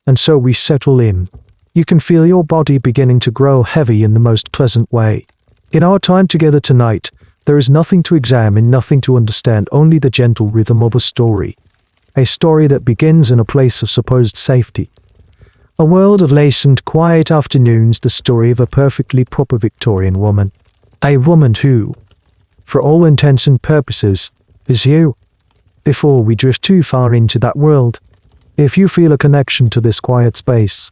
And so we settle in. You can feel your body beginning to grow heavy in the most pleasant way. In our time together tonight, there is nothing to examine, nothing to understand, only the gentle rhythm of a story. A story that begins in a place of supposed safety. A world of lace and quiet afternoons, the story of a perfectly proper Victorian woman. A woman who, for all intents and purposes, is you. Before we drift too far into that world, if you feel a connection to this quiet space,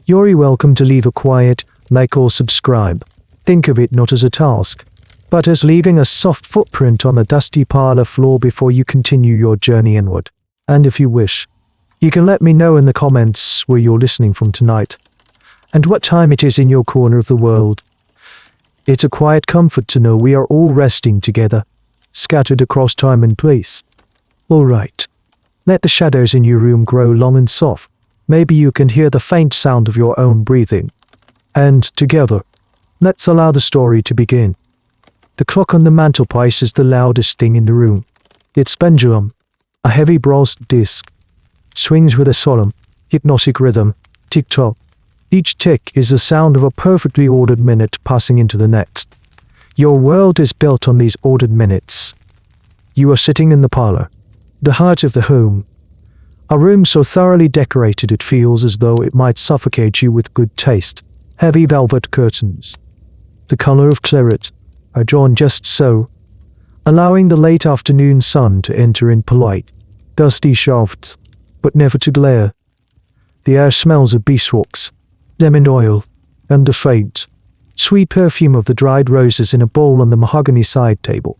you're welcome to leave a quiet like or subscribe. Think of it not as a task, but as leaving a soft footprint on a dusty parlor floor before you continue your journey inward. And if you wish, you can let me know in the comments where you're listening from tonight, and what time it is in your corner of the world. It's a quiet comfort to know we are all resting together, scattered across time and place. All right. Let the shadows in your room grow long and soft. Maybe you can hear the faint sound of your own breathing. And together, let's allow the story to begin. The clock on the mantelpiece is the loudest thing in the room. Its pendulum, a heavy brass disc, swings with a solemn, hypnotic rhythm, tick-tock. Each tick is the sound of a perfectly ordered minute passing into the next. Your world is built on these ordered minutes. You are sitting in the parlor, the heart of the home. A room so thoroughly decorated it feels as though it might suffocate you with good taste. Heavy velvet curtains, the color of claret, are drawn just so, allowing the late afternoon sun to enter in polite, dusty shafts, but never to glare. The air smells of beeswax, lemon oil, and the faint, sweet perfume of the dried roses in a bowl on the mahogany side table.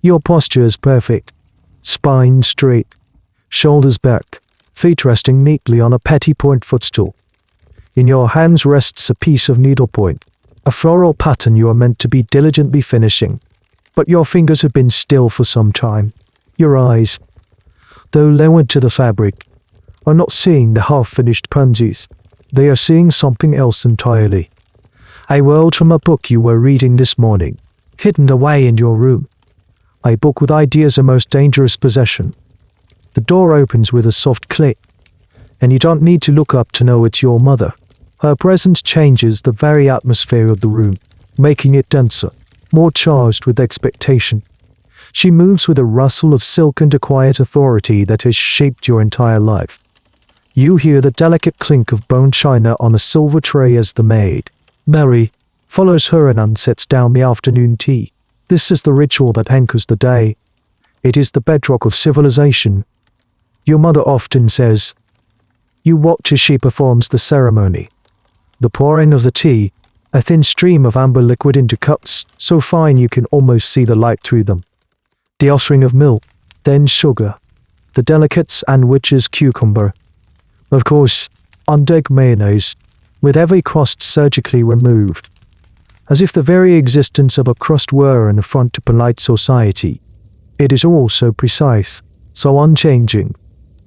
Your posture is perfect, spine straight, shoulders back, feet resting neatly on a petit-point footstool. In your hands rests a piece of needlepoint, a floral pattern you are meant to be diligently finishing, but your fingers have been still for some time. Your eyes, though lowered to the fabric, are not seeing the half-finished pansies. They are seeing something else entirely. A world from a book you were reading this morning, hidden away in your room. A book with ideas a most dangerous possession. The door opens with a soft click, and you don't need to look up to know it's your mother. Her presence changes the very atmosphere of the room, making it denser, more charged with expectation. She moves with a rustle of silk and a quiet authority that has shaped your entire life. You hear the delicate clink of bone china on a silver tray as the maid, Mary, follows her and sets down the afternoon tea. This is the ritual that anchors the day. It is the bedrock of civilization. Your mother often says, you watch as she performs the ceremony. The pouring of the tea, a thin stream of amber liquid into cups, so fine you can almost see the light through them. The offering of milk, then sugar, the delicate sandwiches cucumber. Of course, undeg mayonnaise, with every crust surgically removed. As if the very existence of a crust were an affront to polite society. It is all so precise, so unchanging.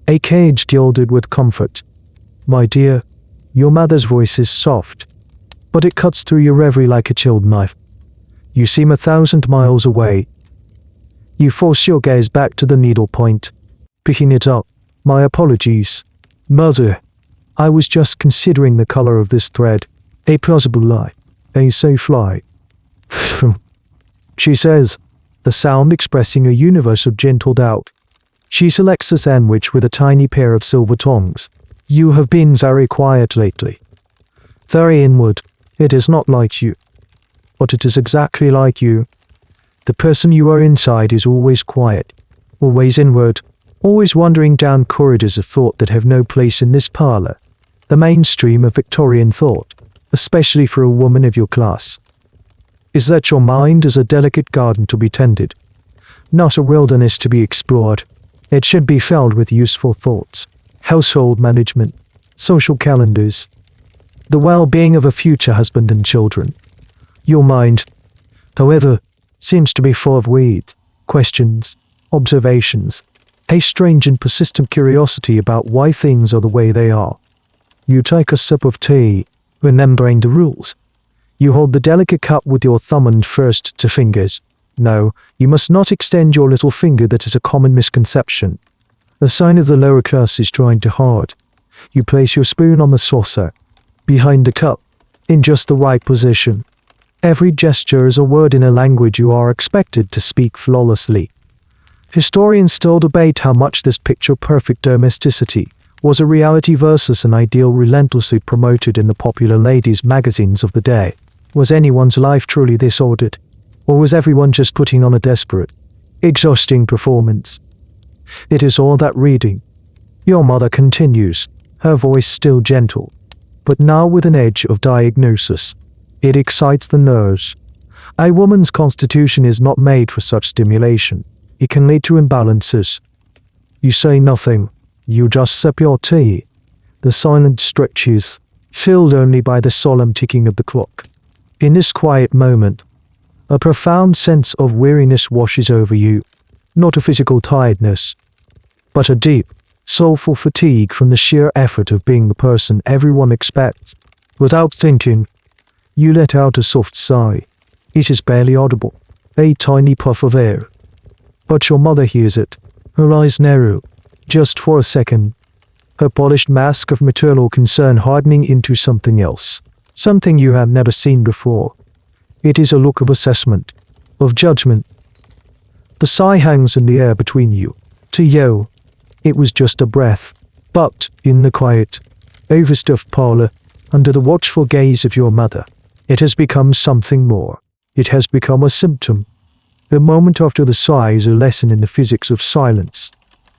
A cage gilded with comfort. My dear, your mother's voice is soft, but it cuts through your reverie like a chilled knife. You seem 1,000 miles away. You force your gaze back to the needlepoint, picking it up. My apologies. Mother, I was just considering the color of this thread. A plausible lie. A safe lie. She says, the sound expressing a universe of gentle doubt. She selects a sandwich with a tiny pair of silver tongs. You have been very quiet lately. Very inward. It is not like you. But it is exactly like you. The person you are inside is always quiet, always inward, always wandering down corridors of thought that have no place in this parlor, the mainstream of Victorian thought, especially for a woman of your class. Is that your mind is a delicate garden to be tended, not a wilderness to be explored? It should be filled with useful thoughts, household management, social calendars, the well-being of a future husband and children. Your mind, however, seems to be full of weeds, questions, observations, a strange and persistent curiosity about why things are the way they are. You take a sip of tea, remembering the rules. You hold the delicate cup with your thumb and first two fingers. No, you must not extend your little finger. That is a common misconception. A sign of the lower classes trying too hard. You place your spoon on the saucer, behind the cup, in just the right position. Every gesture is a word in a language you are expected to speak flawlessly. Historians still debate how much this picture-perfect domesticity was a reality versus an ideal relentlessly promoted in the popular ladies' magazines of the day. Was anyone's life truly this ordered? Or was everyone just putting on a desperate, exhausting performance? It is all that reading. Your mother continues, her voice still gentle, but now with an edge of diagnosis. It excites the nerves. A woman's constitution is not made for such stimulation. It can lead to imbalances. You say nothing. You just sip your tea. The silence stretches, filled only by the solemn ticking of the clock. In this quiet moment, a profound sense of weariness washes over you. Not a physical tiredness, but a deep, soulful fatigue from the sheer effort of being the person everyone expects. Without thinking, you let out a soft sigh. It is barely audible, a tiny puff of air. But your mother hears it. Her eyes narrow, just for a second, her polished mask of maternal concern hardening into something else, something you have never seen before. It is a look of assessment, of judgment. The sigh hangs in the air between you. To you, it was just a breath. But, in the quiet, overstuffed parlor, under the watchful gaze of your mother, it has become something more. It has become a symptom. The moment after the sigh is a lesson in the physics of silence.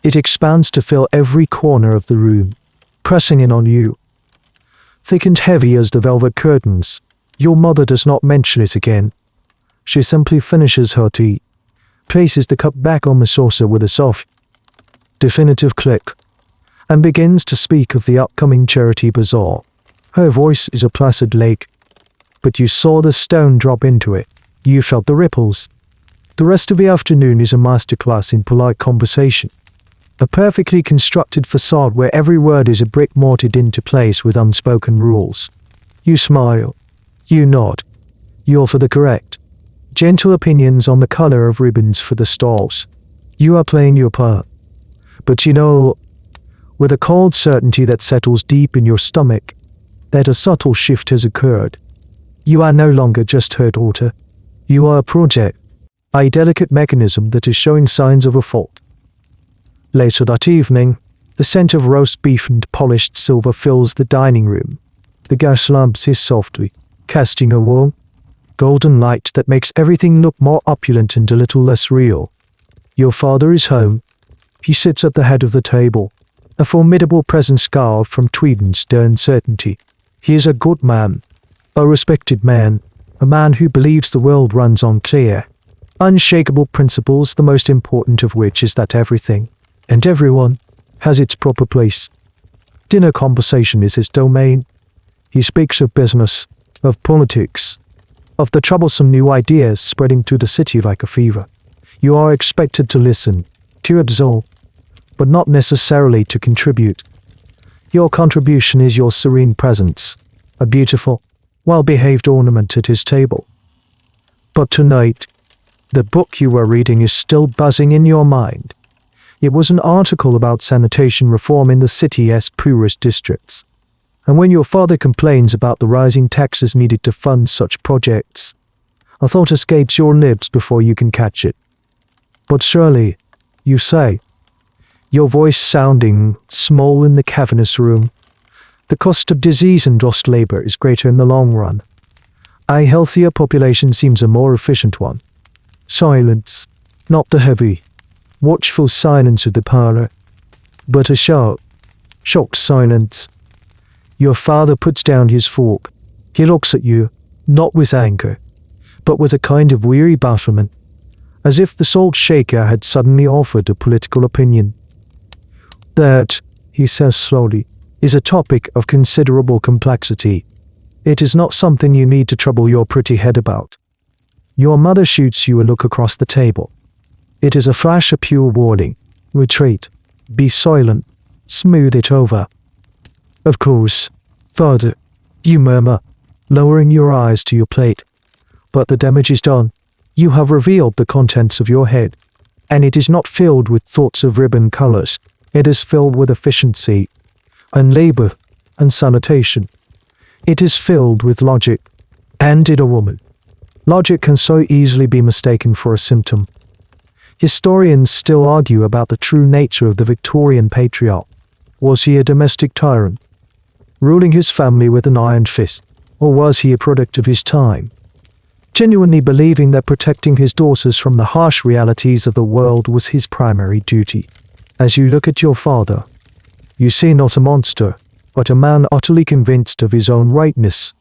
It expands to fill every corner of the room, pressing in on you. Thick and heavy as the velvet curtains, your mother does not mention it again. She simply finishes her tea, places the cup back on the saucer with a soft, definitive click, and begins to speak of the upcoming charity bazaar. Her voice is a placid lake, but you saw the stone drop into it. You felt the ripples. The rest of the afternoon is a masterclass in polite conversation. A perfectly constructed facade where every word is a brick mortared into place with unspoken rules. You smile. You nod. You offer the correct, gentle opinions on the color of ribbons for the stalls. You are playing your part. But you know, with a cold certainty that settles deep in your stomach, that a subtle shift has occurred. You are no longer just her daughter. You are a project, a delicate mechanism that is showing signs of a fault. Later that evening, the scent of roast beef and polished silver fills the dining room. The gas lamp hiss softly, casting a warm, golden light that makes everything look more opulent and a little less real. Your father is home. He sits at the head of the table, a formidable presence carved from tweed and stern certainty. He is a good man, a respected man, a man who believes the world runs on clear, unshakable principles, the most important of which is that everything, and everyone, has its proper place. Dinner conversation is his domain. He speaks of business, of politics, of the troublesome new ideas spreading through the city like a fever. You are expected to listen, to absolve, but not necessarily to contribute. Your contribution is your serene presence, a beautiful, well-behaved ornament at his table. But tonight, the book you were reading is still buzzing in your mind. It was an article about sanitation reform in the city's poorest districts. And when your father complains about the rising taxes needed to fund such projects, a thought escapes your lips before you can catch it. But surely, you say, your voice sounding small in the cavernous room, the cost of disease and lost labor is greater in the long run. A healthier population seems a more efficient one. Silence, not the heavy, watchful silence of the parlor, but a sharp, shocked silence. Your father puts down his fork. He looks at you, not with anger, but with a kind of weary bafflement, as if the salt shaker had suddenly offered a political opinion. That, he says slowly, is a topic of considerable complexity. It is not something you need to trouble your pretty head about. Your mother shoots you a look across the table. It is a flash of pure warning. Retreat. Be silent. Smooth it over. Of course, father, you murmur, lowering your eyes to your plate. But the damage is done. You have revealed the contents of your head, and it is not filled with thoughts of ribbon colors. It is filled with efficiency, and labor, and sanitation. It is filled with logic. And in a woman, logic can so easily be mistaken for a symptom. Historians still argue about the true nature of the Victorian patriarch. Was he a domestic tyrant, ruling his family with an iron fist, or was he a product of his time, genuinely believing that protecting his daughters from the harsh realities of the world was his primary duty? As you look at your father, you see not a monster, but a man utterly convinced of his own rightness,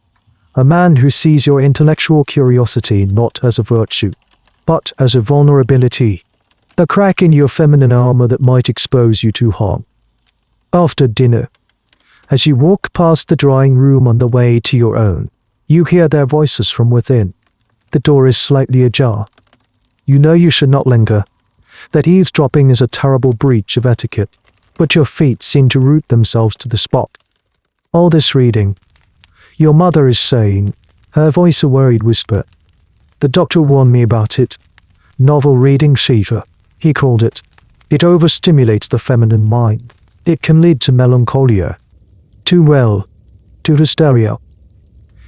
a man who sees your intellectual curiosity not as a virtue, but as a vulnerability, a crack in your feminine armor that might expose you to harm. After dinner, as you walk past the drawing room on the way to your own, you hear their voices from within. The door is slightly ajar. You know you should not linger, that eavesdropping is a terrible breach of etiquette, but your feet seem to root themselves to the spot. All this reading, your mother is saying, her voice a worried whisper. The doctor warned me about it. Novel reading fever, he called it. It overstimulates the feminine mind. It can lead to melancholia, to hysteria.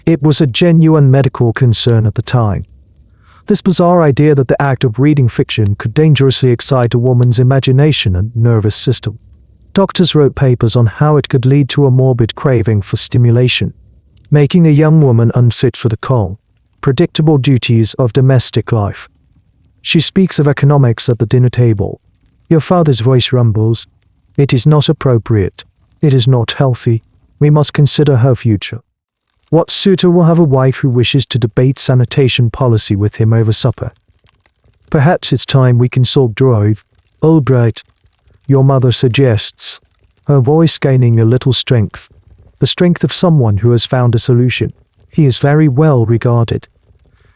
It was a genuine medical concern at the time. This bizarre idea that the act of reading fiction could dangerously excite a woman's imagination and nervous system. Doctors wrote papers on how it could lead to a morbid craving for stimulation, making a young woman unfit for the calm, predictable duties of domestic life. She speaks of economics at the dinner table. Your father's voice rumbles. It is not appropriate. It is not healthy. We must consider her future. What suitor will have a wife who wishes to debate sanitation policy with him over supper? Perhaps it's time we consult Drive. Albright, your mother suggests, her voice gaining a little strength, the strength of someone who has found a solution. He is very well regarded.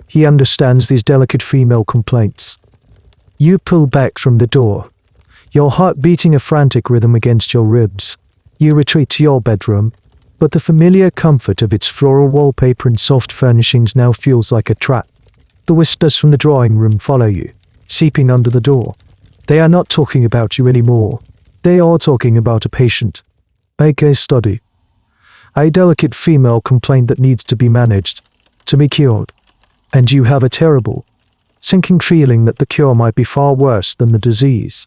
He understands these delicate female complaints. You pull back from the door, your heart beating a frantic rhythm against your ribs. You retreat to your bedroom, but the familiar comfort of its floral wallpaper and soft furnishings now feels like a trap. The whispers from the drawing room follow you, seeping under the door. They are not talking about you anymore. They are talking about a patient, a case study, a delicate female complaint that needs to be managed, to be cured. And you have a terrible, sinking feeling that the cure might be far worse than the disease.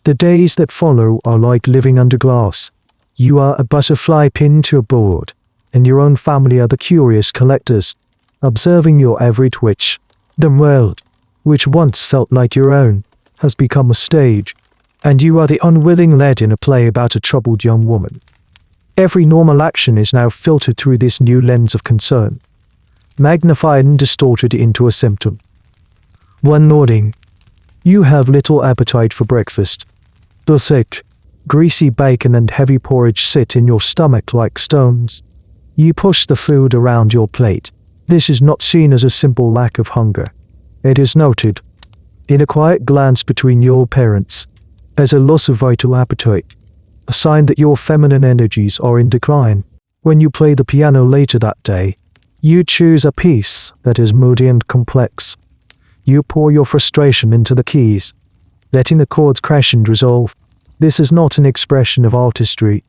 The days that follow are like living under glass. You are a butterfly pinned to a board, and your own family are the curious collectors, observing your every twitch. The world, which once felt like your own, has become a stage, and you are the unwilling lead in a play about a troubled young woman. Every normal action is now filtered through this new lens of concern, magnified and distorted into a symptom. One morning, you have little appetite for breakfast. The thick, greasy bacon and heavy porridge sit in your stomach like stones. You push the food around your plate. This is not seen as a simple lack of hunger. It is noted, in a quiet glance between your parents, as a loss of vital appetite, a sign that your feminine energies are in decline. When you play the piano later that day, you choose a piece that is moody and complex. You pour your frustration into the keys, letting the chords crash and resolve. This is not an expression of artistry.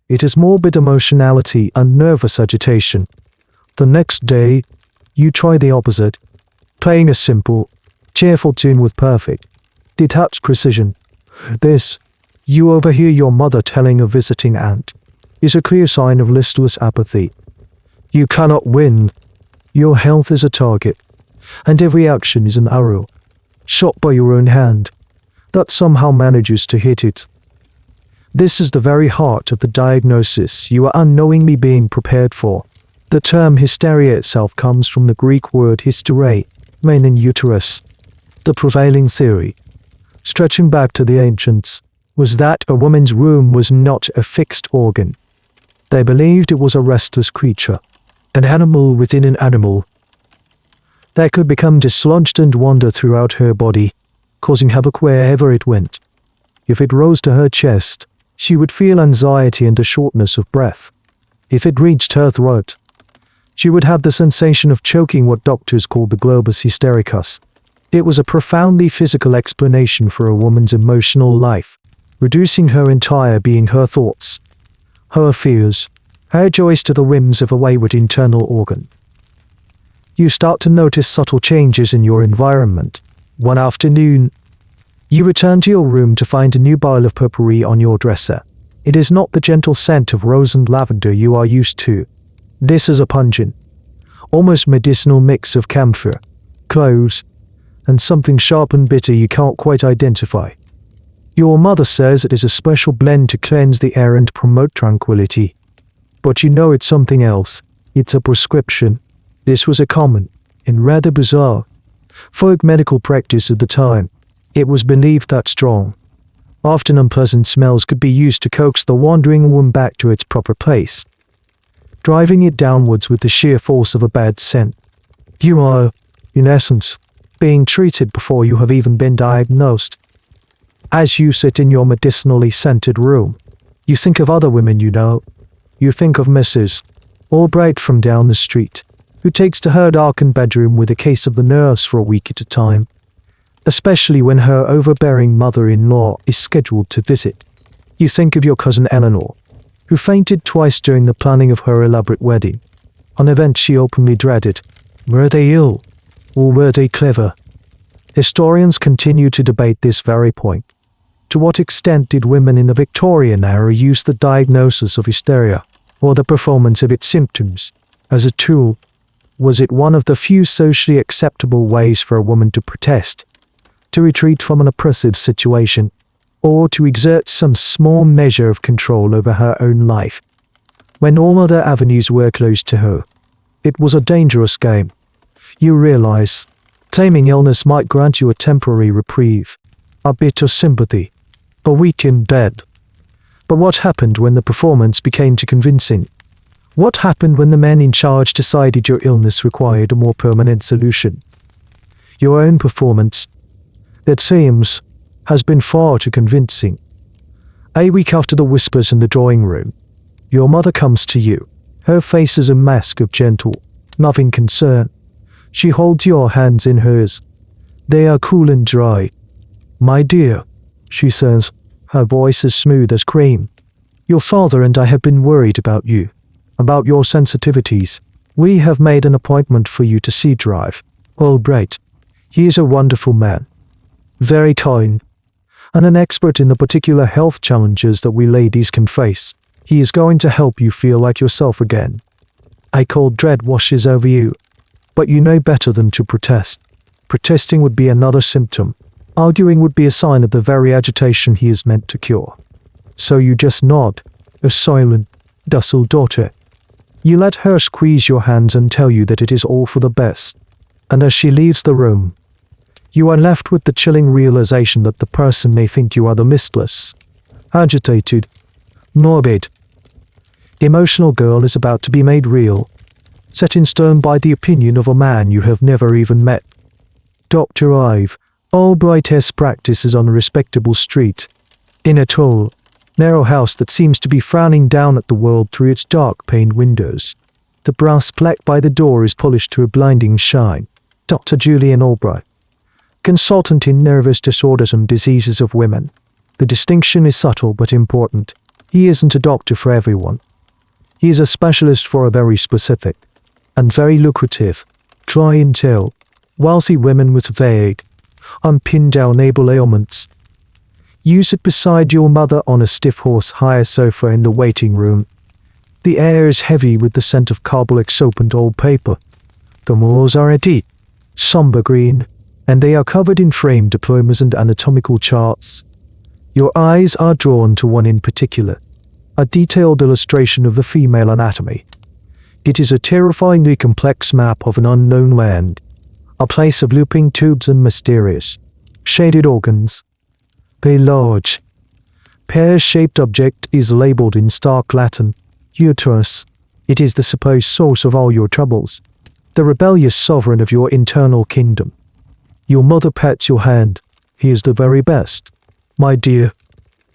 It is morbid emotionality and nervous agitation. The next day, you try the opposite, playing a simple, cheerful tune with perfect, detached precision. This, you overhear your mother telling a visiting aunt, is a clear sign of listless apathy. You cannot win. Your health is a target, and every action is an arrow, shot by your own hand, that somehow manages to hit it. This is the very heart of the diagnosis you are unknowingly being prepared for. The term hysteria itself comes from the Greek word hystere, meaning uterus. The prevailing theory, stretching back to the ancients, was that a woman's womb was not a fixed organ. They believed it was a restless creature, an animal within an animal, that could become dislodged and wander throughout her body, causing havoc wherever it went. If it rose to her chest, she would feel anxiety and a shortness of breath. If it reached her throat, she would have the sensation of choking, what doctors called the globus hystericus. It was a profoundly physical explanation for a woman's emotional life, reducing her entire being, her thoughts, her fears, her joys to the whims of a wayward internal organ. You start to notice subtle changes in your environment. One afternoon, you return to your room to find a new bottle of potpourri on your dresser. It is not the gentle scent of rose and lavender you are used to. This is a pungent, almost medicinal mix of camphor, cloves, and something sharp and bitter you can't quite identify. Your mother says it is a special blend to cleanse the air and promote tranquility. But you know it's something else. It's a prescription. This was a common, and rather bizarre, folk medical practice at the time. It was believed that strong, often unpleasant smells could be used to coax the wandering woman back to its proper place, driving it downwards with the sheer force of a bad scent. You are, in essence, being treated before you have even been diagnosed. As you sit in your medicinally scented room, you think of other women you know. You think of Mrs. Albright from down the street, who takes to her darkened bedroom with a case of the nerves for a week at a time, especially when her overbearing mother-in-law is scheduled to visit. You think of your cousin Eleanor, who fainted twice during the planning of her elaborate wedding, an event she openly dreaded. Were they ill, or were they clever? Historians continue to debate this very point. To what extent did women in the Victorian era use the diagnosis of hysteria, or the performance of its symptoms, as a tool? Was it one of the few socially acceptable ways for a woman to protest, to retreat from an oppressive situation, or to exert some small measure of control over her own life? When all other avenues were closed to her, it was a dangerous game. You realize, claiming illness might grant you a temporary reprieve, a bit of sympathy, a week in bed. But what happened when the performance became too convincing? What happened when the men in charge decided your illness required a more permanent solution? Your own performance, it seems, has been far too convincing. A week after the whispers in the drawing room, your mother comes to you. Her face is a mask of gentle, loving concern. She holds your hands in hers. They are cool and dry. "My dear," she says, her voice as smooth as cream. "Your father and I have been worried about you, about your sensitivities. We have made an appointment for you to see Drive Albright. He is a wonderful man, very kind, and an expert in the particular health challenges that we ladies can face. He is going to help you feel like yourself again. I cold dread washes over you, but you know better than to protest. Protesting would be another symptom. Arguing would be a sign of the very agitation he is meant to cure. So you just nod, a silent, docile daughter. You let her squeeze your hands and tell you that it is all for the best. And as she leaves the room, you are left with the chilling realization that the person may think you are the mistless, agitated, morbid, emotional girl is about to be made real, set in stone by the opinion of a man you have never even met. Dr. Ive Albright's practice is on a respectable street, in a tall, narrow house that seems to be frowning down at the world through its dark-paned windows. The brass plaque by the door is polished to a blinding shine. Dr. Julian Albright, consultant in nervous disorders and diseases of women. The distinction is subtle but important. He isn't a doctor for everyone. He is a specialist for a very specific and very lucrative clientele, wealthy women with vague, unpinned-down able ailments. Use it beside your mother on a stiff horse-hair sofa in the waiting room. The air is heavy with the scent of carbolic soap and old paper. The walls are a deep, somber green, and they are covered in framed diplomas and anatomical charts. Your eyes are drawn to one in particular, a detailed illustration of the female anatomy. It is a terrifyingly complex map of an unknown land, a place of looping tubes and mysterious, shaded organs. A large, pear-shaped object is labeled in stark Latin, uterus. It is the supposed source of all your troubles, the rebellious sovereign of your internal kingdom. Your mother pats your hand. He is the very best. My dear,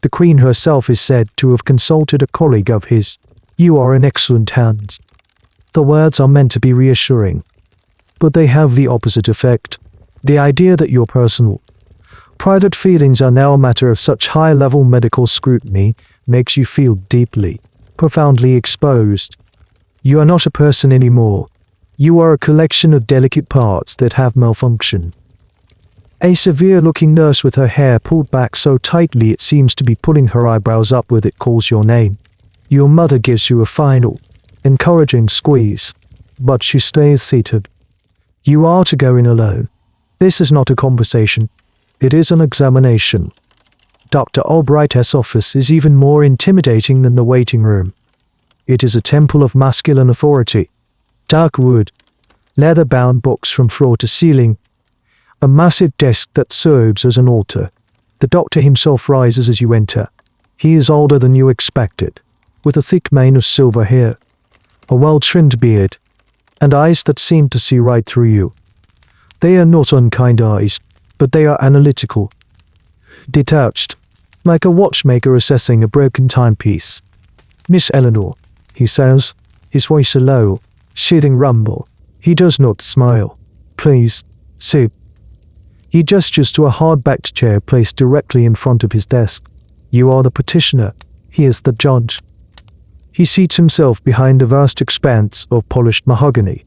the Queen herself is said to have consulted a colleague of his. You are in excellent hands. The words are meant to be reassuring, but they have the opposite effect. The idea that your personal, private feelings are now a matter of such high-level medical scrutiny makes you feel deeply, profoundly exposed. You are not a person anymore. You are a collection of delicate parts that have malfunctioned. A severe-looking nurse with her hair pulled back so tightly it seems to be pulling her eyebrows up with it calls your name. Your mother gives you a final, encouraging squeeze, but she stays seated. You are to go in alone. This is not a conversation. It is an examination. Dr. Albright's office is even more intimidating than the waiting room. It is a temple of masculine authority. Dark wood, leather-bound books from floor to ceiling, a massive desk that serves as an altar. The doctor himself rises as you enter. He is older than you expected, with a thick mane of silver hair, a well-trimmed beard, and eyes that seem to see right through you. They are not unkind eyes, but they are analytical, detached, like a watchmaker assessing a broken timepiece. "Miss Eleanor," he says, his voice a low, soothing rumble. He does not smile. "Please, sit." He gestures to a hard-backed chair placed directly in front of his desk. You are the petitioner. He is the judge. He seats himself behind a vast expanse of polished mahogany,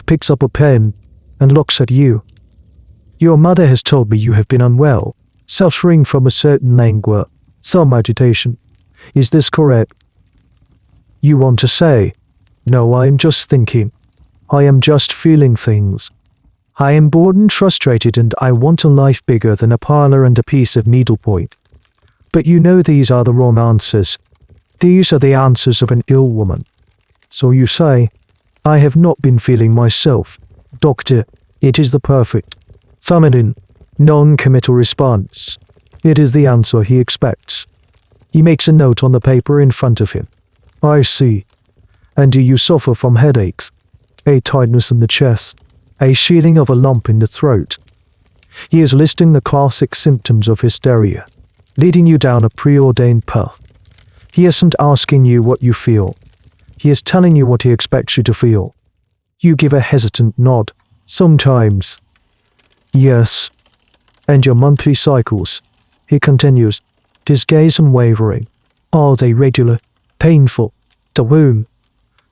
picks up a pen, and looks at you. "Your mother has told me you have been unwell, suffering from a certain languor, some agitation. Is this correct?" You want to say, "No, I am just thinking. I am just feeling things. I am bored and frustrated and I want a life bigger than a parlor and a piece of needlepoint." But you know these are the wrong answers. These are the answers of an ill woman. So you say, "I have not been feeling myself. Doctor, it is the perfect, feminine, non-committal response. It is the answer he expects." He makes a note on the paper in front of him. "I see. And do you suffer from headaches? A tightness in the chest? A feeling of a lump in the throat?" He is listing the classic symptoms of hysteria, leading you down a preordained path. He isn't asking you what you feel. He is telling you what he expects you to feel. You give a hesitant nod. "Sometimes." "Yes." "And your monthly cycles?" He continues, his gaze unwavering. "Are they regular? Painful? The womb,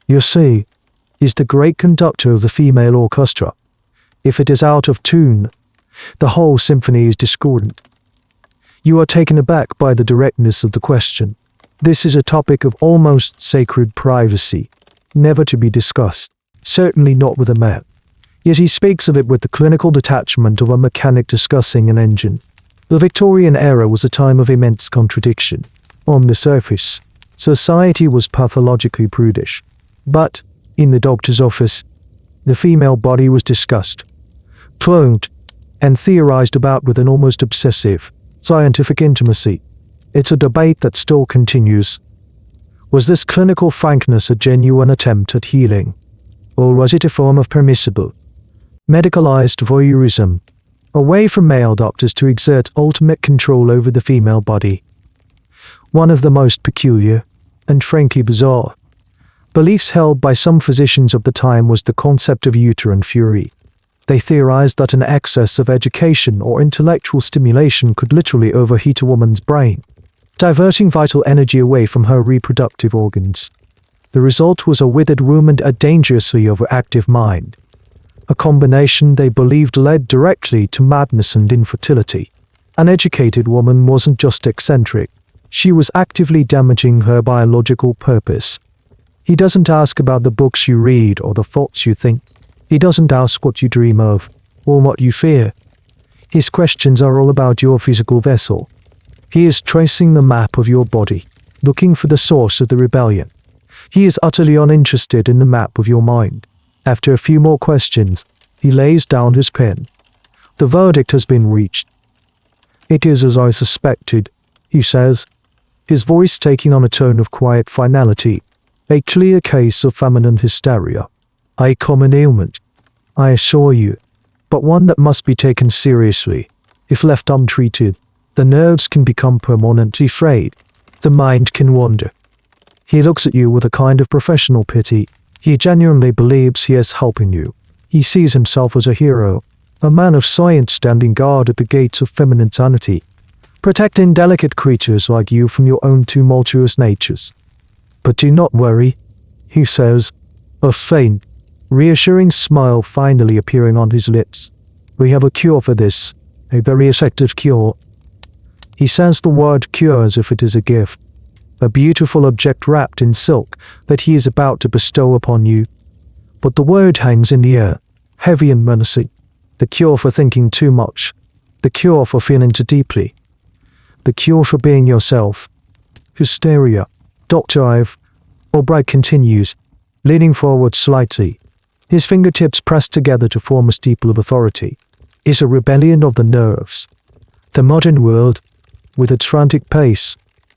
you see, is the great conductor of the female orchestra. If it is out of tune, the whole symphony is discordant." You are taken aback by the directness of the question. This is a topic of almost sacred privacy, never to be discussed, certainly not with a man. Yet he speaks of it with the clinical detachment of a mechanic discussing an engine. The Victorian era was a time of immense contradiction. On the surface, society was pathologically prudish. But, in the doctor's office, the female body was discussed, cloned, and theorized about with an almost obsessive, scientific intimacy. It's a debate that still continues. Was this clinical frankness a genuine attempt at healing? Or was it a form of permissible, medicalized voyeurism, a way for male doctors to exert ultimate control over the female body? One of the most peculiar, and frankly bizarre, beliefs held by some physicians of the time was the concept of uterine fury. They theorized that an excess of education or intellectual stimulation could literally overheat a woman's brain, diverting vital energy away from her reproductive organs. The result was a withered womb and a dangerously overactive mind, a combination they believed led directly to madness and infertility. An educated woman wasn't just eccentric, she was actively damaging her biological purpose. He doesn't ask about the books you read or the thoughts you think. He doesn't ask what you dream of, or what you fear. His questions are all about your physical vessel. He is tracing the map of your body, looking for the source of the rebellion. He is utterly uninterested in the map of your mind. After a few more questions, he lays down his pen. The verdict has been reached. "It is as I suspected," he says, his voice taking on a tone of quiet finality. "A clear case of feminine hysteria. A common ailment, I assure you, but one that must be taken seriously. If left untreated, the nerves can become permanently frayed. The mind can wander." He looks at you with a kind of professional pity. He genuinely believes he is helping you. He sees himself as a hero, a man of science standing guard at the gates of feminine sanity, protecting delicate creatures like you from your own tumultuous natures. But do not worry, he says, a faint, reassuring smile finally appearing on his lips. We have a cure for this, a very effective cure. He says the word cure as if it is a gift, a beautiful object wrapped in silk that he is about to bestow upon you. But the word hangs in the air, heavy and menacing. The cure for thinking too much, the cure for feeling too deeply, the cure for being yourself. Hysteria. Dr. Ive. Albright continues, leaning forward slightly, his fingertips pressed together to form a steeple of authority, is a rebellion of the nerves. The modern world, with its frantic pace,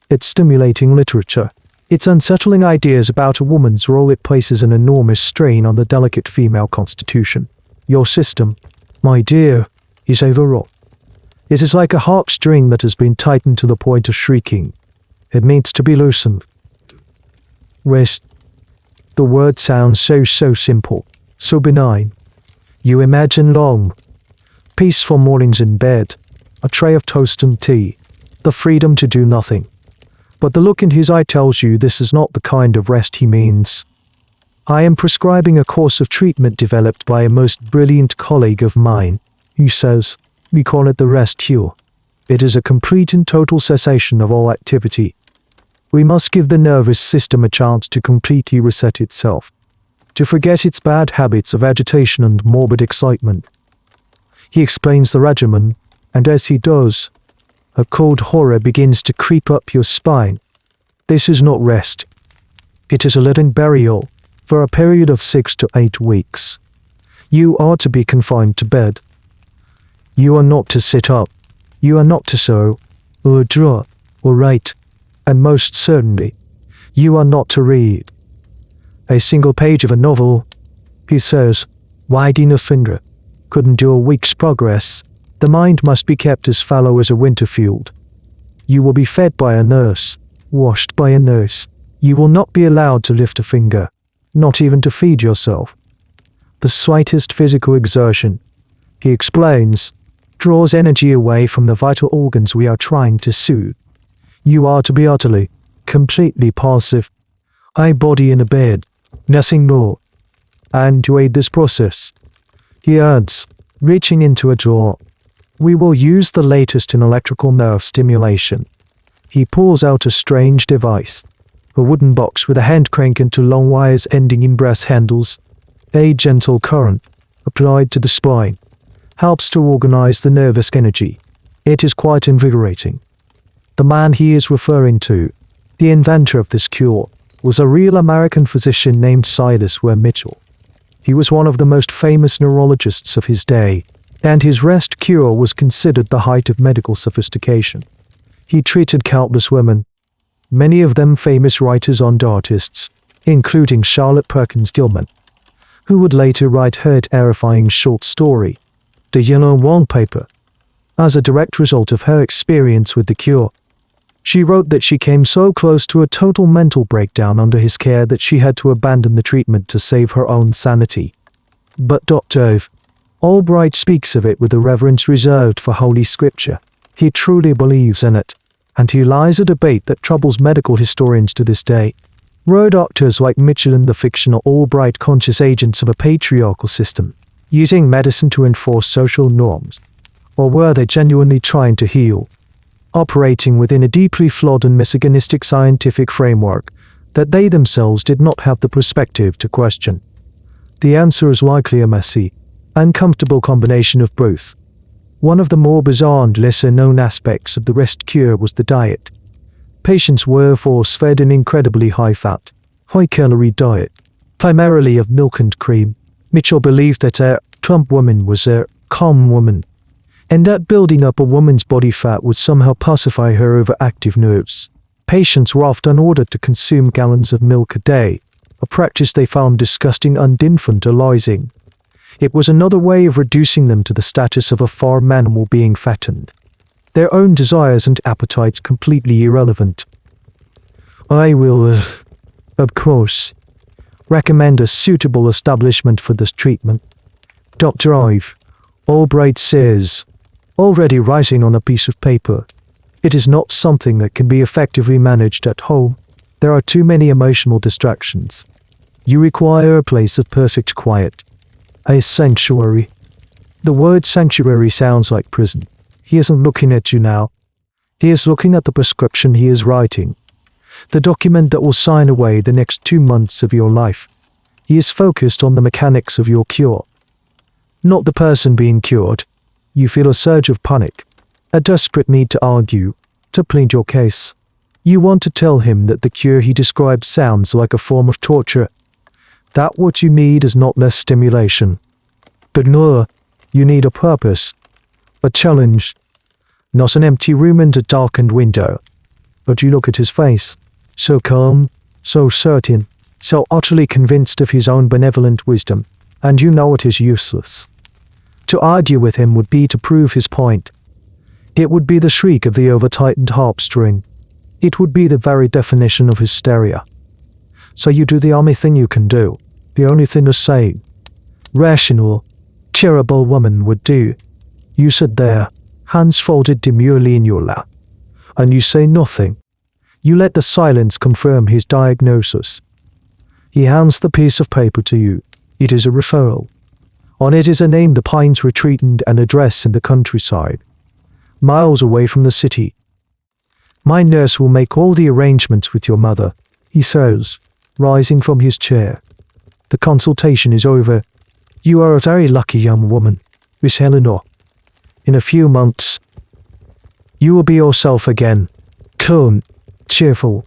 its stimulating literature, its unsettling ideas about a woman's role, it places an enormous strain on the delicate female constitution. Your system, my dear, is overwrought. It is like a harp string that has been tightened to the point of shrieking. It needs to be loosened. Rest. The word sounds so simple, so benign. You imagine long, peaceful mornings in bed, a tray of toast and tea, the freedom to do nothing. But the look in his eye tells you this is not the kind of rest he means. I am prescribing a course of treatment developed by a most brilliant colleague of mine, he says. We call it the rest cure. It is a complete and total cessation of all activity. We must give the nervous system a chance to completely reset itself, to forget its bad habits of agitation and morbid excitement. He explains the regimen, and as he does, a cold horror begins to creep up your spine. This is not rest. It is a living burial for a period of 6 to 8 weeks. You are to be confined to bed. You are not to sit up. You are not to sew, or draw, or write, and most certainly, you are not to read a single page of a novel. He says, wagging a finger, couldn't do a week's progress. The mind must be kept as fallow as a winter field. You will be fed by a nurse, washed by a nurse. You will not be allowed to lift a finger, not even to feed yourself. The slightest physical exertion, he explains, draws energy away from the vital organs we are trying to soothe. You are to be utterly, completely passive, a body in a bed, nothing more. And to aid this process, he adds, reaching into a drawer, we will use the latest in electrical nerve stimulation. He pulls out a strange device, a wooden box with a hand crank and 2 long wires ending in brass handles. A gentle current, applied to the spine, helps to organize the nervous energy. It is quite invigorating. The man he is referring to, the inventor of this cure, was a real American physician named Silas Ware Mitchell. He was one of the most famous neurologists of his day, and his rest cure was considered the height of medical sophistication. He treated countless women, many of them famous writers and artists, including Charlotte Perkins Gilman, who would later write her terrifying short story, The Yellow Wallpaper, as a direct result of her experience with the cure. She wrote that she came so close to a total mental breakdown under his care that she had to abandon the treatment to save her own sanity. But Dr. Albright speaks of it with a reverence reserved for Holy Scripture. He truly believes in it, and he lies a debate that troubles medical historians to this day. Were doctors like Mitchell and the fictional Albright conscious agents of a patriarchal system, using medicine to enforce social norms? Or were they genuinely trying to heal, operating within a deeply flawed and misogynistic scientific framework that they themselves did not have the perspective to question? The answer is likely a messy, uncomfortable combination of both. One of the more bizarre and lesser-known aspects of the rest cure was the diet. Patients were force-fed an incredibly high-fat, high-calorie diet, primarily of milk and cream. Mitchell believed that a plump woman was a calm woman, and that building up a woman's body fat would somehow pacify her overactive nerves. Patients were often ordered to consume gallons of milk a day, a practice they found disgusting and infantilizing. It was another way of reducing them to the status of a farm animal being fattened, their own desires and appetites completely irrelevant. I will, of course, recommend a suitable establishment for this treatment. Dr. Ive, Albright says, already writing on a piece of paper. It is not something that can be effectively managed at home. There are too many emotional distractions. You require a place of perfect quiet. A sanctuary. The word sanctuary sounds like prison. He isn't looking at you now. He is looking at the prescription he is writing. The document that will sign away the next 2 months of your life. He is focused on the mechanics of your cure. Not the person being cured. You feel a surge of panic. A desperate need to argue, to plead your case. You want to tell him that the cure he described sounds like a form of torture. That what you need is not less stimulation. But no, you need a purpose. A challenge. Not an empty room and a darkened window. But you look at his face. So calm, so certain, so utterly convinced of his own benevolent wisdom, and you know it is useless. To argue with him would be to prove his point. It would be the shriek of the over-tightened harp string. It would be the very definition of hysteria. So you do the only thing you can do, the only thing a sane, rational, cheerable woman would do. You sit there, hands folded demurely in your lap, and you say nothing. You let the silence confirm his diagnosis. He hands the piece of paper to you. It is a referral. On it is a name, the Pines Retreat, and an address in the countryside, miles away from the city. My nurse will make all the arrangements with your mother, he says, rising from his chair. The consultation is over. You are a very lucky young woman, Miss Eleanor. In a few months, you will be yourself again, calm, cheerful,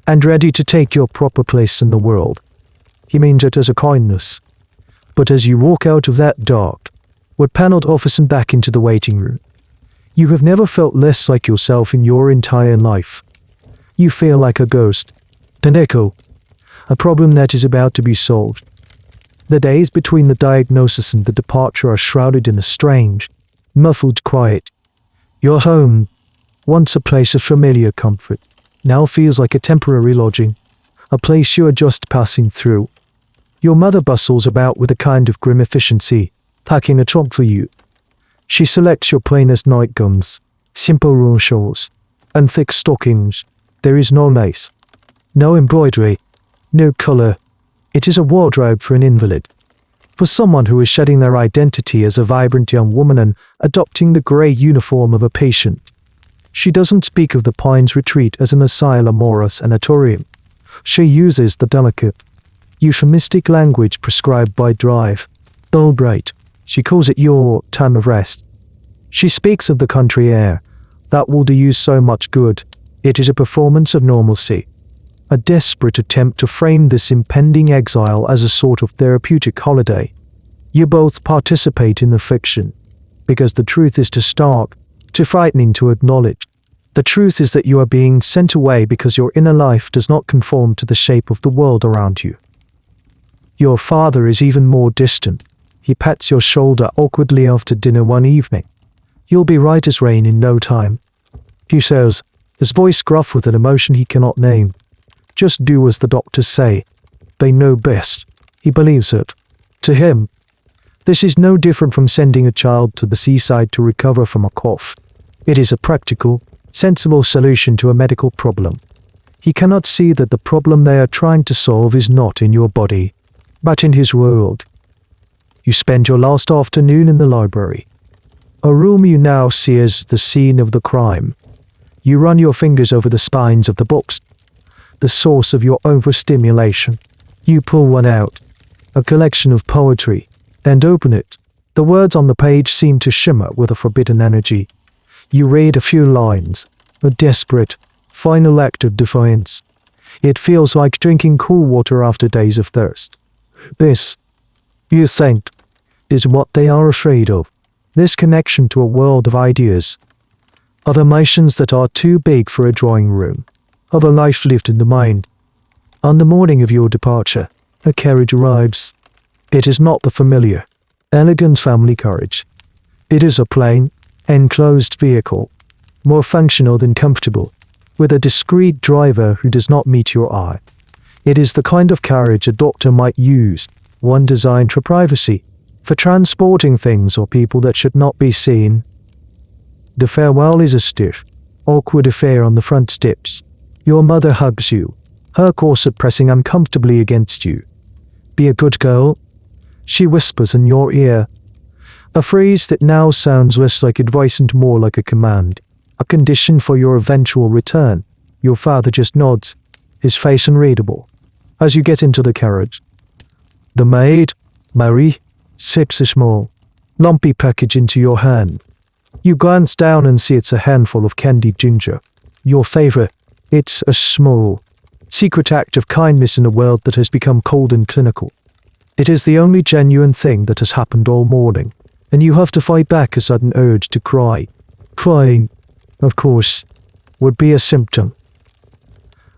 and ready to take your proper place in the world. He means it as a kindness. But as you walk out of that dark, wood-paneled office and back into the waiting room, you have never felt less like yourself in your entire life. You feel like a ghost, an echo, a problem that is about to be solved. The days between the diagnosis and the departure are shrouded in a strange, muffled quiet. Your home, once a place of familiar comfort, now feels like a temporary lodging, a place you are just passing through. Your mother bustles about with a kind of grim efficiency, packing a trunk for you. She selects your plainest nightgowns, simple wool shawls, and thick stockings. There is no lace, no embroidery, no color. It is a wardrobe for an invalid, for someone who is shedding their identity as a vibrant young woman and adopting the grey uniform of a patient. She doesn't speak of the Pines Retreat as an asylum or a sanatorium. She uses the delicate, euphemistic language prescribed by Drive. Albright. She calls it your time of rest. She speaks of the country air. That will do you so much good. It is a performance of normalcy. A desperate attempt to frame this impending exile as a sort of therapeutic holiday. You both participate in the fiction, because the truth is too stark, too frightening to acknowledge. The truth is that you are being sent away because your inner life does not conform to the shape of the world around you. Your father is even more distant. He pats your shoulder awkwardly after dinner one evening. You'll be right as rain in no time, he says, his voice gruff with an emotion he cannot name. Just do as the doctors say. They know best. He believes it. To him, this is no different from sending a child to the seaside to recover from a cough. It is a practical, sensible solution to a medical problem. He cannot see that the problem they are trying to solve is not in your body, but in his world. You spend your last afternoon in the library, a room you now see as the scene of the crime. You run your fingers over the spines of the books, the source of your overstimulation. You pull one out, a collection of poetry, and open it. The words on the page seem to shimmer with a forbidden energy. You read a few lines, a desperate, final act of defiance. It feels like drinking cool water after days of thirst. This, you think, is what they are afraid of. This connection to a world of ideas, of emotions that are too big for a drawing room, of a life lived in the mind. On the morning of your departure, a carriage arrives. It is not the familiar, elegant family carriage. It is a plain, enclosed vehicle, more functional than comfortable, with a discreet driver who does not meet your eye. It is the kind of carriage a doctor might use, one designed for privacy, for transporting things or people that should not be seen. The farewell is a stiff, awkward affair on the front steps. Your mother hugs you, her corset pressing uncomfortably against you. "Be a good girl," she whispers in your ear. A phrase that now sounds less like advice and more like a command, a condition for your eventual return. Your father just nods, his face unreadable, as you get into the carriage. The maid, Marie, slips a small, lumpy package into your hand. You glance down and see it's a handful of candied ginger. Your favorite. It's a small, secret act of kindness in a world that has become cold and clinical. It is the only genuine thing that has happened all morning, and you have to fight back a sudden urge to cry. Crying, of course, would be a symptom.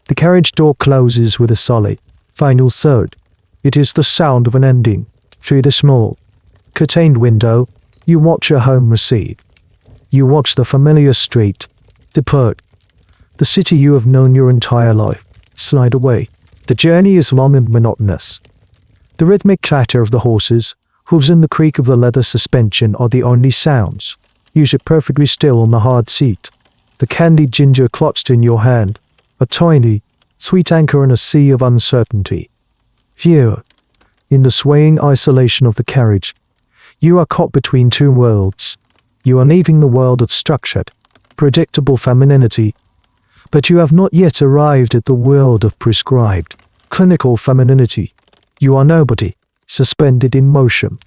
The carriage door closes with a solid, final thud. It is the sound of an ending. Through the small, curtained window, you watch your home recede. You watch the familiar street depart. The city you have known your entire life slide away. The journey is long and monotonous. The rhythmic clatter of the horses, hooves and the creak of the leather suspension are the only sounds. You sit perfectly still on the hard seat. The candied ginger clutched in your hand, a tiny, sweet anchor in a sea of uncertainty. Here, in the swaying isolation of the carriage, you are caught between two worlds. You are leaving the world of structured, predictable femininity, but you have not yet arrived at the world of prescribed, clinical femininity. You are nobody, suspended in motion.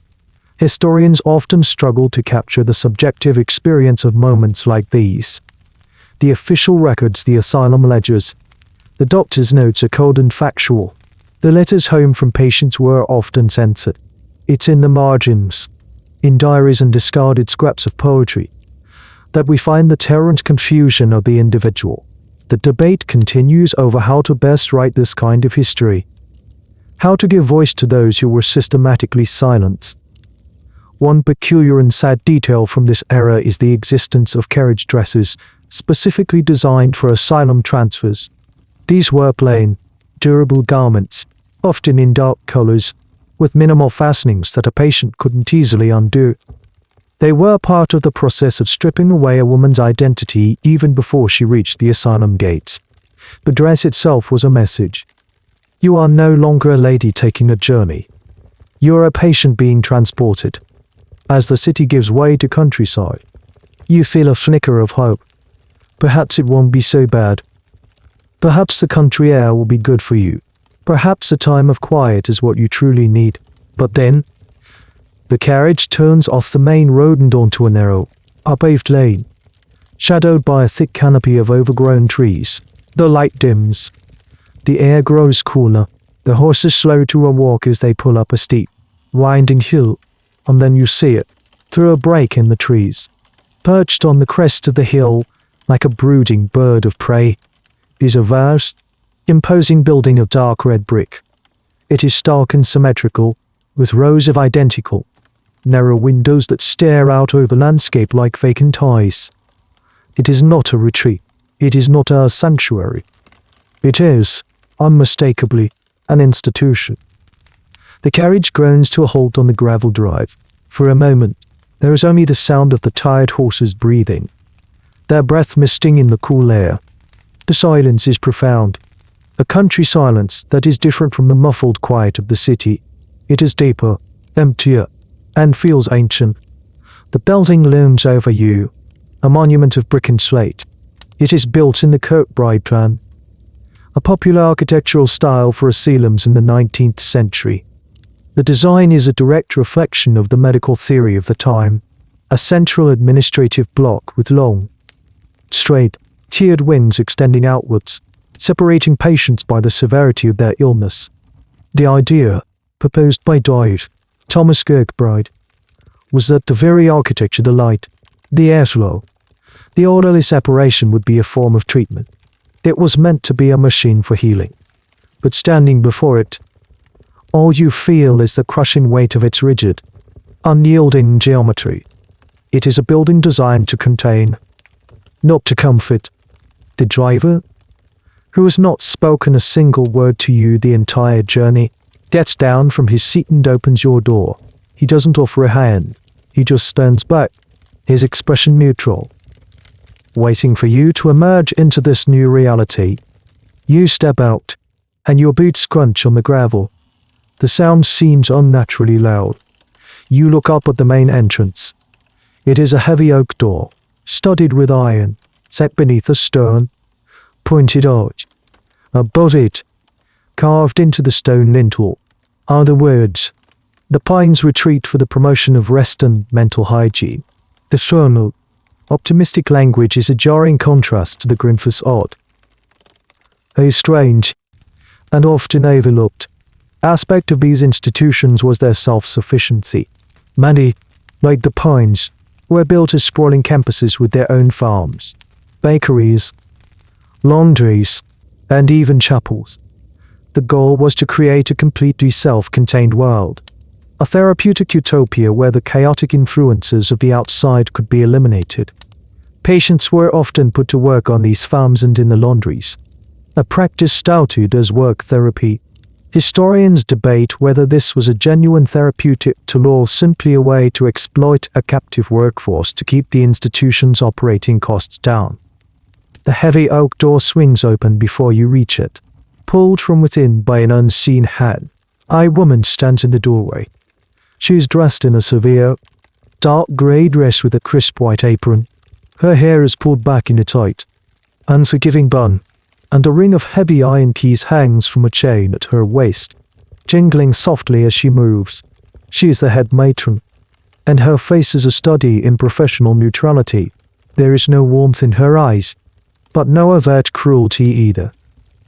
Historians often struggle to capture the subjective experience of moments like these. The official records, the asylum ledgers, the doctor's notes are cold and factual. The letters home from patients were often censored. It's in the margins, in diaries and discarded scraps of poetry, that we find the terror and confusion of the individual. The debate continues over how to best write this kind of history, how to give voice to those who were systematically silenced. One peculiar and sad detail from this era is the existence of carriage dresses specifically designed for asylum transfers. These were plain, durable garments, often in dark colors, with minimal fastenings that a patient couldn't easily undo. They were part of the process of stripping away a woman's identity even before she reached the asylum gates. The dress itself was a message. You are no longer a lady taking a journey. You are a patient being transported. As the city gives way to countryside, you feel a flicker of hope. Perhaps it won't be so bad. Perhaps the country air will be good for you. Perhaps a time of quiet is what you truly need. But then, the carriage turns off the main road and onto a narrow, unpaved lane, shadowed by a thick canopy of overgrown trees. The light dims. The air grows cooler. The horses slow to a walk as they pull up a steep, winding hill, and then you see it, through a break in the trees. Perched on the crest of the hill, like a brooding bird of prey, is a vast, imposing building of dark red brick. It is stark and symmetrical, with rows of identical, narrow windows that stare out over the landscape like vacant eyes. It is not a retreat. It is not a sanctuary. It is, unmistakably, an institution. The carriage groans to a halt on the gravel drive. For a moment, there is only the sound of the tired horses breathing, their breath misting in the cool air. The silence is profound, a country silence that is different from the muffled quiet of the city. It is deeper, emptier, and feels ancient. The building looms over you, a monument of brick and slate. It is built in the Kirkbride plan, a popular architectural style for asylums in the 19th century. The design is a direct reflection of the medical theory of the time, a central administrative block with long, straight, tiered wings extending outwards, separating patients by the severity of their illness. The idea, proposed by Thomas Kirkbride, was that the very architecture, the light, the airflow, the orderly separation would be a form of treatment. It was meant to be a machine for healing. But standing before it, all you feel is the crushing weight of its rigid, unyielding geometry. It is a building designed to contain, not to comfort, the driver, who has not spoken a single word to you the entire journey, gets down from his seat and opens your door. He doesn't offer a hand. He just stands back, his expression neutral, waiting for you to emerge into this new reality. You step out, and your boots crunch on the gravel. The sound seems unnaturally loud. You look up at the main entrance. It is a heavy oak door, studded with iron, set beneath a stone, pointed arch. Above it, carved into the stone lintel, are the words, "The Pines Retreat for the Promotion of Rest and Mental Hygiene." The formal, optimistic language is a jarring contrast to the grim facade. A strange, and often overlooked, aspect of these institutions was their self-sufficiency. Many, like the Pines, were built as sprawling campuses with their own farms, bakeries, laundries, and even chapels. The goal was to create a completely self-contained world, a therapeutic utopia where the chaotic influences of the outside could be eliminated. Patients were often put to work on these farms and in the laundries, a practice touted as work therapy. Historians debate whether this was a genuine therapeutic tool or simply a way to exploit a captive workforce to keep the institution's operating costs down. The heavy oak door swings open before you reach it. Pulled from within by an unseen hand, a woman stands in the doorway. She is dressed in a severe, dark grey dress with a crisp white apron. Her hair is pulled back in a tight, unforgiving bun, and a ring of heavy iron keys hangs from a chain at her waist, jingling softly as she moves. She is the head matron, and her face is a study in professional neutrality. There is no warmth in her eyes, but no overt cruelty either.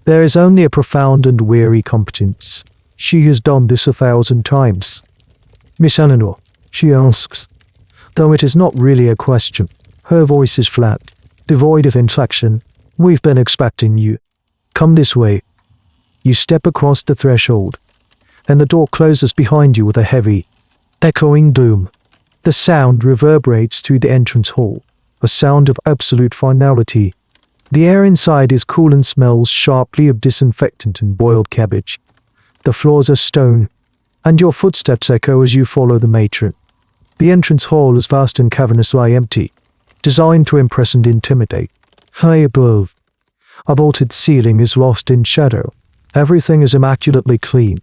There is only a profound and weary competence. She has done this 1,000 times. "Miss Eleanor," she asks, though it is not really a question. Her voice is flat, devoid of inflection. "We've been expecting you. Come this way." You step across the threshold, and the door closes behind you with a heavy, echoing boom. The sound reverberates through the entrance hall, a sound of absolute finality. The air inside is cool and smells sharply of disinfectant and boiled cabbage. The floors are stone, and your footsteps echo as you follow the matron. The entrance hall is vast and cavernously empty, designed to impress and intimidate. High above, a vaulted ceiling is lost in shadow. Everything is immaculately clean,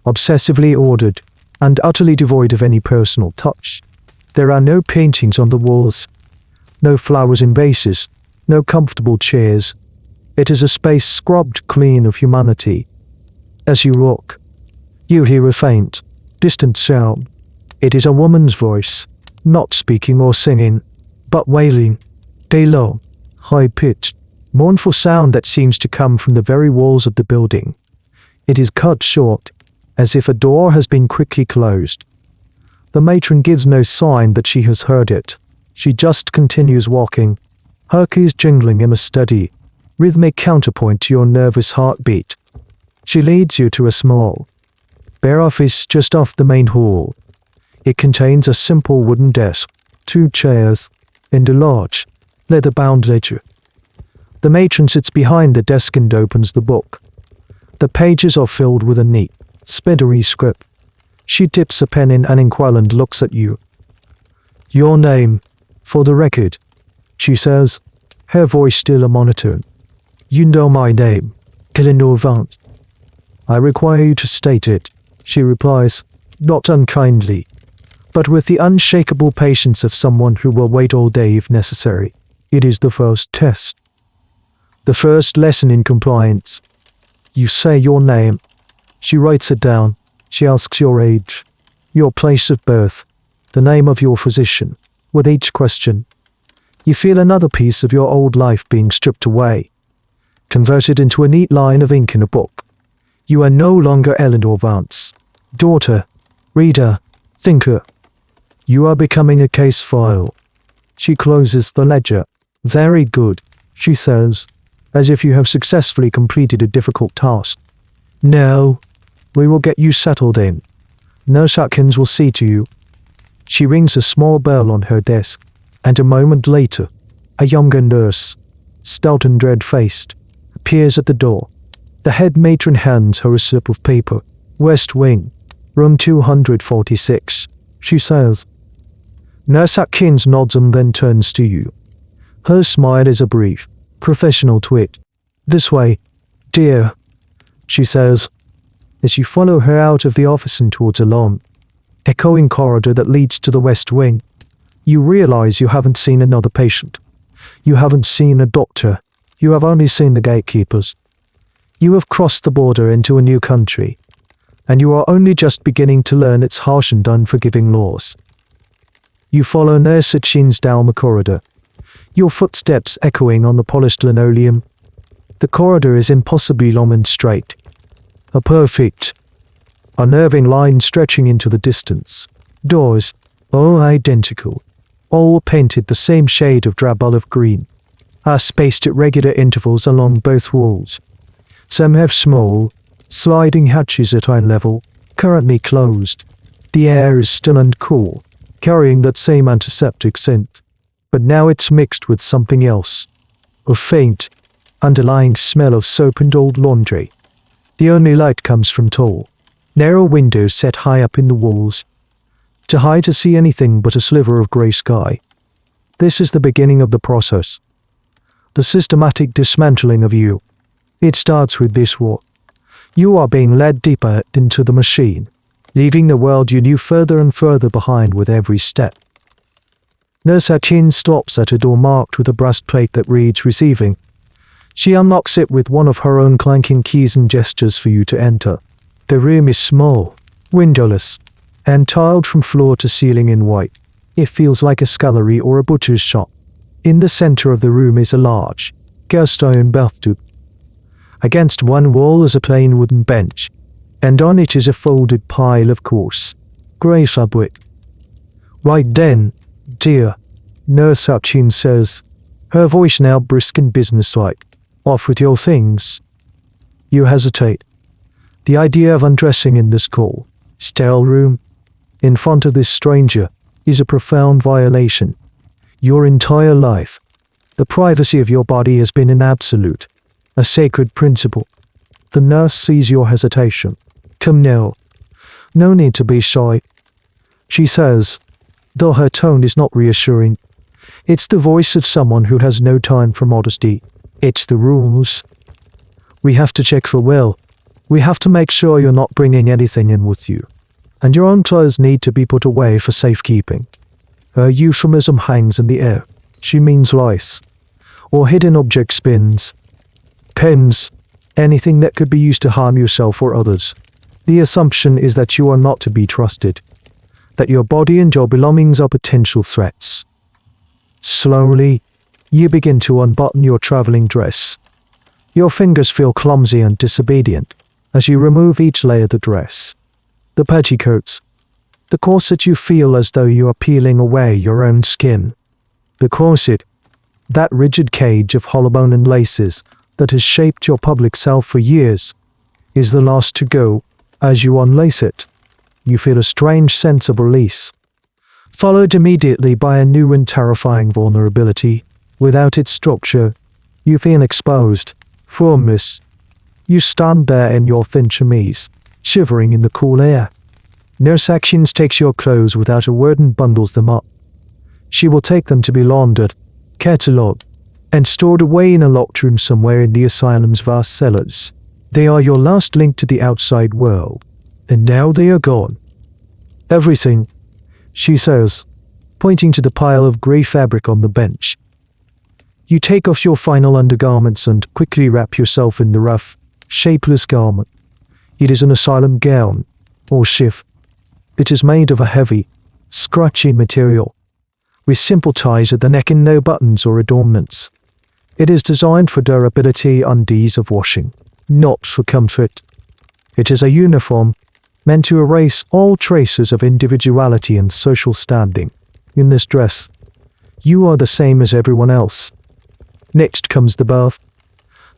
obsessively ordered, and utterly devoid of any personal touch. There are no paintings on the walls, no flowers in vases, no comfortable chairs. It is a space scrubbed clean of humanity. As you walk, you hear a faint, distant sound. It is a woman's voice, not speaking or singing, but wailing, a low, high-pitched, mournful sound that seems to come from the very walls of the building. It is cut short, as if a door has been quickly closed. The matron gives no sign that she has heard it. She just continues walking, her keys jingling in a steady, rhythmic counterpoint to your nervous heartbeat. She leads you to a small, bare office just off the main hall. It contains a simple wooden desk, 2 chairs, and a large, leather-bound ledger. The matron sits behind the desk and opens the book. The pages are filled with a neat, spiddery script. She dips a pen in an inkwell and looks at you. "Your name, for the record," she says, her voice still a monotone. "You know my name, Eleanor Vance." "I require you to state it," she replies, not unkindly, but with the unshakable patience of someone who will wait all day if necessary. "It is the first test. The first lesson in compliance. You say your name." She writes it down. She asks your age, your place of birth, the name of your physician. With each question, you feel another piece of your old life being stripped away, converted into a neat line of ink in a book. You are no longer Eleanor Vance, daughter, reader, thinker. You are becoming a case file. She closes the ledger. "Very good," she says, as if you have successfully completed a difficult task. "Now, we will get you settled in. Nurse Atkins will see to you." She rings a small bell on her desk, and a moment later, a younger nurse, stout and red-faced, appears at the door. The head matron hands her a slip of paper. "West Wing, room 246, she says. Nurse Atkins nods and then turns to you. Her smile is a brief, professional twit. "This way, dear." she says, as you follow her out of the office and towards a long, echoing corridor that leads to the west wing. You realize you haven't seen another patient. You haven't seen a doctor. You have only seen the gatekeepers. You have crossed the border into a new country, and you are only just beginning to learn its harsh and unforgiving laws. You follow Nurse Hutchins down the corridor, your footsteps echoing on the polished linoleum. The corridor is impossibly long and straight. A perfect, unnerving line stretching into the distance. Doors, all identical, all painted the same shade of drab olive green, are spaced at regular intervals along both walls. Some have small, sliding hatches at eye level, currently closed. The air is still and cool, carrying that same antiseptic scent, but now it's mixed with something else. A faint, underlying smell of soap and old laundry. The only light comes from tall, narrow windows set high up in the walls, too high to see anything but a sliver of grey sky. This is the beginning of the process. The systematic dismantling of you. It starts with this war. You are being led deeper into the machine, leaving the world you knew further and further behind with every step. Nurse Hutchins stops at a door marked with a brass plate that reads receiving. She unlocks it with one of her own clanking keys and gestures for you to enter. The room is small, windowless, and tiled from floor to ceiling in white. It feels like a scullery or a butcher's shop. In the center of the room is a large, cast iron bathtub. Against one wall is a plain wooden bench, and on it is a folded pile of coarse, grey fabric. Right then, dear, Nurse Hutchins says, her voice now brisk and businesslike. Off with your things. You hesitate. The idea of undressing in this cool, sterile room, in front of this stranger, is a profound violation. Your entire life, the privacy of your body has been an absolute, a sacred principle. The nurse sees your hesitation. Come now. No need to be shy, she says, though her tone is not reassuring. It's the voice of someone who has no time for modesty. It's the rules. We have to check for will. We have to make sure you're not bringing anything in with you. And your own clothes need to be put away for safekeeping. Her euphemism hangs in the air. She means lice. Or hidden object spins. Pens. Anything that could be used to harm yourself or others. The assumption is that you are not to be trusted. That your body and your belongings are potential threats. Slowly, you begin to unbutton your traveling dress. Your fingers feel clumsy and disobedient as you remove each layer of the dress. The petticoats. The corset, you feel as though you are peeling away your own skin. The corset, that rigid cage of hollow bone and laces that has shaped your public self for years, is the last to go. As you unlace it, you feel a strange sense of release, followed immediately by a new and terrifying vulnerability. Without its structure, you feel exposed, formless. You stand there in your thin chemise, shivering in the cool air. Nurse Hutchins takes your clothes without a word and bundles them up. She will take them to be laundered, catalogued, and stored away in a locked room somewhere in the asylum's vast cellars. They are your last link to the outside world, and now they are gone. Everything, she says, pointing to the pile of grey fabric on the bench. You take off your final undergarments and quickly wrap yourself in the rough, shapeless garment. It is an asylum gown, or shift. It is made of a heavy, scratchy material, with simple ties at the neck and no buttons or adornments. It is designed for durability and ease of washing, not for comfort. It is a uniform, meant to erase all traces of individuality and social standing. In this dress, you are the same as everyone else. Next comes the bath.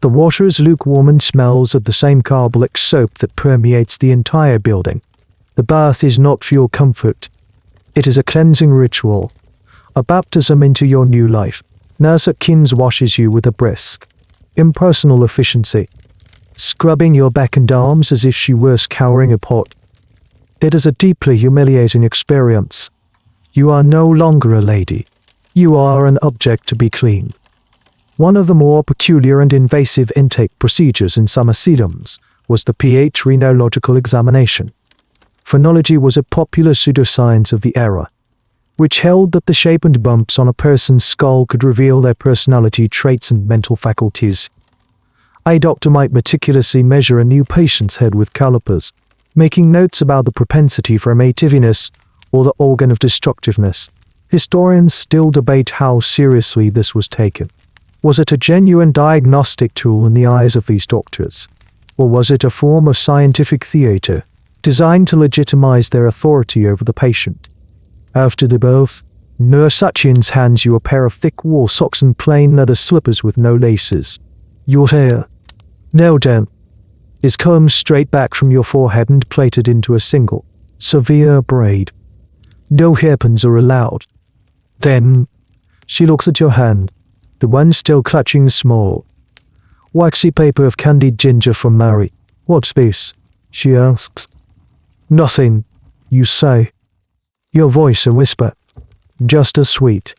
The water is lukewarm and smells of the same carbolic soap that permeates the entire building. The bath is not for your comfort. It is a cleansing ritual, a baptism into your new life. Nurse Hutchins washes you with a brisk, impersonal efficiency, scrubbing your back and arms as if she were scouring a pot. It is a deeply humiliating experience. You are no longer a lady. You are an object to be cleaned. One of the more peculiar and invasive intake procedures in some asylums, was the phrenological examination. Phrenology was a popular pseudoscience of the era, which held that the shape and bumps on a person's skull could reveal their personality traits and mental faculties. A doctor might meticulously measure a new patient's head with calipers, making notes about the propensity for amativeness or the organ of destructiveness. Historians still debate how seriously this was taken. Was it a genuine diagnostic tool in the eyes of these doctors? Or was it a form of scientific theater, designed to legitimize their authority over the patient? After the birth, Nurse Hutchins hands you a pair of thick wool socks and plain leather slippers with no laces. Your hair, now down, is combed straight back from your forehead and plaited into a single, severe braid. No hairpins are allowed. Then, she looks at your hand, the one still clutching the small, waxy paper of candied ginger from Mary. What's this? She asks. Nothing, you say. Your voice a whisper, just as sweet.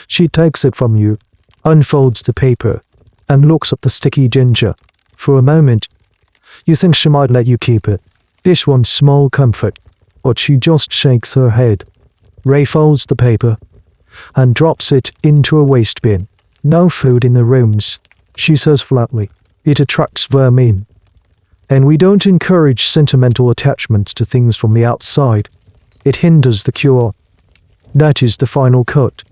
She takes it from you, unfolds the paper, and looks at the sticky ginger. For a moment, you think she might let you keep it. This one small comfort, but she just shakes her head. Ray folds the paper and drops it into a waste bin. No food in the rooms, she says flatly. It attracts vermin. And we don't encourage sentimental attachments to things from the outside. It hinders the cure. That is the final cut.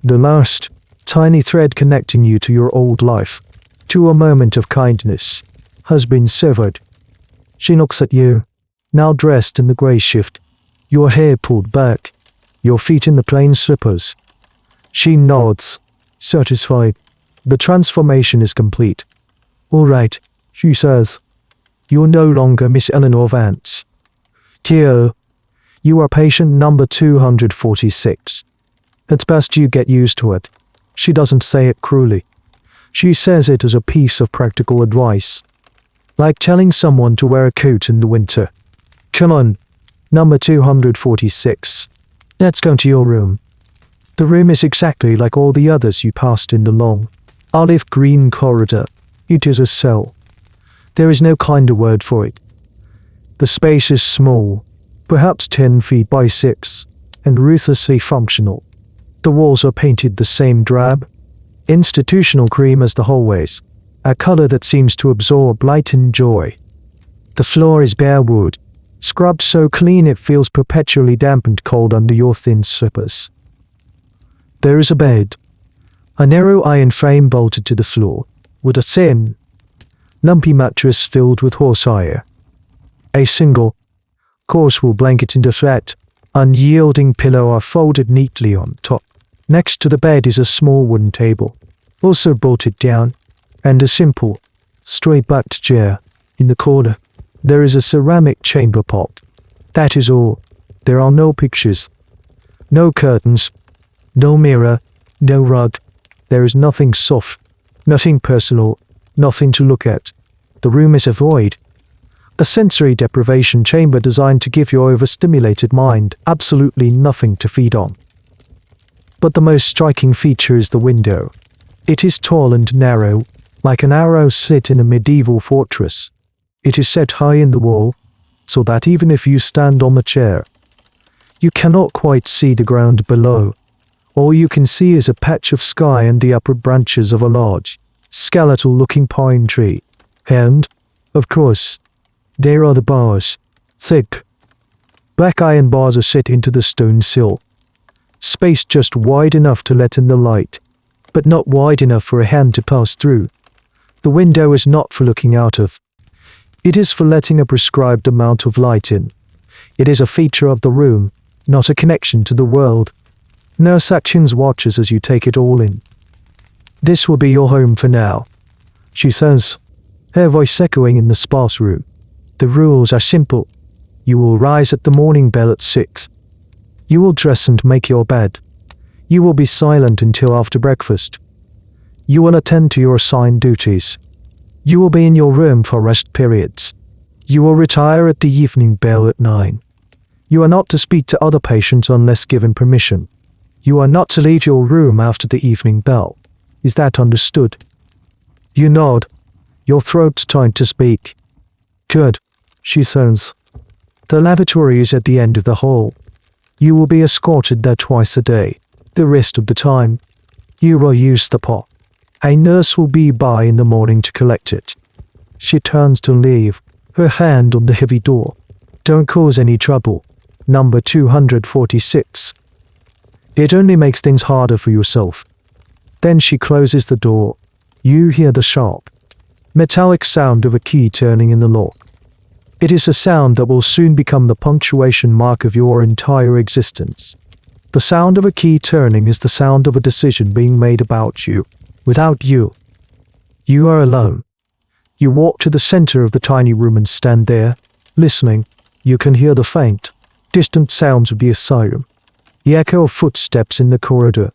The last, tiny thread connecting you to your old life, to a moment of kindness, has been severed. She looks at you, now dressed in the grey shift, your hair pulled back, your feet in the plain slippers. She nods, satisfied. The transformation is complete. All right, she says. You're no longer Miss Eleanor Vance. Here, you are patient number 246. It's best you get used to it. She doesn't say it cruelly. She says it as a piece of practical advice, like telling someone to wear a coat in the winter. Come on, number 246. Let's go to your room. The room is exactly like all the others you passed in the long, olive green corridor. It is a cell. There is no kinder word for it. The space is small, perhaps 10 feet by 6, and ruthlessly functional. The walls are painted the same drab, institutional cream as the hallways, a color that seems to absorb light and joy. The floor is bare wood, scrubbed so clean it feels perpetually damp and cold under your thin slippers. There is a bed, a narrow iron frame bolted to the floor, with a thin, lumpy mattress filled with horsehair. A single, coarse wool blanket and a flat, unyielding pillow are folded neatly on top. Next to the bed is a small wooden table, also bolted down, and a simple, straight-backed chair. In the corner, there is a ceramic chamber pot. That is all. There are no pictures, no curtains, no mirror, no rug. There is nothing soft, nothing personal, nothing to look at. The room is a void, a sensory deprivation chamber designed to give your overstimulated mind absolutely nothing to feed on. But the most striking feature is the window. It is tall and narrow, like an arrow slit in a medieval fortress. It is set high in the wall, so that even if you stand on the chair, you cannot quite see the ground below. All you can see is a patch of sky and the upper branches of a large, skeletal-looking pine tree. And, of course, there are the bars, thick, black iron bars are set into the stone sill. Space just wide enough to let in the light, but not wide enough for a hand to pass through. The window is not for looking out of. It is for letting a prescribed amount of light in. It is a feature of the room, not a connection to the world. Nurse Hutchins watches as you take it all in. This will be your home for now, she says, her voice echoing in the sparse room. The rules are simple. You will rise at the morning bell at 6. You will dress and make your bed. You will be silent until after breakfast. You will attend to your assigned duties. You will be in your room for rest periods. You will retire at the evening bell at 9. You are not to speak to other patients unless given permission. You are not to leave your room after the evening bell. Is that understood? You nod, your throat tight to speak. Good, she says. The lavatory is at the end of the hall. You will be escorted there twice a day. The rest of the time, you will use the pot. A nurse will be by in the morning to collect it. She turns to leave, her hand on the heavy door. Don't cause any trouble. Number 246. It only makes things harder for yourself. Then she closes the door. You hear the sharp, metallic sound of a key turning in the lock. It is a sound that will soon become the punctuation mark of your entire existence. The sound of a key turning is the sound of a decision being made about you, without you. You are alone. You walk to the center of the tiny room and stand there, listening. You can hear the faint, distant sounds of the asylum, the echo of footsteps in the corridor,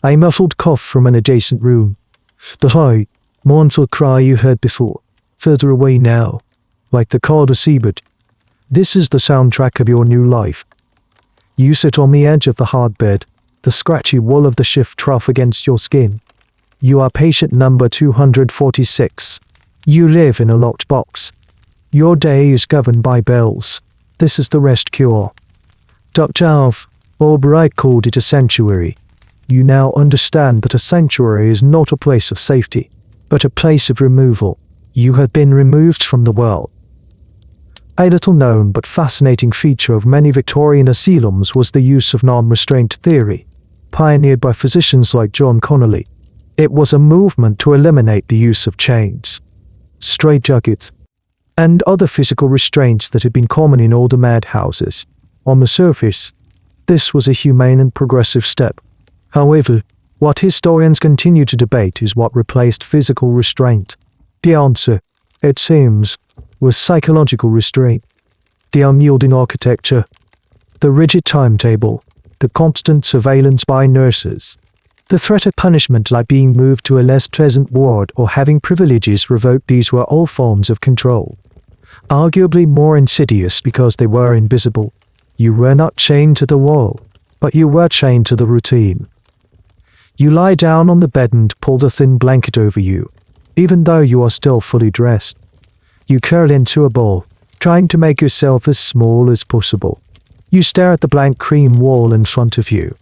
a muffled cough from an adjacent room, the high, mournful cry you heard before, further away now, like the call of seabird. This is the soundtrack of your new life. You sit on the edge of the hard bed, the scratchy wool of the shift trough against your skin. You are patient number 246. You live in a locked box. Your day is governed by bells. This is the rest cure. Dr. Albright called it a sanctuary. You now understand that a sanctuary is not a place of safety, but a place of removal. You have been removed from the world. A little known but fascinating feature of many Victorian asylums was the use of non-restraint theory, pioneered by physicians like John Connolly. It was a movement to eliminate the use of chains, straitjackets, and other physical restraints that had been common in older madhouses. On the surface, this was a humane and progressive step. However, what historians continue to debate is what replaced physical restraint. The answer, it seems, was psychological restraint. The unyielding architecture, the rigid timetable, the constant surveillance by nurses, the threat of punishment like being moved to a less pleasant ward or having privileges revoked. These were all forms of control, arguably more insidious because they were invisible. You were not chained to the wall, but you were chained to the routine. You lie down on the bed and pull the thin blanket over you, even though you are still fully dressed. You curl into a ball, trying to make yourself as small as possible. You stare at the blank cream wall in front of you.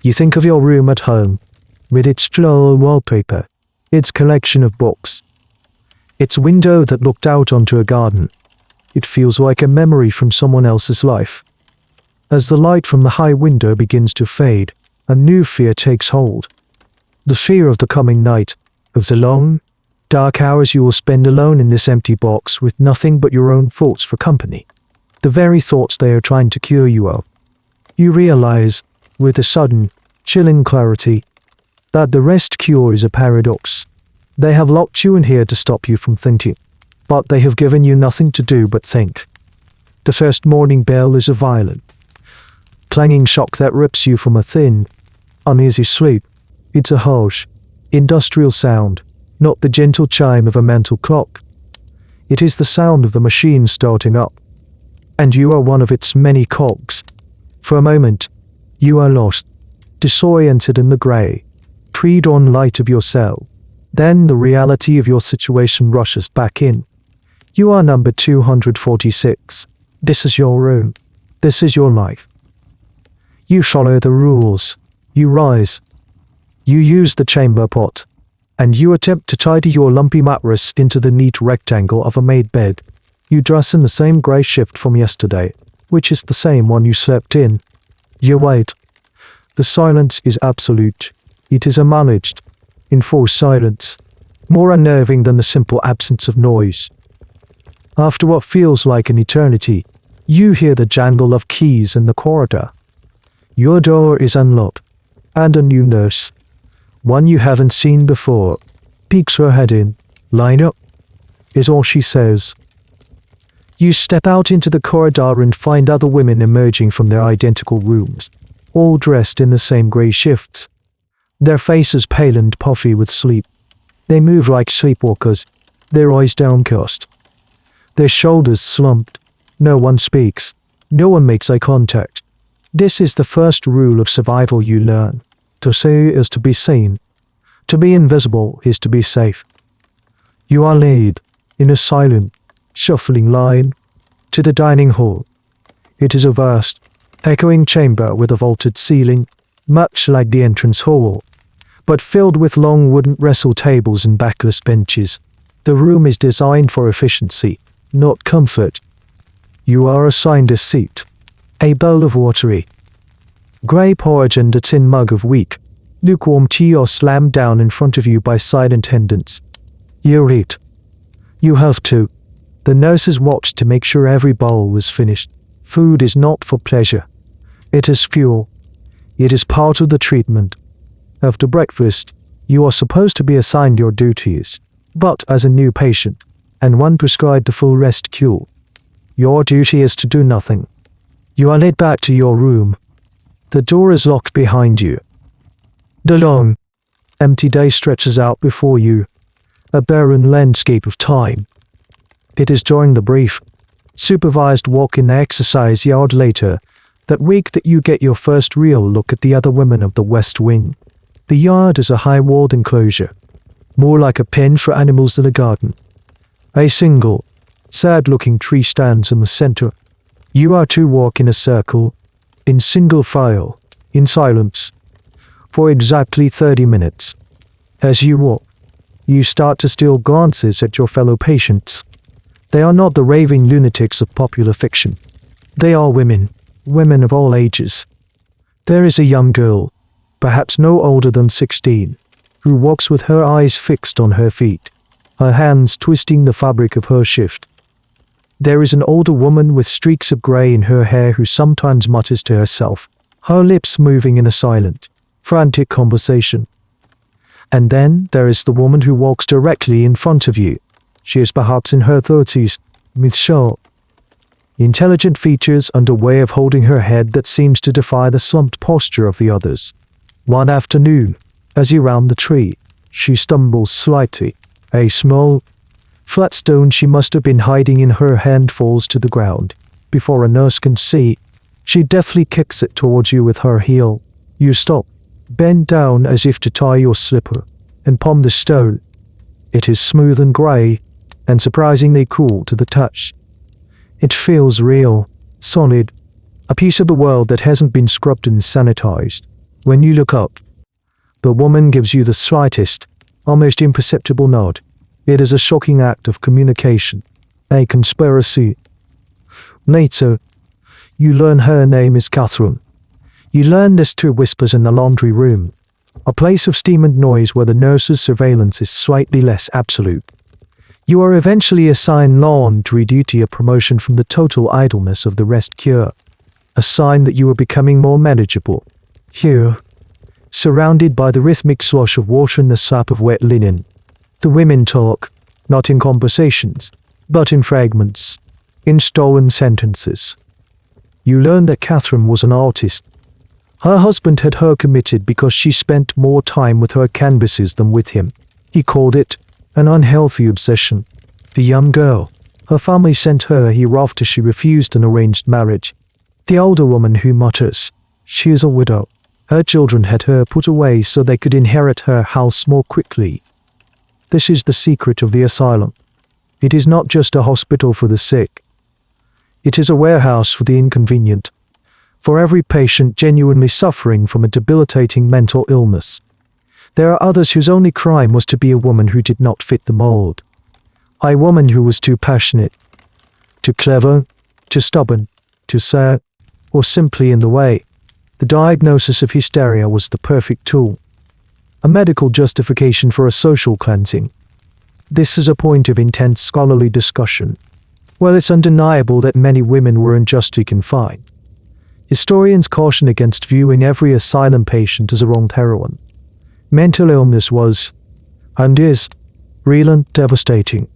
You think of your room at home, with its floral wallpaper, its collection of books, its window that looked out onto a garden. It feels like a memory from someone else's life. As the light from the high window begins to fade, a new fear takes hold. The fear of the coming night, of the long, dark hours you will spend alone in this empty box with nothing but your own thoughts for company. The very thoughts they are trying to cure you of. You realize, with a sudden, chilling clarity, that the rest cure is a paradox. They have locked you in here to stop you from thinking, but they have given you nothing to do but think. The first morning bell is a violent, clanging shock that rips you from a thin, uneasy sleep. It's a harsh, industrial sound, not the gentle chime of a mental clock. It is the sound of the machine starting up, and you are one of its many cogs. For a moment, you are lost, disoriented in the grey, pre-dawn light of your cell. Then the reality of your situation rushes back in. You are number 246. This is your room. This is your life. You follow the rules. You rise. You use the chamber pot. And you attempt to tidy your lumpy mattress into the neat rectangle of a made bed. You dress in the same grey shift from yesterday, which is the same one you slept in. You wait. The silence is absolute. It is a managed, enforced silence, more unnerving than the simple absence of noise. After what feels like an eternity, you hear the jangle of keys in the corridor. Your door is unlocked, and a new nurse, one you haven't seen before, peeks her head in. "Line up," is all she says. You step out into the corridor and find other women emerging from their identical rooms, all dressed in the same grey shifts. Their faces pale and puffy with sleep. They move like sleepwalkers, their eyes downcast, their shoulders slumped. No one speaks. No one makes eye contact. This is the first rule of survival you learn. To see is to be seen. To be invisible is to be safe. You are laid in a silent, shuffling line, to the dining hall. It is a vast, echoing chamber with a vaulted ceiling, much like the entrance hall, but filled with long wooden wrestle tables and backless benches. The room is designed for efficiency, not comfort. You are assigned a seat, a bowl of watery, grey porridge and a tin mug of weak, lukewarm tea are slammed down in front of you by side attendants. You eat. You have to. The nurses watch to make sure every bowl is finished. Food is not for pleasure. It is fuel. It is part of the treatment. After breakfast, you are supposed to be assigned your duties, but as a new patient, and one prescribed the full rest cure, your duty is to do nothing. You are led back to your room. The door is locked behind you. The long, empty day stretches out before you, a barren landscape of time. It is during the brief, supervised walk in the exercise yard later, that week, that you get your first real look at the other women of the West Wing. The yard is a high-walled enclosure, more like a pen for animals than a garden. A single, sad-looking tree stands in the center. You are to walk in a circle, in single file, in silence, for exactly 30 minutes. As you walk, you start to steal glances at your fellow patients. They are not the raving lunatics of popular fiction. They are women, women of all ages. There is a young girl, perhaps no older than 16, who walks with her eyes fixed on her feet, her hands twisting the fabric of her shift. There is an older woman with streaks of grey in her hair who sometimes mutters to herself, her lips moving in a silent, frantic conversation. And then there is the woman who walks directly in front of you. She is perhaps in her 30s, with sharp, intelligent features and a way of holding her head that seems to defy the slumped posture of the others. One afternoon, as you round the tree, she stumbles slightly. A small, flat stone she must have been hiding in her hand falls to the ground. Before a nurse can see, she deftly kicks it towards you with her heel. You stop, bend down as if to tie your slipper, and palm the stone. It is smooth and grey, and surprisingly cool to the touch. It feels real, solid, a piece of the world that hasn't been scrubbed and sanitized. When you look up, the woman gives you the slightest, almost imperceptible nod. It is a shocking act of communication, a conspiracy. Later, you learn her name is Catherine. You learn this through whispers in the laundry room, a place of steam and noise where the nurse's surveillance is slightly less absolute. You are eventually assigned laundry duty, a promotion from the total idleness of the rest cure, a sign that you are becoming more manageable. Here, surrounded by the rhythmic slosh of water and the sap of wet linen, the women talk, not in conversations, but in fragments, in stolen sentences. You learn that Catherine was an artist. Her husband had her committed because she spent more time with her canvases than with him. He called it an unhealthy obsession. The young girl, her family sent her here after she refused an arranged marriage. The older woman who mutters, she is a widow. Her children had her put away so they could inherit her house more quickly. This is the secret of the asylum. It is not just a hospital for the sick. It is a warehouse for the inconvenient, for every patient genuinely suffering from a debilitating mental illness. There are others whose only crime was to be a woman who did not fit the mold. A woman who was too passionate, too clever, too stubborn, too sad, or simply in the way. The diagnosis of hysteria was the perfect tool, a medical justification for a social cleansing. This is a point of intense scholarly discussion. Well, it's undeniable that many women were unjustly confined. Historians caution against viewing every asylum patient as a wronged heroine. Mental illness was, and is, real and devastating.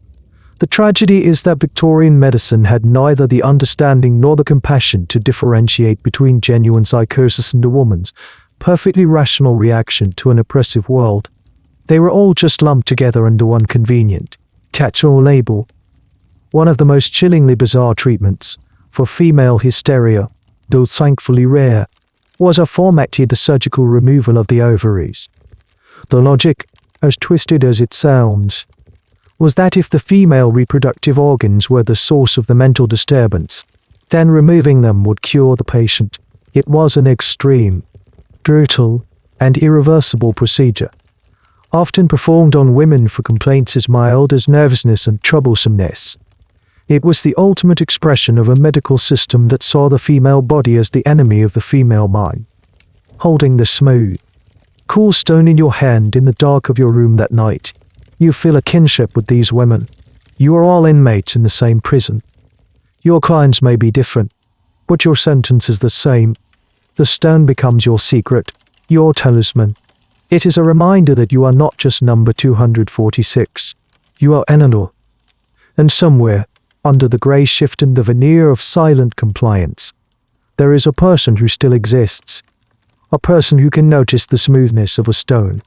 The tragedy is that Victorian medicine had neither the understanding nor the compassion to differentiate between genuine psychosis and a woman's perfectly rational reaction to an oppressive world. They were all just lumped together under one convenient, catch-all label. One of the most chillingly bizarre treatments for female hysteria, though thankfully rare, was a formatted the surgical removal of the ovaries. The logic, as twisted as it sounds, was that if the female reproductive organs were the source of the mental disturbance, then removing them would cure the patient. It was an extreme, brutal, and irreversible procedure, often performed on women for complaints as mild as nervousness and troublesomeness. It was the ultimate expression of a medical system that saw the female body as the enemy of the female mind. Holding the smooth, cool stone in your hand in the dark of your room that night, you feel a kinship with these women. You are all inmates in the same prison. Your crimes may be different, but your sentence is the same. The stone becomes your secret, your talisman. It is a reminder that you are not just number 246. You are Eleanor. And somewhere, under the grey shift and the veneer of silent compliance, there is a person who still exists. A person who can notice the smoothness of a stone.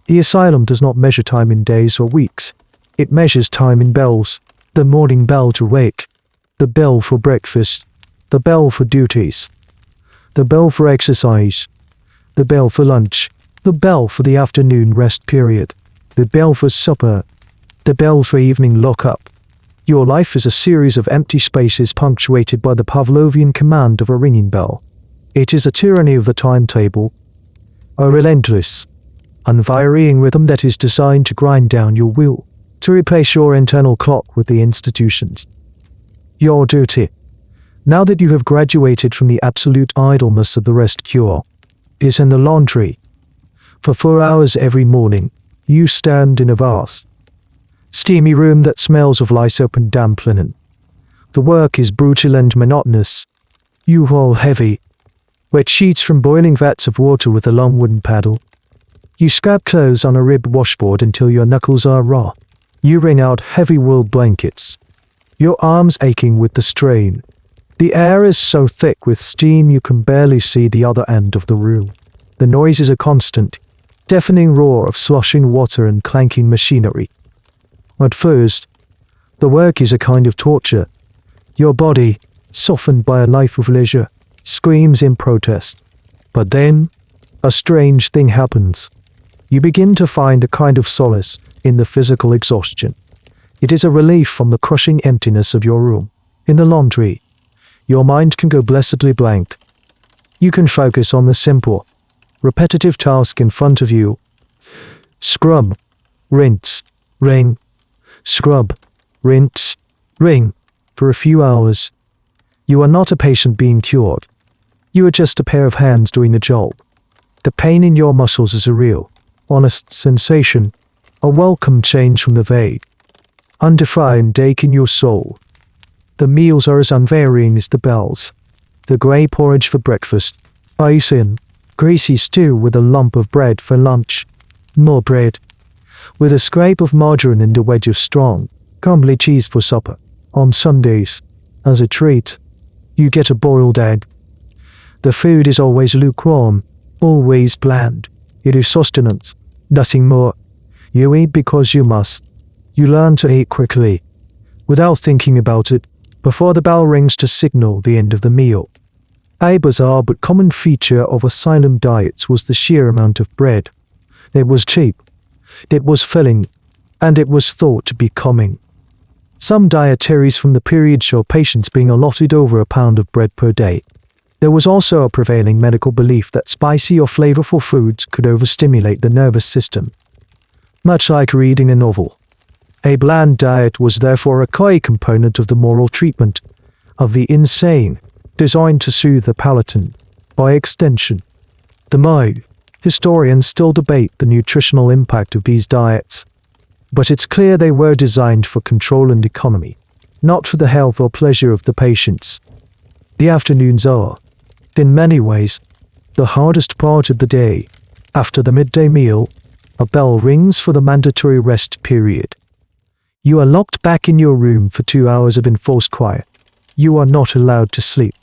The asylum does not measure time in days or weeks. It measures time in bells. The morning bell to wake. The bell for breakfast. The bell for duties. The bell for exercise. The bell for lunch. The bell for the afternoon rest period. The bell for supper. The bell for evening lock-up. Your life is a series of empty spaces punctuated by the Pavlovian command of a ringing bell. It is a tyranny of the timetable, a relentless, unvarying rhythm that is designed to grind down your will, to replace your internal clock with the institutions. Your duty, now that you have graduated from the absolute idleness of the rest cure, is in the laundry. For 4 hours every morning, you stand in a vast, steamy room that smells of lysope and damp linen. The work is brutal and monotonous. You haul heavy, wet sheets from boiling vats of water with a long wooden paddle. You scrap clothes on a ribbed washboard until your knuckles are raw. You wring out heavy wool blankets, your arms aching with the strain. The air is so thick with steam you can barely see the other end of the room. The noise is a constant, deafening roar of sloshing water and clanking machinery. At first, the work is a kind of torture. Your body, softened by a life of leisure, screams in protest. But then, a strange thing happens. You begin to find a kind of solace in the physical exhaustion. It is a relief from the crushing emptiness of your room. In the laundry, your mind can go blessedly blank. You can focus on the simple, repetitive task in front of you. Scrub, rinse, wring. Scrub, rinse, wring. For a few hours. You are not a patient being cured. You are just a pair of hands doing the job. The pain in your muscles is a real, honest sensation, a welcome change from the vague, undefined ache in your soul. The meals are as unvarying as the bells. The grey porridge for breakfast, ice in, greasy stew with a lump of bread for lunch, more bread, with a scrape of margarine and a wedge of strong, crumbly cheese for supper. On Sundays, as a treat, you get a boiled egg. The food is always lukewarm, always bland. It is sustenance, nothing more. You eat because you must. You learn to eat quickly, without thinking about it, before the bell rings to signal the end of the meal. A bizarre but common feature of asylum diets was the sheer amount of bread. It was cheap, it was filling, and it was thought to be calming. Some dietaries from the period show patients being allotted over a pound of bread per day. There was also a prevailing medical belief that spicy or flavorful foods could overstimulate the nervous system. Much like reading a novel, a bland diet was therefore a key component of the moral treatment of the insane, designed to soothe the palatin. By extension, the mind. Historians still debate the nutritional impact of these diets, but it's clear they were designed for control and economy, not for the health or pleasure of the patients. The afternoons are, in many ways, the hardest part of the day. After the midday meal, a bell rings for the mandatory rest period. You are locked back in your room for 2 hours of enforced quiet. You are not allowed to sleep.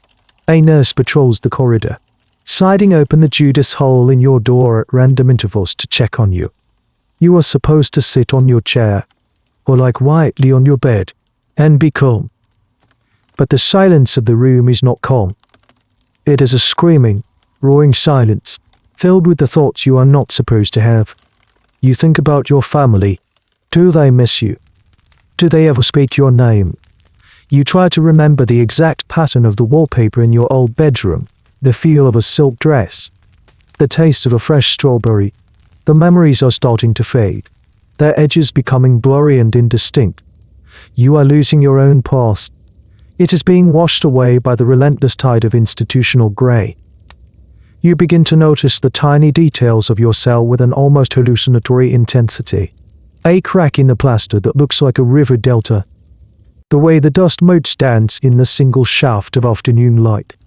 A nurse patrols the corridor, sliding open the Judas hole in your door at random intervals to check on you. You are supposed to sit on your chair, or lie quietly on your bed, and be calm. But the silence of the room is not calm. It is a screaming, roaring silence, filled with the thoughts you are not supposed to have. You think about your family. Do they miss you? Do they ever speak your name? You try to remember the exact pattern of the wallpaper in your old bedroom, the feel of a silk dress, the taste of a fresh strawberry. The memories are starting to fade, their edges becoming blurry and indistinct. You are losing your own past. It is being washed away by the relentless tide of institutional grey. You begin to notice the tiny details of your cell with an almost hallucinatory intensity. A crack in the plaster that looks like a river delta. The way the dust motes dance in the single shaft of afternoon light.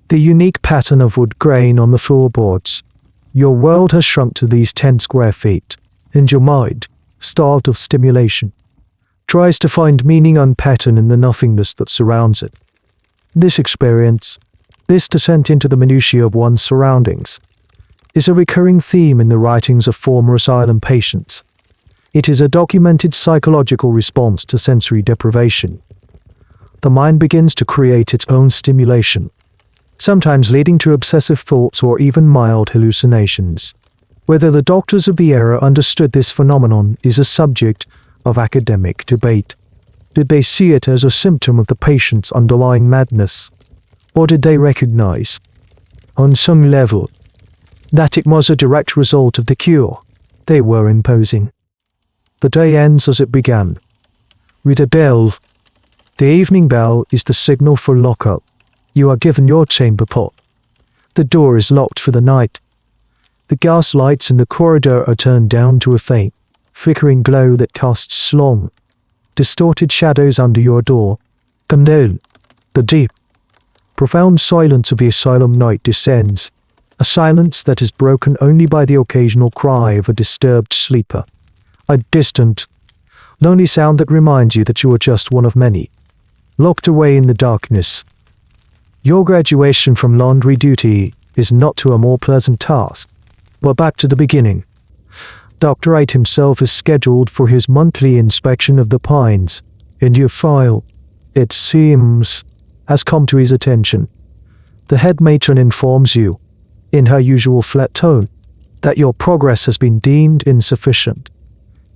The unique pattern of wood grain on the floorboards. Your world has shrunk to these 10 square feet, and your mind, starved of stimulation, tries to find meaning and pattern in the nothingness that surrounds it. This experience, this descent into the minutiae of one's surroundings, is a recurring theme in the writings of former asylum patients. It is a documented psychological response to sensory deprivation. The mind begins to create its own stimulation, sometimes leading to obsessive thoughts or even mild hallucinations. Whether the doctors of the era understood this phenomenon is a subject of academic debate. Did they see it as a symptom of the patient's underlying madness? Or did they recognize, on some level, that it was a direct result of the cure they were imposing? The day ends as it began, with a bell. The evening bell is the signal for lockup. You are given your chamber pot. The door is locked for the night. The gas lights in the corridor are turned down to a faint, flickering glow that casts long, distorted shadows under your door. And then, the deep, profound silence of the asylum night descends, a silence that is broken only by the occasional cry of a disturbed sleeper. A distant, lonely sound that reminds you that you are just one of many, locked away in the darkness. Your graduation from laundry duty is not to a more pleasant task, but back to the beginning. Dr. Wright himself is scheduled for his monthly inspection of the Pines, and your file, it seems, has come to his attention. The head matron informs you, in her usual flat tone, that your progress has been deemed insufficient.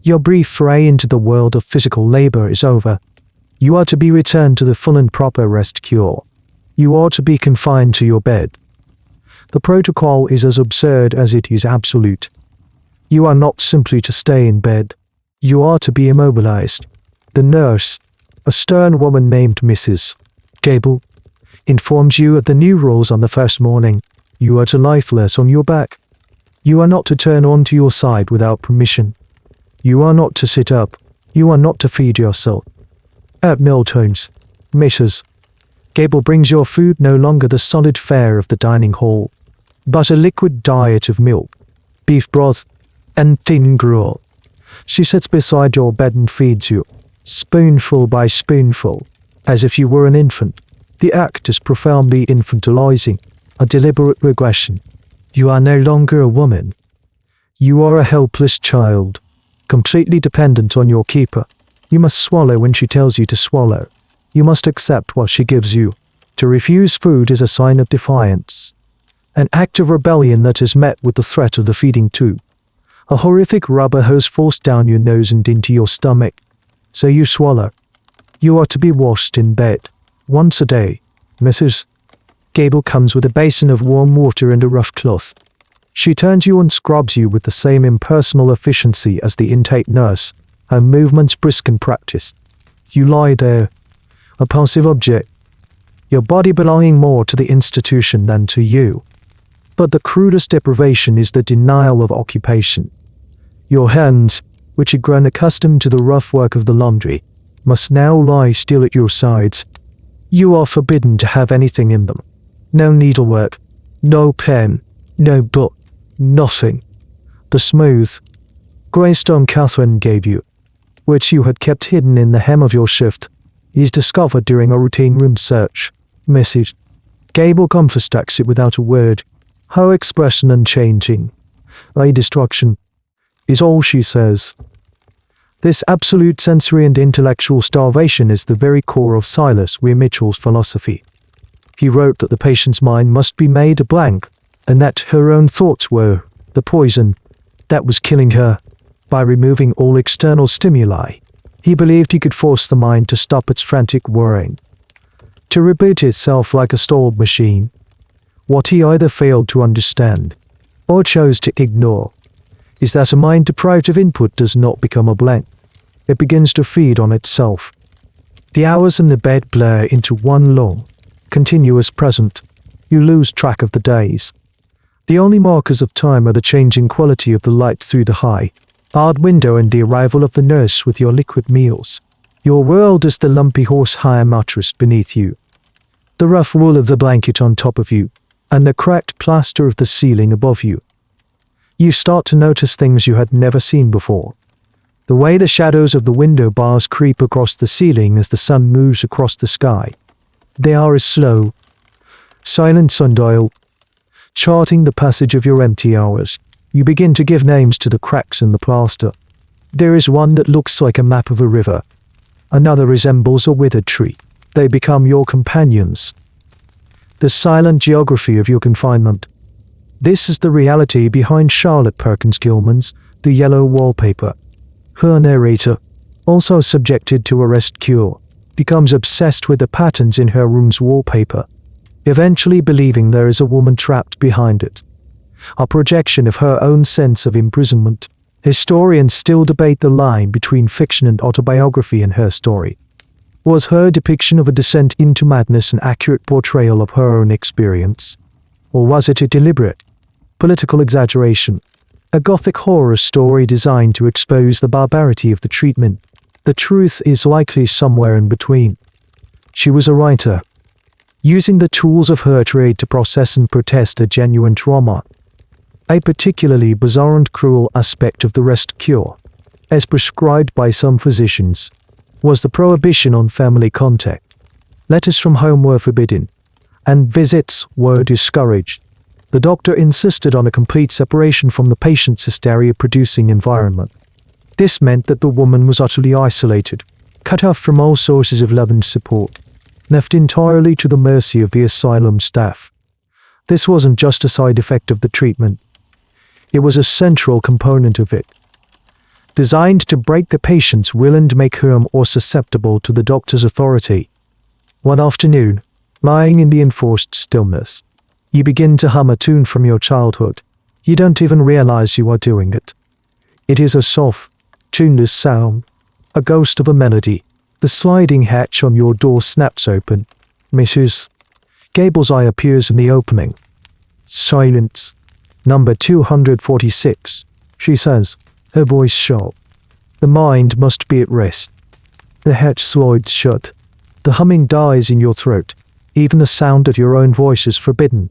Your brief foray into the world of physical labor is over. You are to be returned to the full and proper rest cure. You are to be confined to your bed. The protocol is as absurd as it is absolute. You are not simply to stay in bed. You are to be immobilized. The nurse, a stern woman named Mrs. Gable, informs you of the new rules on the first morning. You are to lie flat on your back. You are not to turn onto your side without permission. You are not to sit up. You are not to feed yourself. At mealtimes, Mrs. Gable brings your food no longer the solid fare of the dining hall, but a liquid diet of milk, beef broth, and thin gruel. She sits beside your bed and feeds you, spoonful by spoonful, as if you were an infant. The act is profoundly infantilizing, a deliberate regression. You are no longer a woman. You are a helpless child, completely dependent on your keeper. You must swallow when she tells you to swallow. You must accept what she gives you. To refuse food is a sign of defiance, an act of rebellion that is met with the threat of the feeding tube. A horrific rubber hose forced down your nose and into your stomach. So you swallow. You are to be washed in bed, once a day. Mrs. Gable comes with a basin of warm water and a rough cloth. She turns you and scrubs you with the same impersonal efficiency as the intake nurse, her movements brisk and practiced. You lie there, a passive object, your body belonging more to the institution than to you. But the crudest deprivation is the denial of occupation. Your hands, which had grown accustomed to the rough work of the laundry, must now lie still at your sides. You are forbidden to have anything in them. No needlework, no pen, no book, nothing. The smooth, grey stone Catherine gave you, which you had kept hidden in the hem of your shift, is discovered during a routine room search. Mrs. Gable confiscates it without a word, her expression unchanging. A destruction is all she says. This absolute sensory and intellectual starvation is the very core of Silas Weir Mitchell's philosophy. He wrote that the patient's mind must be made a blank, and that her own thoughts were the poison that was killing her. By removing all external stimuli, He believed he could force the mind to stop its frantic whirring, to reboot itself like a stalled machine. What he either failed to understand, or chose to ignore, is that a mind deprived of input does not become a blank. It begins to feed on itself. The hours in the bed blur into one long, continuous present. You lose track of the days. The only markers of time are the changing quality of the light through the high, barred window and the arrival of the nurse with your liquid meals. Your world is the lumpy horse-hair mattress beneath you, the rough wool of the blanket on top of you, and the cracked plaster of the ceiling above you. You start to notice things you had never seen before. The way the shadows of the window bars creep across the ceiling as the sun moves across the sky. They are a slow, silent sundial, charting the passage of your empty hours. You begin to give names to the cracks in the plaster. There is one that looks like a map of a river. Another resembles a withered tree. They become your companions. The silent geography of your confinement. This is the reality behind Charlotte Perkins Gilman's The Yellow Wallpaper. Her narrator, also subjected to a rest cure, becomes obsessed with the patterns in her room's wallpaper, eventually believing there is a woman trapped behind it. A projection of her own sense of imprisonment. Historians still debate the line between fiction and autobiography in her story. Was her depiction of a descent into madness an accurate portrayal of her own experience? Or was it a deliberate, political exaggeration? A gothic horror story designed to expose the barbarity of the treatment. The truth is likely somewhere in between. She was a writer, using the tools of her trade to process and protest a genuine trauma. A particularly bizarre and cruel aspect of the rest cure, as prescribed by some physicians, was the prohibition on family contact. Letters from home were forbidden, and visits were discouraged. The doctor insisted on a complete separation from the patient's hysteria-producing environment. This meant that the woman was utterly isolated, cut off from all sources of love and support, left entirely to the mercy of the asylum staff. This wasn't just a side effect of the treatment. It was a central component of it, designed to break the patient's will and make her more susceptible to the doctor's authority. One afternoon, lying in the enforced stillness, you begin to hum a tune from your childhood. You don't even realize you are doing it. It is a soft, tuneless sound, a ghost of a melody. The sliding hatch on your door snaps open. Mrs. Gable's eye appears in the opening. Silence. Number 246, she says, her voice sharp. The mind must be at rest. The hatch slides shut. The humming dies in your throat. Even the sound of your own voice is forbidden.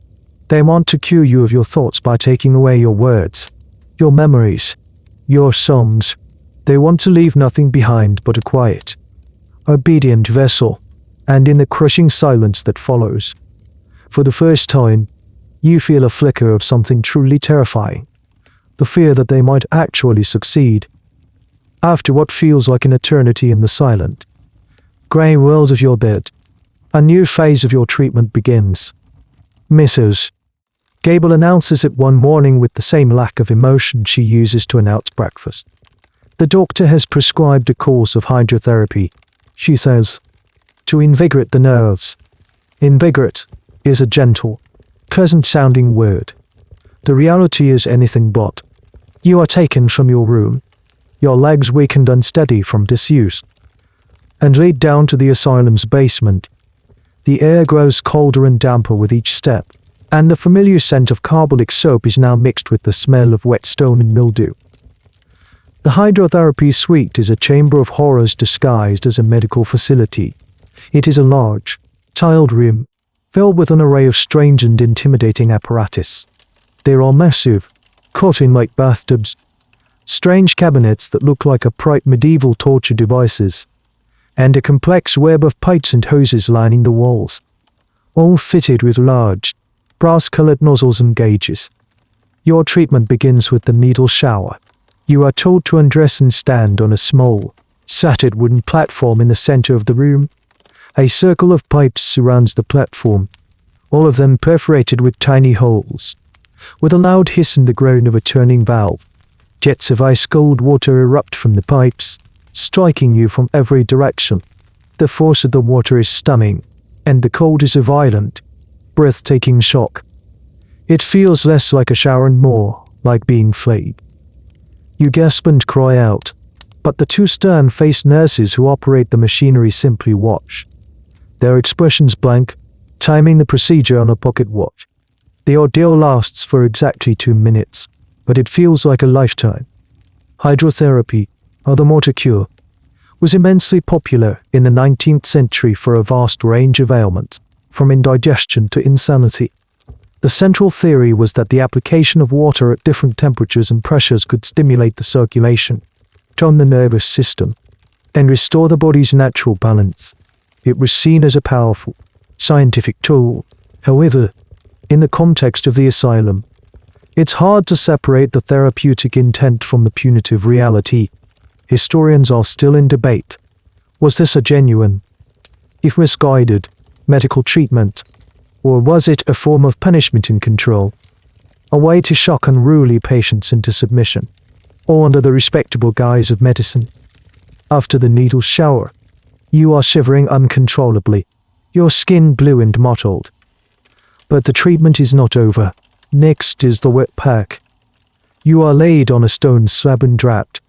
They want to cure you of your thoughts by taking away your words, your memories, your songs. They want to leave nothing behind but a quiet, obedient vessel. And in the crushing silence that follows, for the first time, you feel a flicker of something truly terrifying. The fear that they might actually succeed. After what feels like an eternity in the silent, grey world of your bed, a new phase of your treatment begins. Mrs. Gable announces it one morning with the same lack of emotion she uses to announce breakfast. The doctor has prescribed a course of hydrotherapy, she says, to invigorate the nerves. Invigorate is a gentle, pleasant-sounding word. The reality is anything but. You are taken from your room, your legs weak and unsteady from disuse, and laid down to the asylum's basement. The air grows colder and damper with each step, and the familiar scent of carbolic soap is now mixed with the smell of wet stone and mildew. The hydrotherapy suite is a chamber of horrors disguised as a medical facility. It is a large, tiled room, filled with an array of strange and intimidating apparatus. They are massive, coffin-like bathtubs, strange cabinets that look like upright medieval torture devices, and a complex web of pipes and hoses lining the walls, all fitted with large, brass-colored nozzles and gauges. Your treatment begins with the needle shower. You are told to undress and stand on a small, slatted wooden platform in the center of the room. A circle of pipes surrounds the platform, all of them perforated with tiny holes. With a loud hiss and the groan of a turning valve, jets of ice-cold water erupt from the pipes. striking you from every direction. The force of the water is stunning, and the cold is a violent, breathtaking shock. It feels less like a shower and more like being flayed. You gasp and cry out, but the two stern-faced nurses who operate the machinery simply watch. Their expressions blank, timing the procedure on a pocket watch. The ordeal lasts for exactly 2 minutes, but it feels like a lifetime. Hydrotherapy, or the mortar cure, was immensely popular in the 19th century for a vast range of ailments, from indigestion to insanity. The central theory was that the application of water at different temperatures and pressures could stimulate the circulation, tone the nervous system, and restore the body's natural balance. It was seen as a powerful, scientific tool. However, in the context of the asylum, it's hard to separate the therapeutic intent from the punitive reality. Historians are still in debate. Was this a genuine, if misguided, medical treatment? Or was it a form of punishment and control? A way to shock unruly patients into submission, all under the respectable guise of medicine? After the needle shower, you are shivering uncontrollably, your skin blue and mottled. But the treatment is not over. Next is the wet pack. You are laid on a stone slab and wrapped,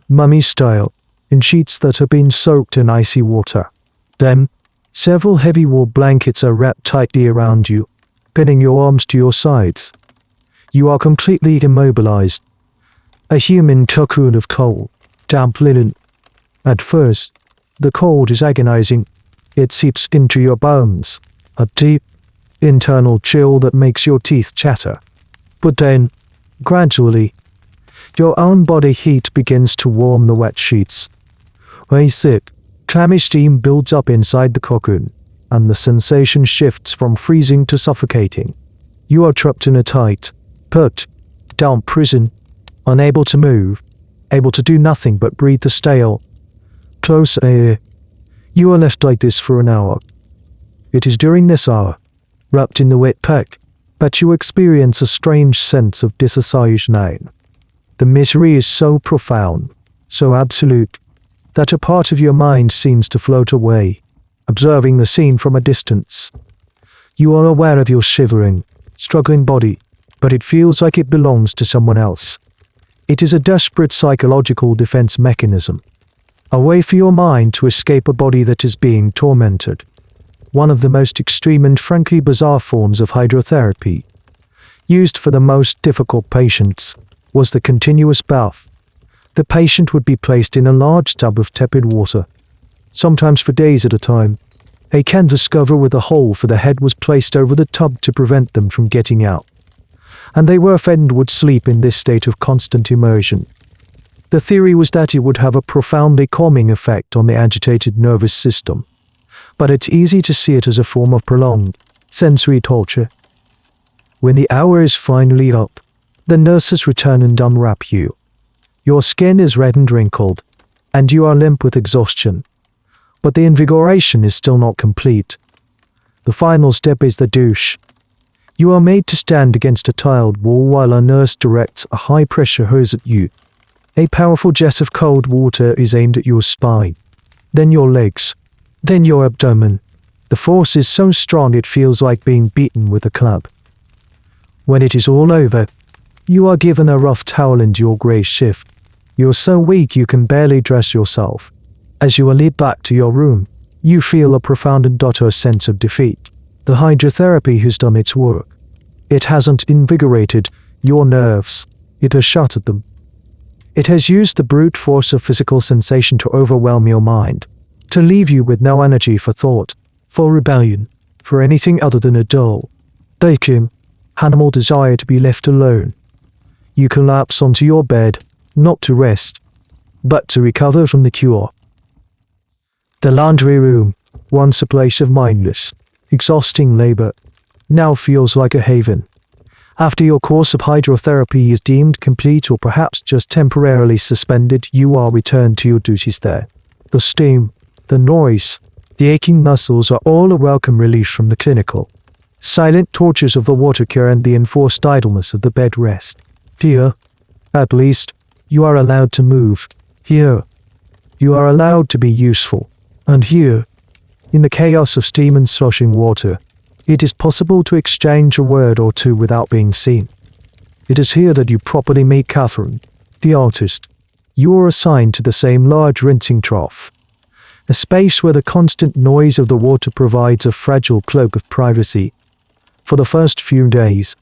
mummy style, in sheets that have been soaked in icy water. Then, several heavy wool blankets are wrapped tightly around you, pinning your arms to your sides. You are completely immobilized, a human cocoon of cold, damp linen. At first, the cold is agonizing. It seeps into your bones, a deep, internal chill that makes your teeth chatter. But then, gradually, your own body heat begins to warm the wet sheets. A thick, clammy steam builds up inside the cocoon, and the sensation shifts from freezing to suffocating. You are trapped in a tight, put down prison, unable to move, able to do nothing but breathe the stale, close air. You are left like this for an hour. It is during this hour, wrapped in the wet pack, that you experience a strange sense of dissociation. The misery is so profound, so absolute, that a part of your mind seems to float away, observing the scene from a distance. You are aware of your shivering, struggling body, but it feels like it belongs to someone else. It is a desperate psychological defense mechanism, a way for your mind to escape a body that is being tormented. One of the most extreme and frankly bizarre forms of hydrotherapy, used for the most difficult patients, was the continuous bath. The patient would be placed in a large tub of tepid water, sometimes for days at a time. A canvas cover with a hole for the head was placed over the tub to prevent them from getting out, and they were fed and would sleep in this state of constant immersion. The theory was that it would have a profoundly calming effect on the agitated nervous system, but it's easy to see it as a form of prolonged sensory torture. When the hour is finally up, the nurses return and unwrap you. Your skin is red and wrinkled, and you are limp with exhaustion. But the invigoration is still not complete. The final step is the douche. You are made to stand against a tiled wall while a nurse directs a high-pressure hose at you. A powerful jet of cold water is aimed at your spine, then your legs, then your abdomen. The force is so strong it feels like being beaten with a club. When it is all over, you are given a rough towel and your grey shift. You are so weak you can barely dress yourself. As you are led back to your room, you feel a profound and utter sense of defeat. The hydrotherapy has done its work. It hasn't invigorated your nerves, it has shattered them. It has used the brute force of physical sensation to overwhelm your mind, to leave you with no energy for thought, for rebellion, for anything other than a dull, aching, animal desire to be left alone. You collapse onto your bed, not to rest, but to recover from the cure. The laundry room, once a place of mindless, exhausting labor, now feels like a haven. After your course of hydrotherapy is deemed complete or perhaps just temporarily suspended, you are returned to your duties there. The steam, the noise, the aching muscles are all a welcome relief from the clinical, silent tortures of the water cure and the enforced idleness of the bed rest. Here, at least, you are allowed to move. Here, You are allowed to be useful. And here, in the chaos of steam and sloshing water, it is possible to exchange a word or two without being seen. It is here that you properly meet Catherine, the artist. You are assigned to the same large rinsing trough, a space where the constant noise of the water provides a fragile cloak of privacy. For the first few days,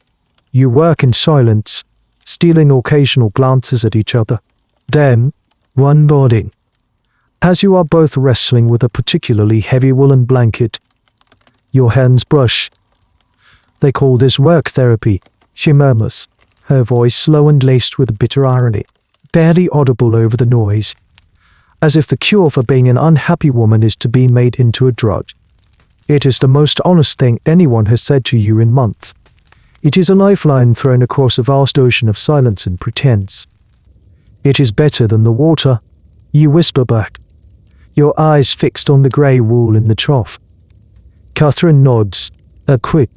you work in silence, stealing occasional glances at each other. Then, one morning, as you are both wrestling with a particularly heavy woolen blanket, your hands brush. They call this work therapy, she murmurs, her voice slow and laced with bitter irony, barely audible over the noise, as if the cure for being an unhappy woman is to be made into a drug. It is the most honest thing anyone has said to you in months. It is a lifeline thrown across a vast ocean of silence and pretense. It is better than the water, you whisper back, your eyes fixed on the grey wool in the trough. Catherine nods, a quick,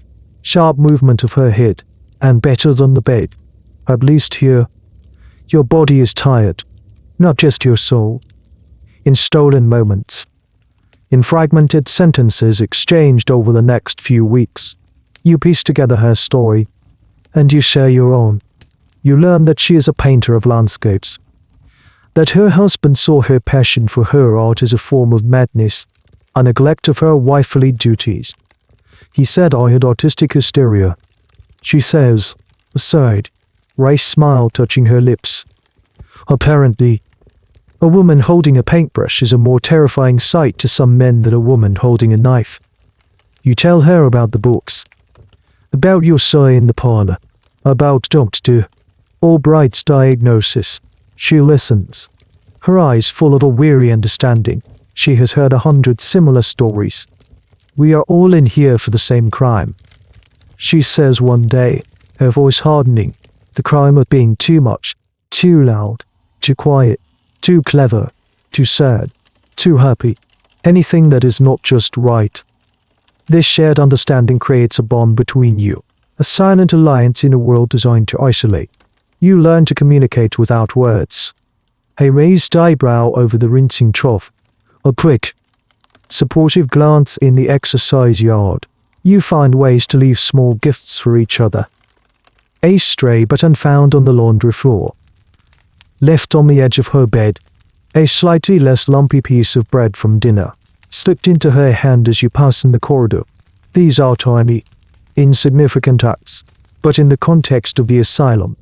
sharp movement of her head, and better than the bed. At least here, your body is tired, not just your soul. In stolen moments, in fragmented sentences exchanged over the next few weeks, you piece together her story, and you share your own. You learn that she is a painter of landscapes, that her husband saw her passion for her art as a form of madness, a neglect of her wifely duties. He said I had artistic hysteria. She says, aside, wry smile touching her lips. Apparently, a woman holding a paintbrush is a more terrifying sight to some men than a woman holding a knife. You tell her about the books, about your son in the parlor, about Dr. Albright's diagnosis. She listens, her eyes full of a weary understanding. She has heard 100 similar stories. We are all in here for the same crime, she says one day, her voice hardening, the crime of being too much, too loud, too quiet, too clever, too sad, too happy, anything that is not just right. This shared understanding creates a bond between you, a silent alliance in a world designed to isolate. You learn to communicate without words. A raised eyebrow over the rinsing trough, a quick, supportive glance in the exercise yard. You find ways to leave small gifts for each other. A stray button found on the laundry floor, left on the edge of her bed, a slightly less lumpy piece of bread from dinner, slipped into her hand as you pass in the corridor. These are tiny, insignificant acts, but in the context of the asylum,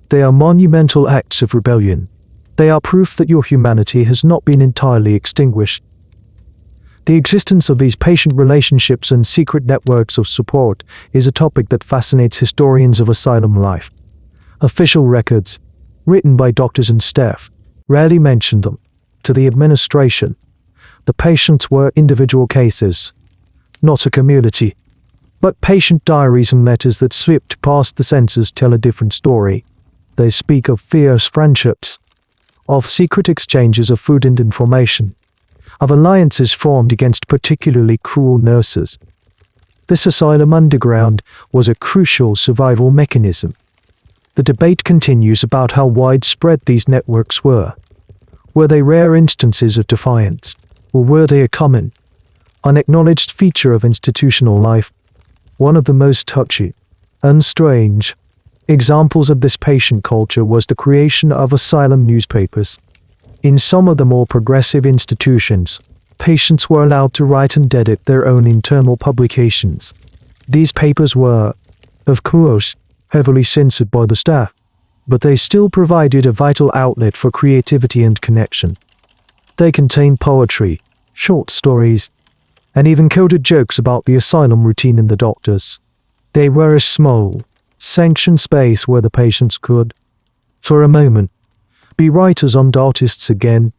they are monumental acts of rebellion. They are proof that your humanity has not been entirely extinguished. The existence of these patient relationships and secret networks of support is a topic that fascinates historians of asylum life. Official records, written by doctors and staff, rarely mention them. To the administration, the patients were individual cases, not a community. But patient diaries and letters that slipped past the censors tell a different story. They speak of fierce friendships, of secret exchanges of food and information, of alliances formed against particularly cruel nurses. This asylum underground was a crucial survival mechanism. The debate continues about how widespread these networks were. Were they rare instances of defiance, or were they a common, unacknowledged feature of institutional life? One of the most touching and strange examples of this patient culture was the creation of asylum newspapers. In some of the more progressive institutions, patients were allowed to write and edit their own internal publications. These papers were, of course, heavily censored by the staff, but they still provided a vital outlet for creativity and connection. They contained poetry, short stories, and even coded jokes about the asylum routine and the doctors. They were a small, sanctioned space where the patients could, for a moment, be writers and artists again,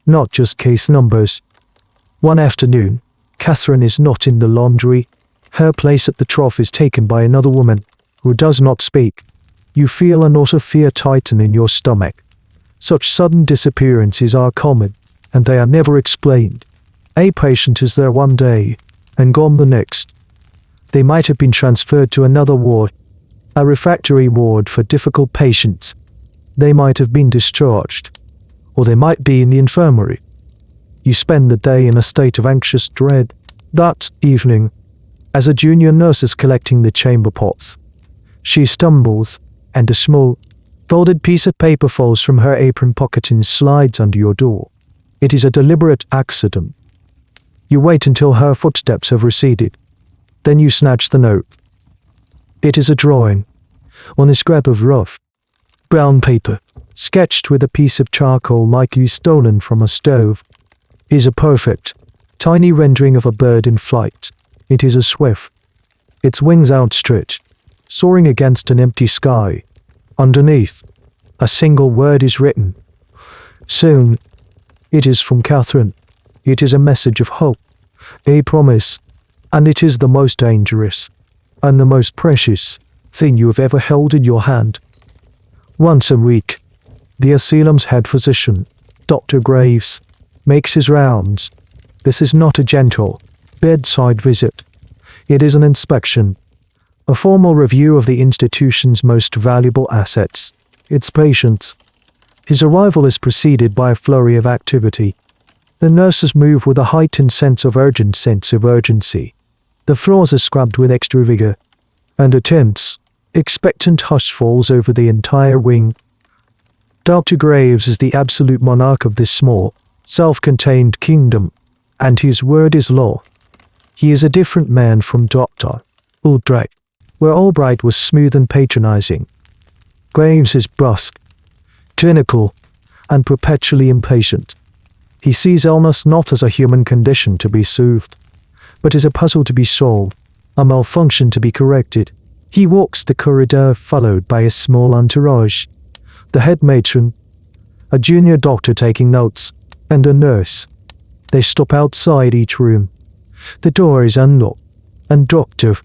not just case numbers. One afternoon, Catherine is not in the laundry. Her place at the trough is taken by another woman, who does not speak. You feel a knot of fear tighten in your stomach. Such sudden disappearances are common, and they are never explained. A patient is there one day, and gone the next. They might have been transferred to another ward, a refractory ward for difficult patients. They might have been discharged, or they might be in the infirmary. You spend the day in a state of anxious dread. That evening, as a junior nurse is collecting the chamber pots, she stumbles, and a small, folded piece of paper falls from her apron pocket and slides under your door. It is a deliberate accident. You wait until her footsteps have receded. Then you snatch the note. It is a drawing, on a scrap of rough, brown paper, sketched with a piece of charcoal likely stolen from a stove. It is a perfect, tiny rendering of a bird in flight. It is a swift, its wings outstretched, soaring against an empty sky. Underneath, a single word is written. Soon. It is from Catherine. It is a message of hope, a promise, and it is the most dangerous and the most precious thing you have ever held in your hand. Once a week, the asylum's head physician, Dr. Graves, makes his rounds. This is not a gentle, bedside visit. It is an inspection, a formal review of the institution's most valuable assets, its patients. His arrival is preceded by a flurry of activity. The nurses move with a heightened sense of urgency. The floors are scrubbed with extra vigor, and a tense, expectant hush falls over the entire wing. Dr. Graves is the absolute monarch of this small, self-contained kingdom, and his word is law. He is a different man from Dr. Albright, where Albright was smooth and patronizing. Graves is brusque, clinical, and perpetually impatient. He sees illness not as a human condition to be soothed, but as a puzzle to be solved, a malfunction to be corrected. He walks the corridor followed by a small entourage. The head matron, a junior doctor taking notes, and a nurse. They stop outside each room. The door is unlocked, and Dr.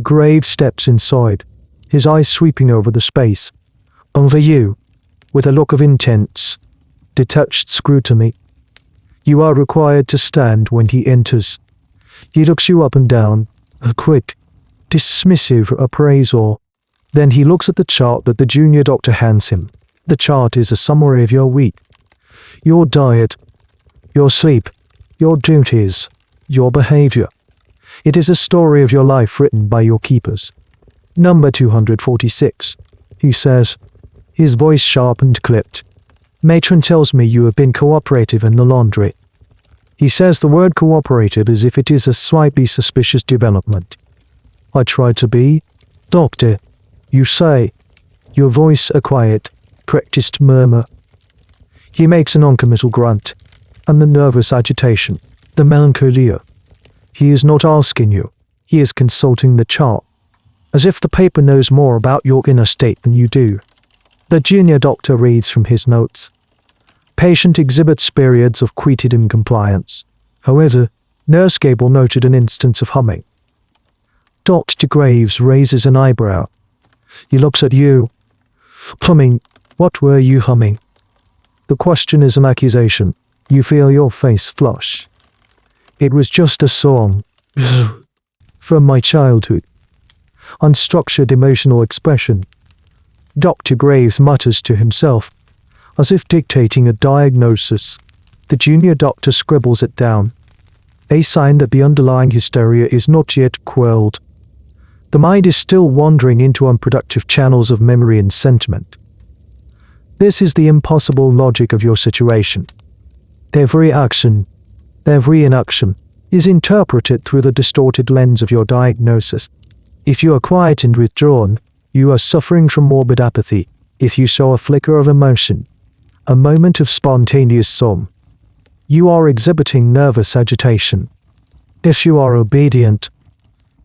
Graves steps inside, his eyes sweeping over the space. Over you, with a look of intense, detached scrutiny. You are required to stand when he enters. He looks you up and down, a quick, dismissive appraisal. Then he looks at the chart that the junior doctor hands him. The chart is a summary of your week, your diet, your sleep, your duties, your behavior. It is a story of your life written by your keepers. Number 246, he says, his voice sharp and clipped. Matron tells me you have been cooperative in the laundry. He says the word cooperative as if it is a slightly suspicious development. I try to be. Doctor, you say. Your voice a quiet, practiced murmur. He makes a noncommittal grunt, and the nervous agitation, the melancholia. He is not asking you. He is consulting the chart, as if the paper knows more about your inner state than you do. The junior doctor reads from his notes. Patient exhibits periods of quieted compliance. However, Nurse Gable noted an instance of humming. Dr. Graves raises an eyebrow. He looks at you. Humming, what were you humming? The question is an accusation. You feel your face flush. It was just a song. From my childhood. Unstructured emotional expression. Dr. Graves mutters to himself, as if dictating a diagnosis. The junior doctor scribbles it down, a sign that the underlying hysteria is not yet quelled. The mind is still wandering into unproductive channels of memory and sentiment. This is the impossible logic of your situation. Every action, every inaction, is interpreted through the distorted lens of your diagnosis. If you are quiet and withdrawn, you are suffering from morbid apathy. If you show a flicker of emotion, a moment of spontaneous song, you are exhibiting nervous agitation. If you are obedient,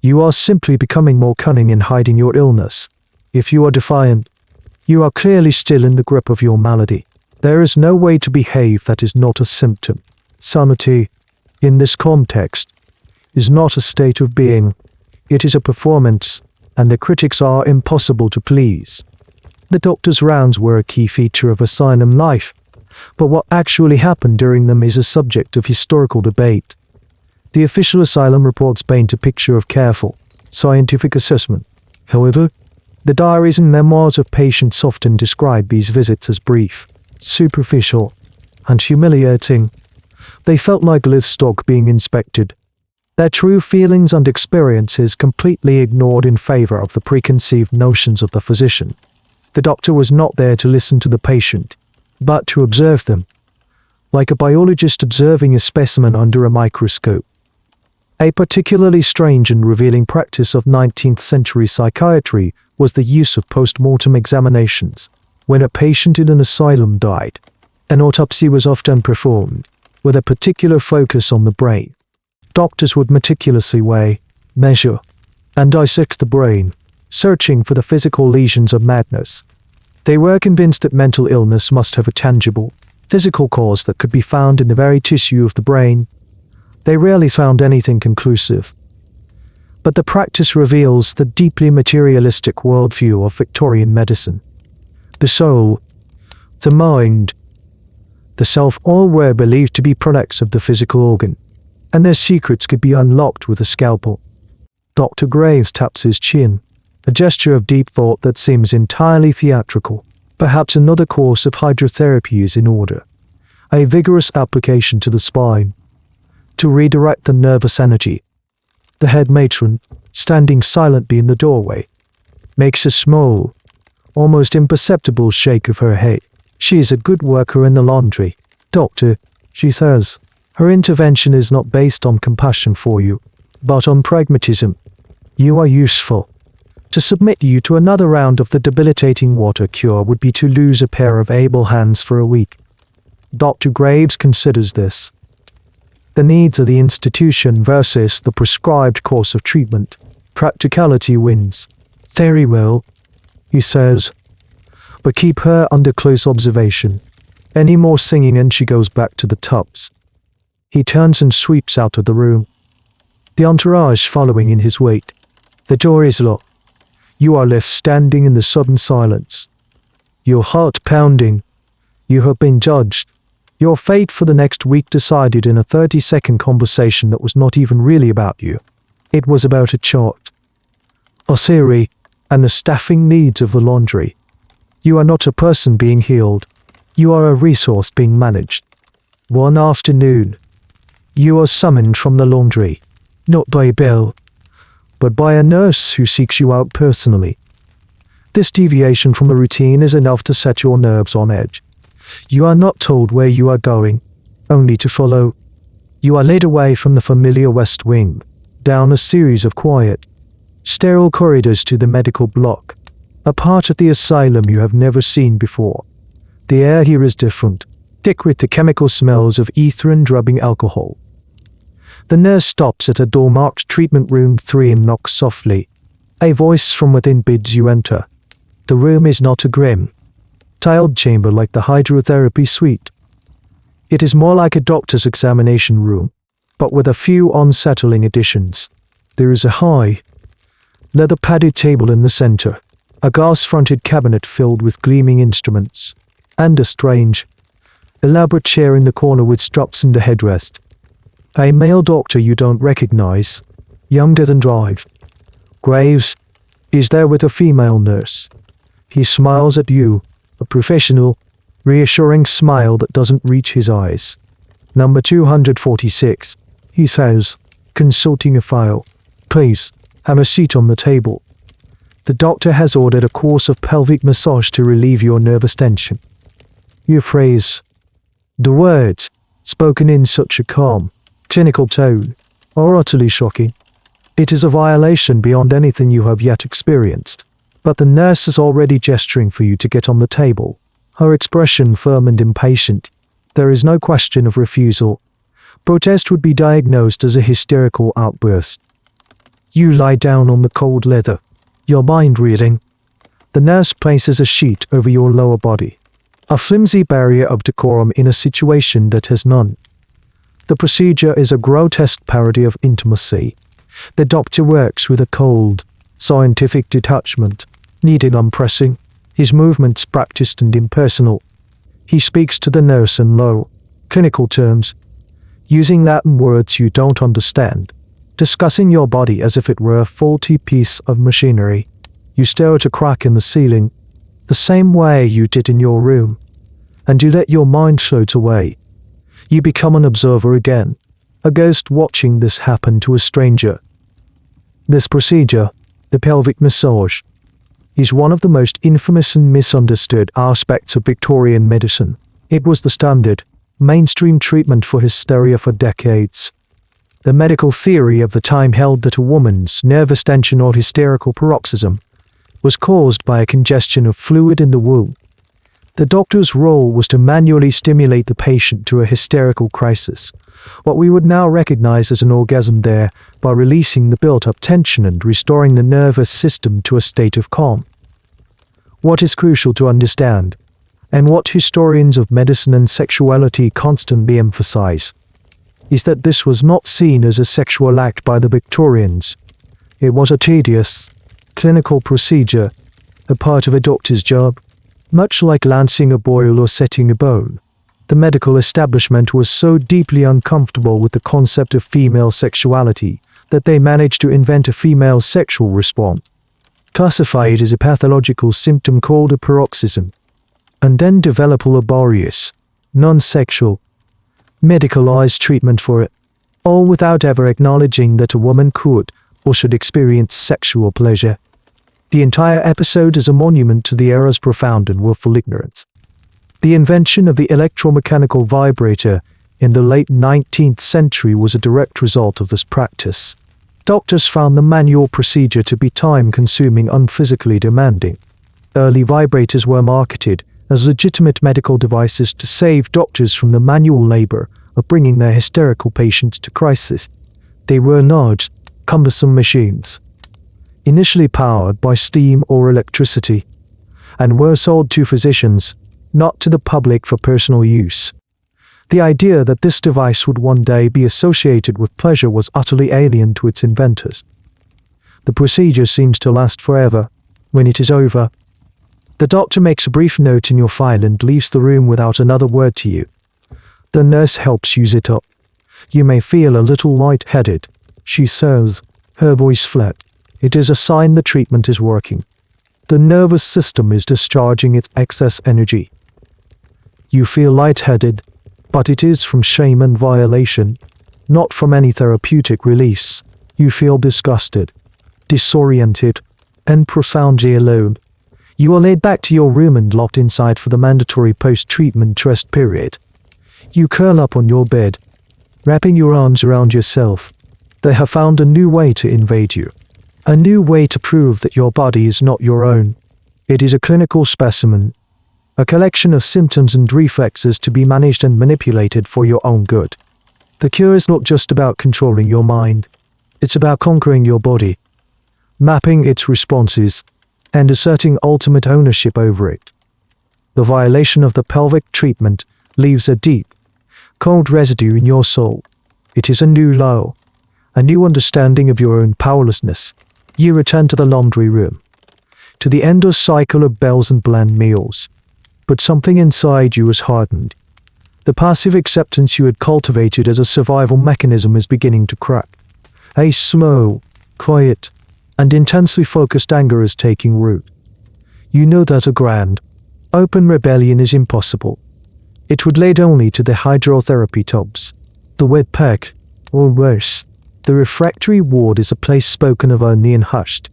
you are simply becoming more cunning in hiding your illness. If you are defiant, you are clearly still in the grip of your malady. There is no way to behave that is not a symptom. Sanity, in this context, is not a state of being. It is a performance, and the critics are impossible to please. The doctor's rounds were a key feature of asylum life, but what actually happened during them is a subject of historical debate. The official asylum reports paint a picture of careful, scientific assessment. However, the diaries and memoirs of patients often describe these visits as brief, superficial, and humiliating. They felt like livestock being inspected, their true feelings and experiences completely ignored in favor of the preconceived notions of the physician. The doctor was not there to listen to the patient, but to observe them, like a biologist observing a specimen under a microscope. A particularly strange and revealing practice of 19th century psychiatry was the use of post-mortem examinations. When a patient in an asylum died, an autopsy was often performed, with a particular focus on the brain. Doctors would meticulously weigh, measure, and dissect the brain, searching for the physical lesions of madness. They were convinced that mental illness must have a tangible, physical cause that could be found in the very tissue of the brain. They rarely found anything conclusive. But the practice reveals the deeply materialistic worldview of Victorian medicine. The soul, the mind, the self all were believed to be products of the physical organ, and their secrets could be unlocked with a scalpel. Dr. Graves taps his chin, a gesture of deep thought that seems entirely theatrical. Perhaps another course of hydrotherapy is in order. A vigorous application to the spine, to redirect the nervous energy. The head matron, standing silently in the doorway, makes a small, almost imperceptible shake of her head. She is a good worker in the laundry. Doctor, she says. Her intervention is not based on compassion for you, but on pragmatism. You are useful. To submit you to another round of the debilitating water cure would be to lose a pair of able hands for a week. Dr. Graves considers this. The needs of the institution versus the prescribed course of treatment. Practicality wins. Very well, he says. But keep her under close observation. Any more singing and she goes back to the tubs. He turns and sweeps out of the room, the entourage following in his wake. The door is locked. You are left standing in the sudden silence, your heart pounding. You have been judged. Your fate for the next week decided in a 30-second conversation that was not even really about you. It was about a chart, a theory, and the staffing needs of the laundry. You are not a person being healed. You are a resource being managed. One afternoon, you are summoned from the laundry, not by Bill, but by a nurse who seeks you out personally. This deviation from the routine is enough to set your nerves on edge. You are not told where you are going, only to follow. You are led away from the familiar West Wing, down a series of quiet, sterile corridors to the medical block, a part of the asylum you have never seen before. The air here is different, thick with the chemical smells of ether and drubbing alcohol. The nurse stops at a door marked Treatment Room 3 and knocks softly. A voice from within bids you enter. The room is not a grim, tiled chamber like the hydrotherapy suite. It is more like a doctor's examination room, but with a few unsettling additions. There is a high, leather-padded table in the center, a glass-fronted cabinet filled with gleaming instruments, and a strange, elaborate chair in the corner with straps and a headrest. A male doctor you don't recognize, younger than Drive. Graves is there with a female nurse. He smiles at you, a professional, reassuring smile that doesn't reach his eyes. Number 246, he says, consulting a file. Please, have a seat on the table. The doctor has ordered a course of pelvic massage to relieve your nervous tension. You phrase, the words, spoken in such a calm, clinical tone, are utterly shocking. It is a violation beyond anything you have yet experienced. But the nurse is already gesturing for you to get on the table, her expression firm and impatient. There is no question of refusal. Protest would be diagnosed as a hysterical outburst. You lie down on the cold leather, your mind reading. The nurse places a sheet over your lower body, a flimsy barrier of decorum in a situation that has none. The procedure is a grotesque parody of intimacy. The doctor works with a cold, scientific detachment, needed unpressing, his movements practiced and impersonal. He speaks to the nurse in low, clinical terms, using Latin words you don't understand, discussing your body as if it were a faulty piece of machinery. You stare at a crack in the ceiling, the same way you did in your room, and you let your mind float away. You become an observer again, a ghost watching this happen to a stranger. This procedure, the pelvic massage, is one of the most infamous and misunderstood aspects of Victorian medicine. It was the standard, mainstream treatment for hysteria for decades. The medical theory of the time held that a woman's nervous tension or hysterical paroxysm was caused by a congestion of fluid in the womb. The doctor's role was to manually stimulate the patient to a hysterical crisis, what we would now recognize as an orgasm there, by releasing the built-up tension and restoring the nervous system to a state of calm. What is crucial to understand, and what historians of medicine and sexuality constantly emphasize, is that this was not seen as a sexual act by the Victorians. It was a tedious, clinical procedure, a part of a doctor's job. Much like lancing a boil or setting a bone, the medical establishment was so deeply uncomfortable with the concept of female sexuality that they managed to invent a female sexual response, classify it as a pathological symptom called a paroxysm, and then develop a laborious, non-sexual, medicalized treatment for it, all without ever acknowledging that a woman could or should experience sexual pleasure. The entire episode is a monument to the era's profound and willful ignorance. The invention of the electromechanical vibrator in the late 19th century was a direct result of this practice. Doctors found the manual procedure to be time-consuming and physically demanding. Early vibrators were marketed as legitimate medical devices to save doctors from the manual labor of bringing their hysterical patients to crisis. They were large, cumbersome machines, initially powered by steam or electricity, and were sold to physicians, not to the public for personal use. The idea that this device would one day be associated with pleasure was utterly alien to its inventors. The procedure seems to last forever. When it is over, the doctor makes a brief note in your file and leaves the room without another word to you. The nurse helps use it up. You may feel a little light-headed, she says, her voice flat. It is a sign the treatment is working. The nervous system is discharging its excess energy. You feel lightheaded, but it is from shame and violation, not from any therapeutic release. You feel disgusted, disoriented, and profoundly alone. You are led back to your room and locked inside for the mandatory post-treatment rest period. You curl up on your bed, wrapping your arms around yourself. They have found a new way to invade you. A new way to prove that your body is not your own. It is a clinical specimen, a collection of symptoms and reflexes to be managed and manipulated for your own good. The cure is not just about controlling your mind. It's about conquering your body, mapping its responses, and asserting ultimate ownership over it. The violation of the pelvic treatment leaves a deep, cold residue in your soul. It is a new low, a new understanding of your own powerlessness. You return to the laundry room, to the endless cycle of bells and bland meals. But something inside you is hardened. The passive acceptance you had cultivated as a survival mechanism is beginning to crack. A slow, quiet, and intensely focused anger is taking root. You know that a grand, open rebellion is impossible. It would lead only to the hydrotherapy tubs, the wet pack, or worse. The refractory ward is a place spoken of only in hushed,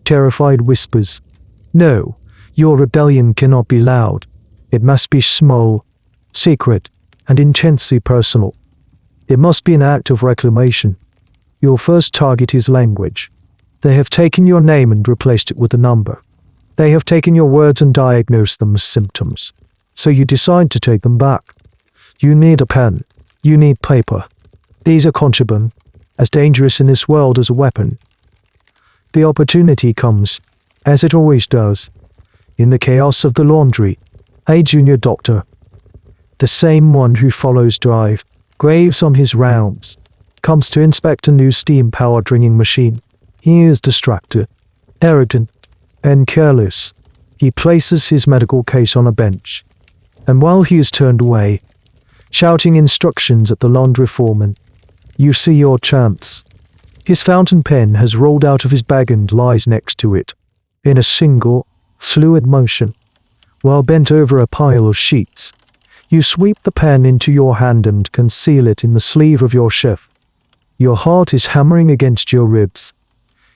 terrified whispers. No, your rebellion cannot be loud. It must be small, secret, and intensely personal. It must be an act of reclamation. Your first target is language. They have taken your name and replaced it with a number. They have taken your words and diagnosed them as symptoms. So you decide to take them back. You need a pen. You need paper. These are contraband, as dangerous in this world as a weapon. The opportunity comes, as it always does, in the chaos of the laundry. A junior doctor, the same one who follows Drive, Graves on his rounds, comes to inspect a new steam-powered wringing machine. He is distracted, arrogant, and careless. He places his medical case on a bench, and while he is turned away, shouting instructions at the laundry foreman, you see your chance. His fountain pen has rolled out of his bag and lies next to it, in a single, fluid motion, while bent over a pile of sheets. You sweep the pen into your hand and conceal it in the sleeve of your shirt. Your heart is hammering against your ribs.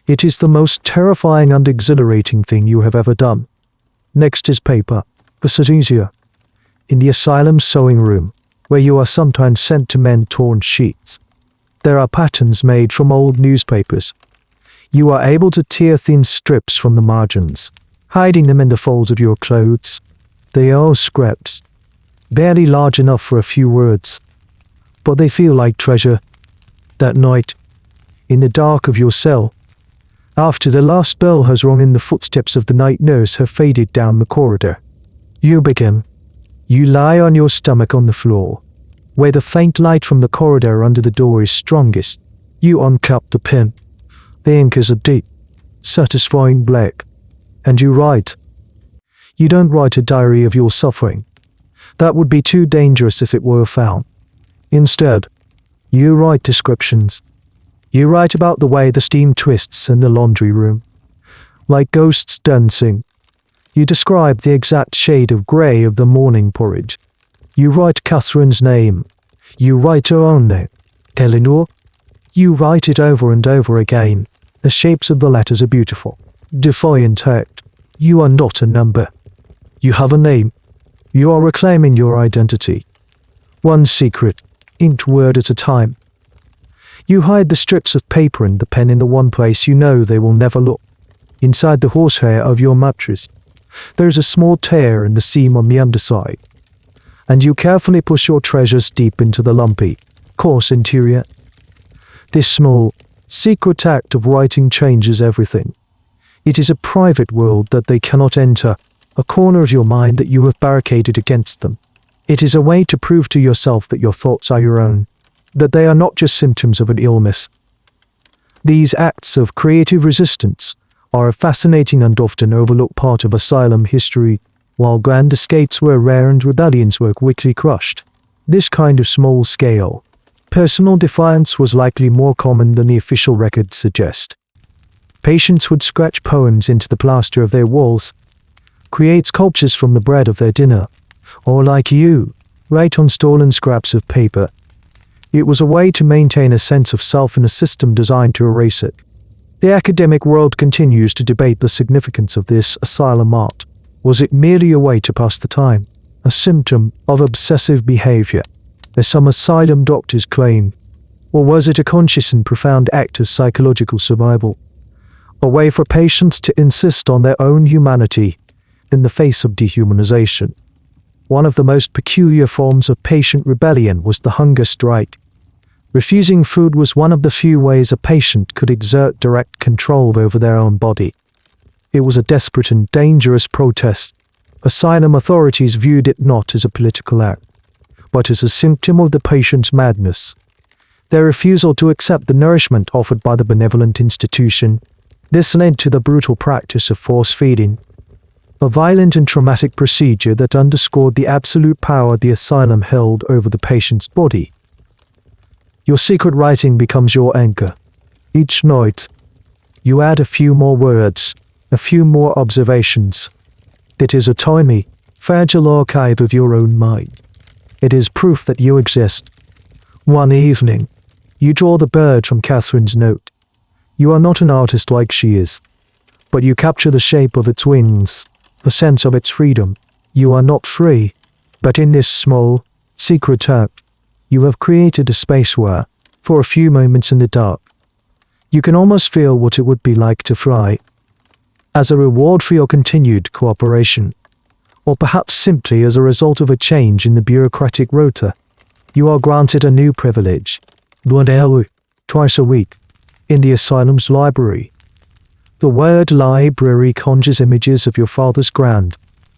It is the most terrifying and exhilarating thing you have ever done. Next is paper, hysteria. In the asylum sewing room, where you are sometimes sent to mend torn sheets, there are patterns made from old newspapers. You are able to tear thin strips from the margins, hiding them in the folds of your clothes. They are scraps, barely large enough for a few words, but they feel like treasure. That night, in the dark of your cell, after the last bell has rung and the footsteps of the night nurse have faded down the corridor, you begin. You lie on your stomach on the floor, where the faint light from the corridor under the door is strongest. You uncap the pen. The ink is a deep, satisfying black, and you write. You don't write a diary of your suffering. That would be too dangerous if it were found. Instead, you write descriptions. You write about the way the steam twists in the laundry room, like ghosts dancing. You describe the exact shade of grey of the morning porridge. You write Catherine's name. You write her own name, Eleanor. You write it over and over again. The shapes of the letters are beautiful, defiant act. You are not a number. You have a name. You are reclaiming your identity. One secret, inked word at a time. You hide the strips of paper and the pen in the one place you know they will never look. Inside the horsehair of your mattress, there is a small tear in the seam on the underside, and you carefully push your treasures deep into the lumpy, coarse interior. This small, secret act of writing changes everything. It is a private world that they cannot enter, a corner of your mind that you have barricaded against them. It is a way to prove to yourself that your thoughts are your own, that they are not just symptoms of an illness. These acts of creative resistance are a fascinating and often overlooked part of asylum history, while grand escapes were rare and rebellions were quickly crushed. This kind of small-scale, personal defiance was likely more common than the official records suggest. Patients would scratch poems into the plaster of their walls, create sculptures from the bread of their dinner, or like you, write on stolen scraps of paper. It was a way to maintain a sense of self in a system designed to erase it. The academic world continues to debate the significance of this asylum art. Was it merely a way to pass the time, a symptom of obsessive behavior, as some asylum doctors claim, or was it a conscious and profound act of psychological survival, a way for patients to insist on their own humanity in the face of dehumanization? One of the most peculiar forms of patient rebellion was the hunger strike. Refusing food was one of the few ways a patient could exert direct control over their own body. It was a desperate and dangerous protest. Asylum authorities viewed it not as a political act, but as a symptom of the patient's madness. Their refusal to accept the nourishment offered by the benevolent institution. This led to the brutal practice of force feeding, a violent and traumatic procedure that underscored the absolute power the asylum held over the patient's body. Your secret writing becomes your anchor. Each night, you add a few more words, a few more observations. It is a tiny, fragile archive of your own mind. It is proof that you exist. One evening, you draw the bird from Catherine's note. You are not an artist like she is, but you capture the shape of its wings, the sense of its freedom. You are not free, but in this small, secret act, you have created a space where, for a few moments in the dark, you can almost feel what it would be like to fly. As a reward for your continued cooperation, or perhaps simply as a result of a change in the bureaucratic rota, you are granted a new privilege, one hour, twice a week, in the asylum's library. The word library conjures images of your father's grand,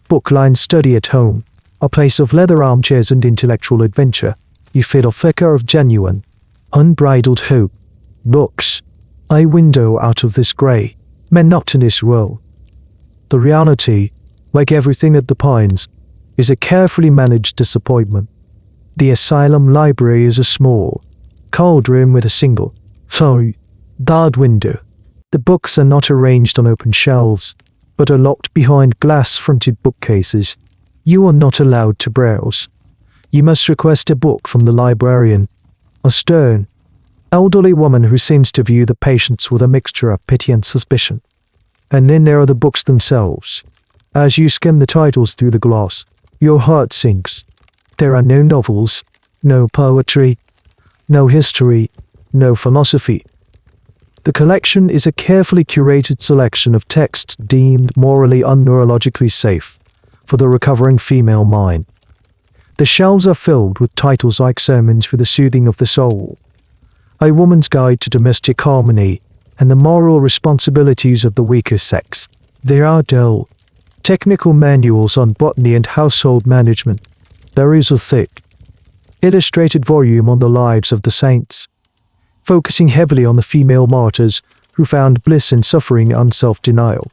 book-lined study at home, a place of leather armchairs and intellectual adventure. You feel a flicker of genuine, unbridled hope. Books, a window out of this grey, monotonous world. The reality, like everything at the Pines, is a carefully managed disappointment. The asylum library is a small, cold room with a single, barred window. The books are not arranged on open shelves, but are locked behind glass-fronted bookcases. You are not allowed to browse. You must request a book from the librarian, a stern, elderly woman who seems to view the patients with a mixture of pity and suspicion. And then there are the books themselves. As you skim the titles through the gloss, your heart sinks. There are no novels, no poetry, no history, no philosophy. The collection is a carefully curated selection of texts deemed morally unneurologically safe for the recovering female mind. The shelves are filled with titles like Sermons for the Soothing of the Soul, A Woman's Guide to Domestic Harmony, and The Moral Responsibilities of the Weaker Sex. There are dull, technical manuals on botany and household management. There is a thick, illustrated volume on the lives of the saints, focusing heavily on the female martyrs who found bliss in suffering and self-denial.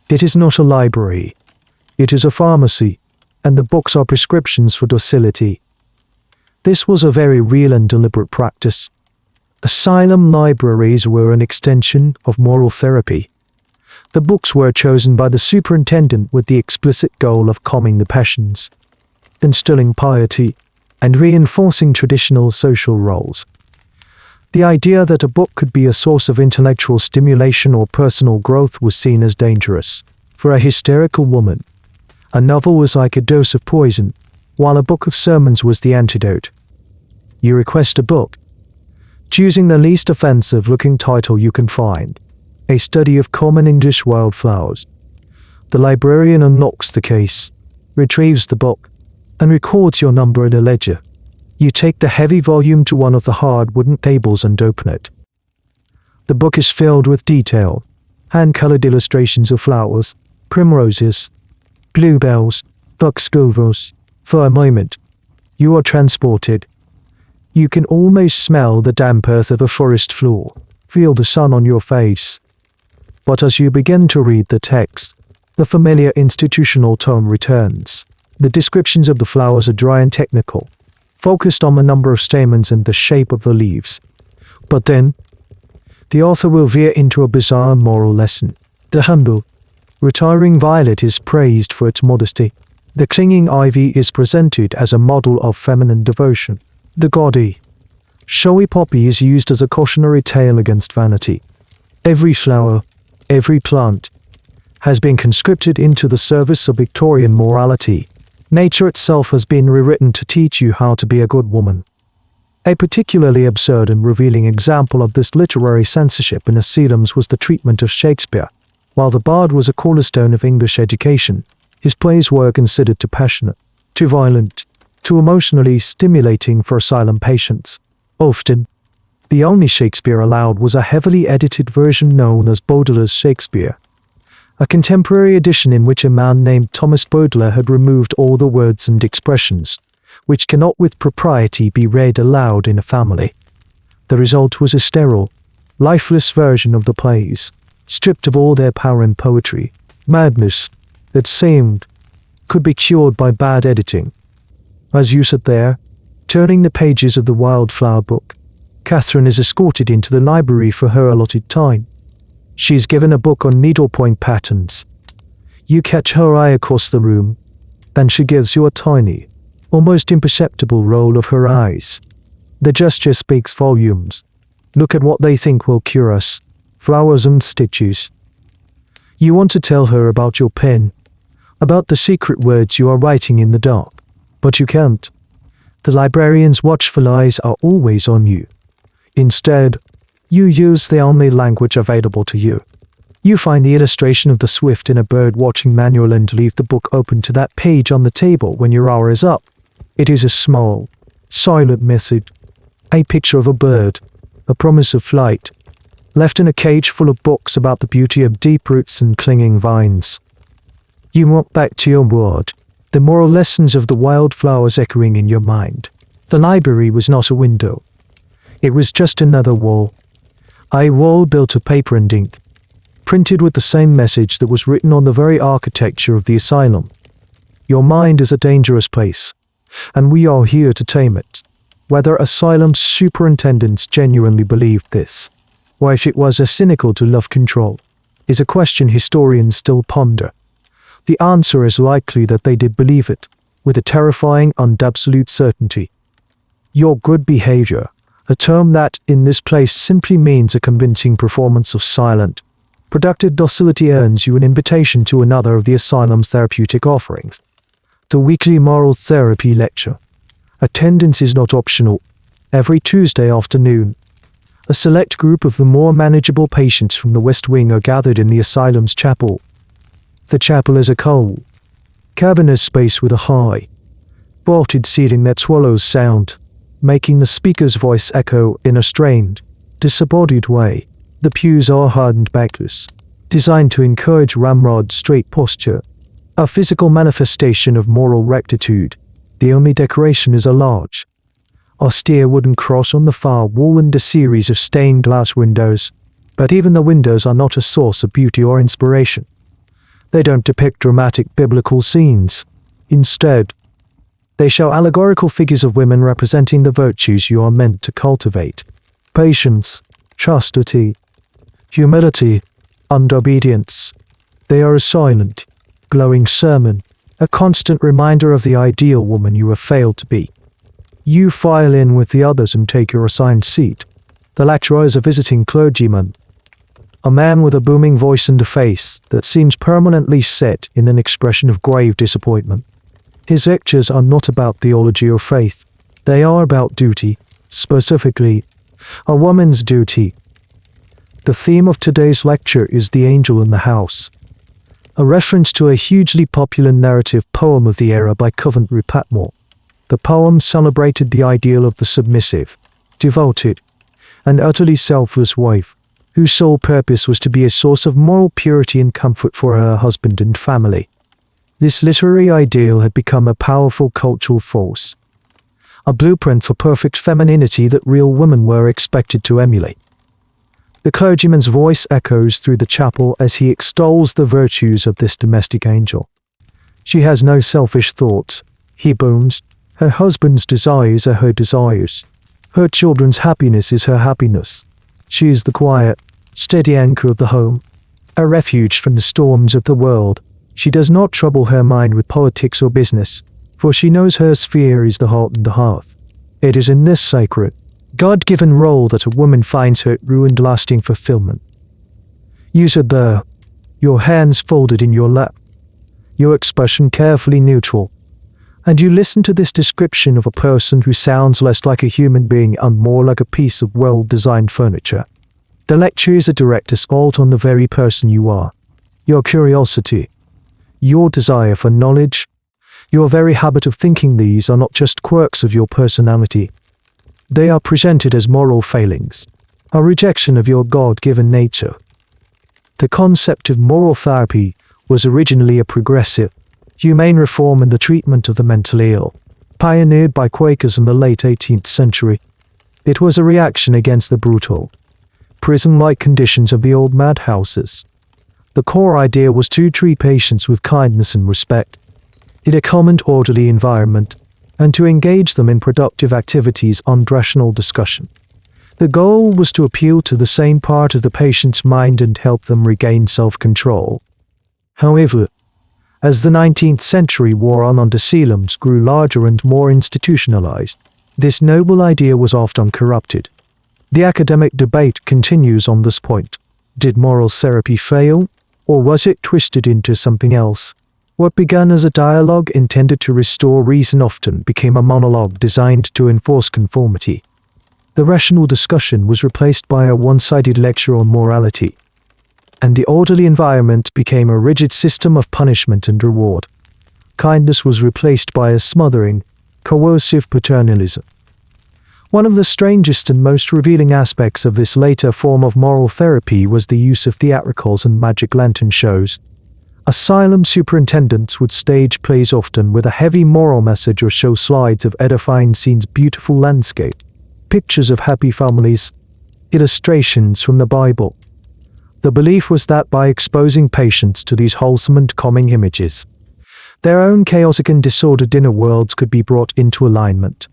It is not a library. It is a pharmacy, and the books are prescriptions for docility. This was a very real and deliberate practice. Asylum libraries were an extension of moral therapy. The books were chosen by the superintendent with the explicit goal of calming the passions, instilling piety, and reinforcing traditional social roles. The idea that a book could be a source of intellectual stimulation or personal growth was seen as dangerous. For a hysterical woman, a novel was like a dose of poison, while a book of sermons was the antidote. You request a book, choosing the least offensive-looking title you can find, A Study of Common English Wildflowers. The librarian unlocks the case, retrieves the book, and records your number in a ledger. You take the heavy volume to one of the hard wooden tables and open it. The book is filled with detail, hand-colored illustrations of flowers, primroses, bluebells, foxgloves. For a moment, you are transported. You can almost smell the damp earth of a forest floor, feel the sun on your face. But as you begin to read the text, the familiar institutional tone returns. The descriptions of the flowers are dry and technical, focused on the number of stamens and the shape of the leaves. But then, the author will veer into a bizarre moral lesson. The humble, retiring violet is praised for its modesty. The clinging ivy is presented as a model of feminine devotion. The gaudy, showy poppy is used as a cautionary tale against vanity. Every flower, every plant, has been conscripted into the service of Victorian morality. Nature itself has been rewritten to teach you how to be a good woman. A particularly absurd and revealing example of this literary censorship in asylums was the treatment of Shakespeare. While the bard was a cornerstone of English education, his plays were considered too passionate, too violent, too emotionally stimulating for asylum patients. Often, the only Shakespeare allowed was a heavily edited version known as Baudelaire's Shakespeare, a contemporary edition in which a man named Thomas Baudelaire had removed all the words and expressions, which cannot with propriety be read aloud in a family. The result was a sterile, lifeless version of the plays, stripped of all their power and poetry. Madness, it seemed, could be cured by bad editing. As you sit there, turning the pages of the Wildflower book, Catherine is escorted into the library for her allotted time. She is given a book on needlepoint patterns. You catch her eye across the room, and she gives you a tiny, almost imperceptible roll of her eyes. The gesture speaks volumes. Look at what they think will cure us. Flowers and stitches. You want to tell her about your pen, about the secret words you are writing in the dark, but you can't. The librarian's watchful eyes are always on you. Instead, you use the only language available to you. You find the illustration of the swift in a bird-watching manual and leave the book open to that page on the table when your hour is up. It is a small, silent message, a picture of a bird, a promise of flight, left in a cage full of books about the beauty of deep roots and clinging vines. You walk back to your ward, the moral lessons of the wildflowers echoing in your mind. The library was not a window. It was just another wall. A wall built of paper and ink, printed with the same message that was written on the very architecture of the asylum. Your mind is a dangerous place, and we are here to tame it. Whether asylum superintendents genuinely believed this, or if it was as cynical to love control, is a question historians still ponder. The answer is likely that they did believe it. with a terrifying and absolute certainty. Your good behavior, a term that, in this place, simply means a convincing performance of silent, productive docility, earns you an invitation to another of the asylum's therapeutic offerings. The weekly moral therapy lecture. Attendance is not optional. Every Tuesday afternoon, a select group of the more manageable patients from the West Wing are gathered in the asylum's chapel. The chapel is a cold, cavernous space with a high, vaulted ceiling that swallows sound, making the speaker's voice echo in a strained, disembodied way. The pews are hardened backless, designed to encourage ramrod straight posture, a physical manifestation of moral rectitude. The only decoration is a large, austere wooden cross on the far wall and a series of stained glass windows. But even the windows are not a source of beauty or inspiration. They don't depict dramatic biblical scenes. Instead, they show allegorical figures of women representing the virtues you are meant to cultivate: patience, chastity, humility, and obedience. They are a silent, glowing sermon, a constant reminder of the ideal woman you have failed to be. You file in with the others and take your assigned seat. The lecturer is a visiting clergyman, a man with a booming voice and a face that seems permanently set in an expression of grave disappointment. His lectures are not about theology or faith. They are about duty, specifically, a woman's duty. The theme of today's lecture is the angel in the house, a reference to a hugely popular narrative poem of the era by Coventry Patmore. The poem celebrated the ideal of the submissive, devoted, and utterly selfless wife, whose sole purpose was to be a source of moral purity and comfort for her husband and family. This literary ideal had become a powerful cultural force, a blueprint for perfect femininity that real women were expected to emulate. The clergyman's voice echoes through the chapel as he extols the virtues of this domestic angel. She has no selfish thoughts, he booms. Her husband's desires are her desires. Her children's happiness is her happiness. She is the quiet, steady anchor of the home, a refuge from the storms of the world. She does not trouble her mind with politics or business, for she knows her sphere is the heart and the hearth. It is in this sacred, God-given role that a woman finds her true and lasting fulfillment. You sit there, your hands folded in your lap, your expression carefully neutral, and you listen to this description of a person who sounds less like a human being and more like a piece of well-designed furniture. The lecture is a direct assault on the very person you are. Your curiosity, your desire for knowledge, your very habit of thinking. These are not just quirks of your personality. They are presented as moral failings, a rejection of your God-given nature. The concept of moral therapy was originally a progressive, humane reform in the treatment of the mentally ill, pioneered by Quakers in the late 18th century. It was a reaction against the brutal, prison-like conditions of the old madhouses. The core idea was to treat patients with kindness and respect, in a calm and orderly environment, and to engage them in productive activities and rational discussion. The goal was to appeal to the same part of the patient's mind and help them regain self-control. However, as the 19th century wore on and asylums grew larger and more institutionalized, this noble idea was often corrupted. The academic debate continues on this point. Did moral therapy fail, or was it twisted into something else? What began as a dialogue intended to restore reason often became a monologue designed to enforce conformity. The rational discussion was replaced by a one-sided lecture on morality, and the orderly environment became a rigid system of punishment and reward. Kindness was replaced by a smothering, coercive paternalism. One of the strangest and most revealing aspects of this later form of moral therapy was the use of theatricals and magic lantern shows. Asylum superintendents would stage plays often with a heavy moral message or show slides of edifying scenes, beautiful landscape, pictures of happy families, illustrations from the Bible. The belief was that by exposing patients to these wholesome and calming images, their own chaotic and disordered inner worlds could be brought into alignment.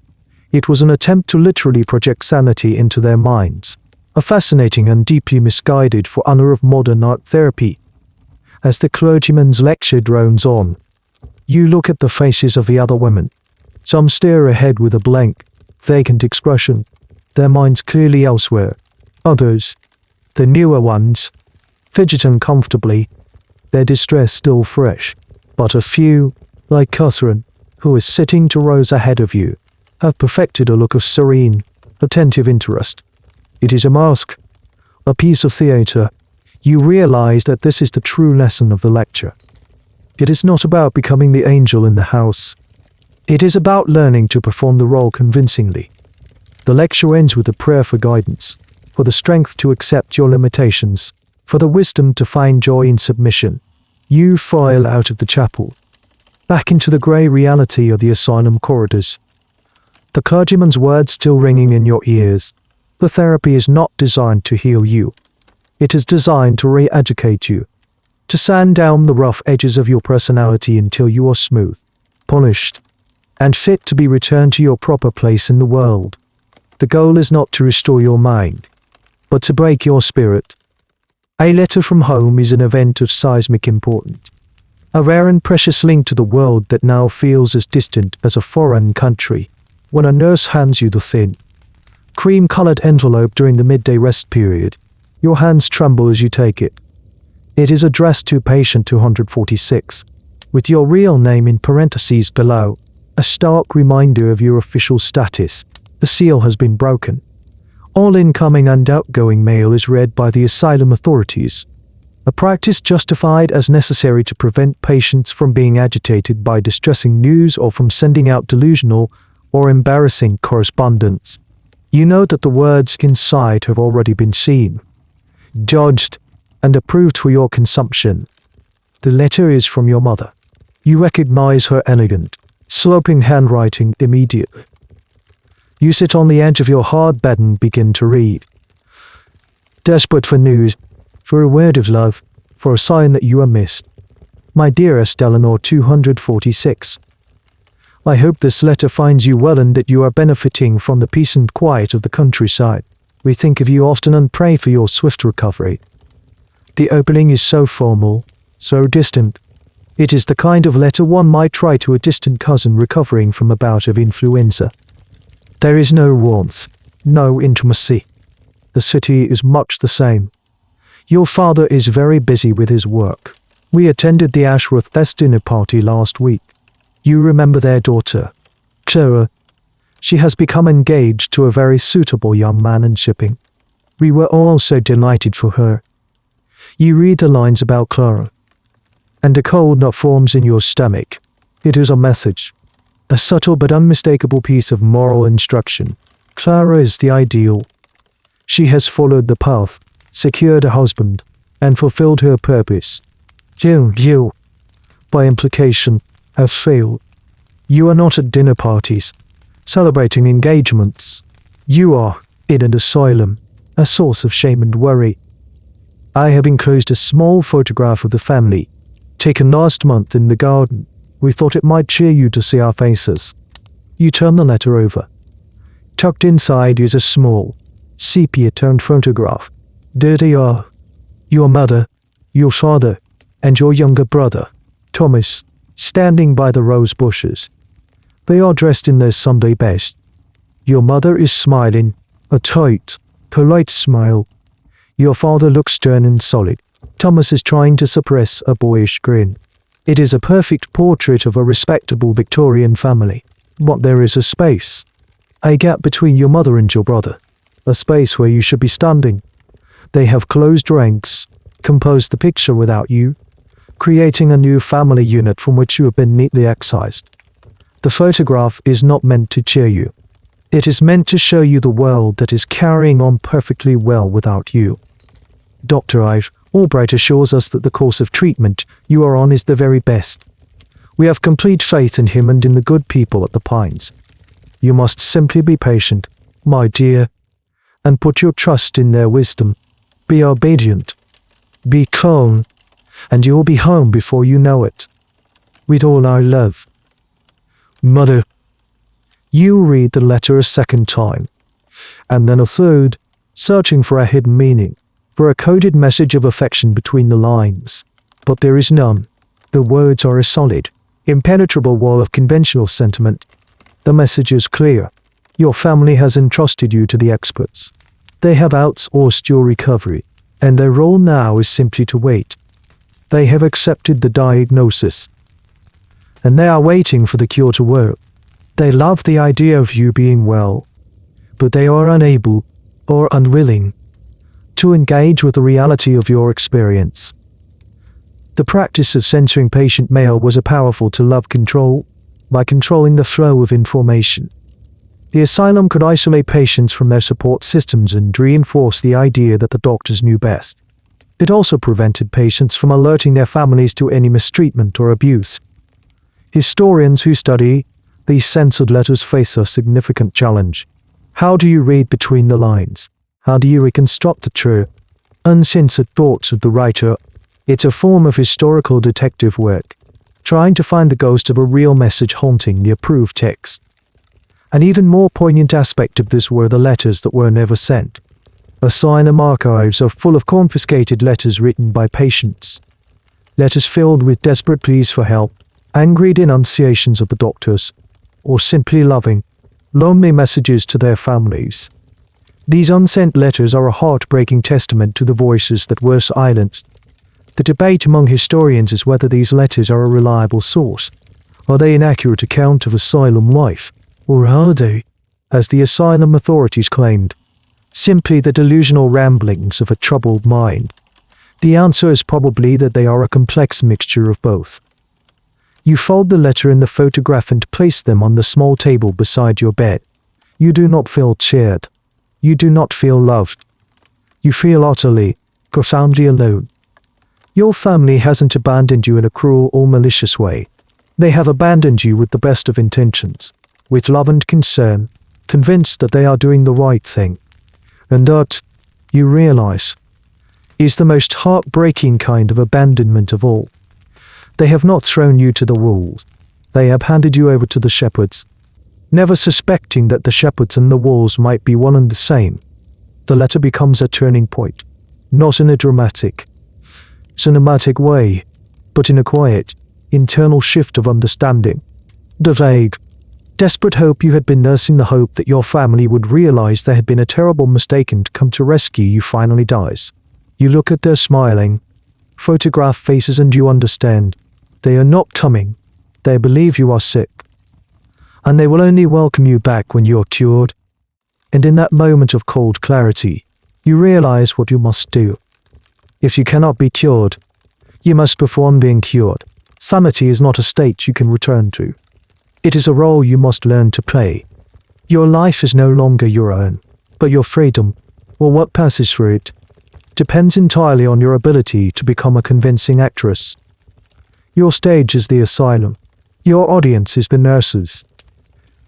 It was an attempt to literally project sanity into their minds, a fascinating and deeply misguided forerunner of modern art therapy. As the clergyman's lecture drones on, You look at the faces of the other women. Some stare ahead with a blank, vacant expression, their minds clearly elsewhere. Others, the newer ones, fidget uncomfortably, their distress still fresh. But a few, like Catherine, who is sitting 2 rows ahead of you, have perfected a look of serene, attentive interest. It is a mask, a piece of theatre. You realize that this is the true lesson of the lecture. It is not about becoming the angel in the house. It is about learning to perform the role convincingly. The lecture ends with a prayer for guidance, for the strength to accept your limitations, for the wisdom to find joy in submission. You file out of the chapel, back into the grey reality of the asylum corridors. The clergyman's words still ringing in your ears. The therapy is not designed to heal you. It is designed to re-educate you, to sand down the rough edges of your personality until you are smooth, polished, and fit to be returned to your proper place in the world. The goal is not to restore your mind, but to break your spirit. A letter from home is an event of seismic importance, a rare and precious link to the world that now feels as distant as a foreign country. When a nurse hands you the thin, cream-colored envelope during the midday rest period, your hands tremble as you take it. It is addressed to patient 246, with your real name in parentheses below, a stark reminder of your official status. The seal has been broken. All incoming and outgoing mail is read by the asylum authorities, a practice justified as necessary to prevent patients from being agitated by distressing news or from sending out delusional or embarrassing correspondence. You know that the words inside have already been seen, judged, and approved for your consumption. The letter is from your mother. You recognize her elegant, sloping handwriting immediately. You sit on the edge of your hard bed and begin to read. Desperate for news, for a word of love, for a sign that you are missed. My dearest Eleanor 246. I hope this letter finds you well and that you are benefiting from the peace and quiet of the countryside. We think of you often and pray for your swift recovery. The opening is so formal, so distant. It is the kind of letter one might write to a distant cousin recovering from a bout of influenza. There is no warmth, no intimacy. The city is much the same. Your father is very busy with his work. We attended the Ashworth dinner party last week. You remember their daughter, Clara. She has become engaged to a very suitable young man in shipping. We were all so delighted for her. You read the lines about Clara, and a cold knot forms in your stomach. It is a message, a subtle but unmistakable piece of moral instruction. Clara is the ideal. She has followed the path, secured a husband, and fulfilled her purpose. You, by implication, have failed. You are not at dinner parties, celebrating engagements. You are in an asylum, a source of shame and worry. I have enclosed a small photograph of the family, taken last month in the garden. We thought it might cheer you to see our faces. You turn the letter over. Tucked inside is a small, sepia-toned photograph. There they are. Your mother, your father, and your younger brother, Thomas, standing by the rose bushes. They are dressed in their Sunday best. Your mother is smiling, a tight, polite smile. Your father looks stern and solid. Thomas is trying to suppress a boyish grin. It is a perfect portrait of a respectable Victorian family. But there is a space, a gap between your mother and your brother, a space where you should be standing. They have closed ranks, composed the picture without you, creating a new family unit from which you have been neatly excised. The photograph is not meant to cheer you. It is meant to show you the world that is carrying on perfectly well without you. Dr. Ive Albright assures us that the course of treatment you are on is the very best. We have complete faith in him and in the good people at the Pines. You must simply be patient, my dear, and put your trust in their wisdom. Be obedient. Be calm, and you will be home before you know it. With all our love. Mother. You read the letter a second time, and then a third, searching for a hidden meaning, for a coded message of affection between the lines. But there is none. The words are as solid, impenetrable wall of conventional sentiment. The message is clear. Your family has entrusted you to the experts. They have outsourced your recovery, and their role now is simply to wait. They have accepted the diagnosis, and they are waiting for the cure to work. They love the idea of you being well, but they are unable, or unwilling, to engage with the reality of your experience. The practice of censoring patient mail was a powerful tool of control, by controlling the flow of information. The asylum could isolate patients from their support systems and reinforce the idea that the doctors knew best. It also prevented patients from alerting their families to any mistreatment or abuse. Historians who study these censored letters face a significant challenge. How do you read between the lines? How do you reconstruct the true, uncensored thoughts of the writer? It's a form of historical detective work, trying to find the ghost of a real message haunting the approved text. An even more poignant aspect of this were the letters that were never sent. Asylum archives are full of confiscated letters written by patients. Letters filled with desperate pleas for help, angry denunciations of the doctors, or simply loving, lonely messages to their families. These unsent letters are a heartbreaking testament to the voices that were silenced. The debate among historians is whether these letters are a reliable source. Are they an accurate account of asylum life? Or are they, as the asylum authorities claimed, simply the delusional ramblings of a troubled mind? The answer is probably that they are a complex mixture of both. You fold the letter and the photograph and place them on the small table beside your bed. You do not feel cheered. You do not feel loved. You feel utterly, profoundly alone. Your family hasn't abandoned you in a cruel or malicious way. They have abandoned you with the best of intentions, with love and concern, convinced that they are doing the right thing. And that, you realize, is the most heartbreaking kind of abandonment of all. They have not thrown you to the wolves. They have handed you over to the shepherds, never suspecting that the shepherds and the wolves might be one and the same. The letter becomes a turning point, not in a dramatic, cinematic way, but in a quiet, internal shift of understanding. The vague, desperate hope you had been nursing, the hope that your family would realize there had been a terrible mistake and come to rescue you, finally dies. You look at their smiling, photographed faces and you understand. They are not coming. They believe you are sick. And they will only welcome you back when you are cured. And in that moment of cold clarity, you realize what you must do. If you cannot be cured, you must perform being cured. Sanity is not a state you can return to. It is a role you must learn to play. Your life is no longer your own, but your freedom, or what passes through it, depends entirely on your ability to become a convincing actress. Your stage is the asylum. Your audience is the nurses,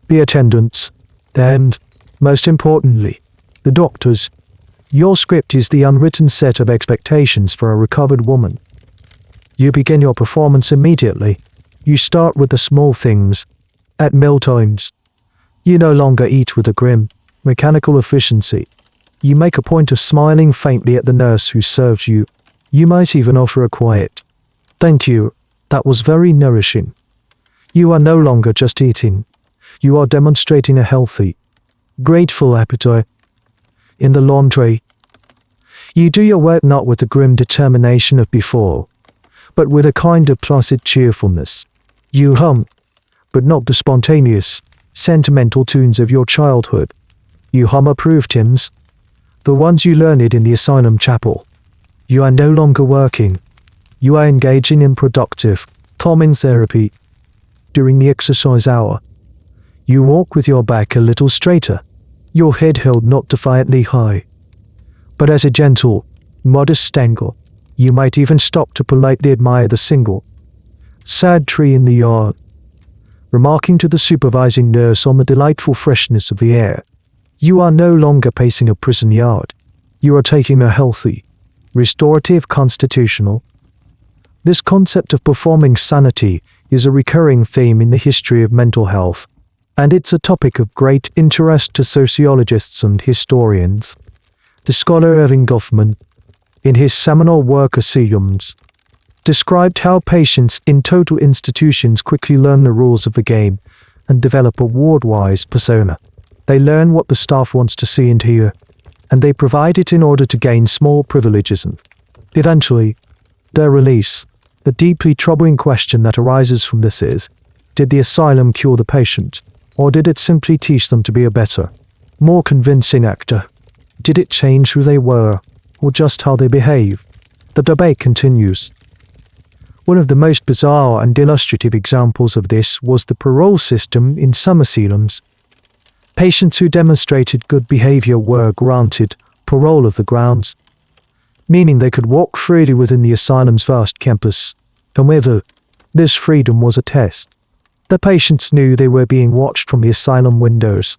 the attendants, and, most importantly, the doctors. Your script is the unwritten set of expectations for a recovered woman. You begin your performance immediately. You start with the small things. At mealtimes, you no longer eat with a grim, mechanical efficiency. You make a point of smiling faintly at the nurse who serves you. You might even offer a quiet, "Thank you, that was very nourishing." You are no longer just eating. You are demonstrating a healthy, grateful appetite. In the laundry, you do your work not with the grim determination of before, but with a kind of placid cheerfulness. You hum, but not the spontaneous, sentimental tunes of your childhood. You hum approved hymns, the ones you learned in the asylum chapel. You are no longer working. You are engaging in productive, calming therapy. During the exercise hour, you walk with your back a little straighter, your head held not defiantly high, but as a gentle, modest angle. You might even stop to politely admire the single, sad tree in the yard, remarking to the supervising nurse on the delightful freshness of the air. You are no longer pacing a prison yard. You are taking a healthy, restorative constitutional. This concept of performing sanity is a recurring theme in the history of mental health, and it's a topic of great interest to sociologists and historians. The scholar Irving Goffman, in his seminal work Asylums, described how patients in total institutions quickly learn the rules of the game and develop a ward-wise persona. They learn what the staff wants to see and hear, and they provide it in order to gain small privileges and, eventually, their release. The deeply troubling question that arises from this is, did the asylum cure the patient, or did it simply teach them to be a better, more convincing actor? Did it change who they were, or just how they behave? The debate continues. One of the most bizarre and illustrative examples of this was the parole system in some asylums. Patients who demonstrated good behavior were granted parole of the grounds, meaning they could walk freely within the asylum's vast campus. However, this freedom was a test. The patients knew they were being watched from the asylum windows.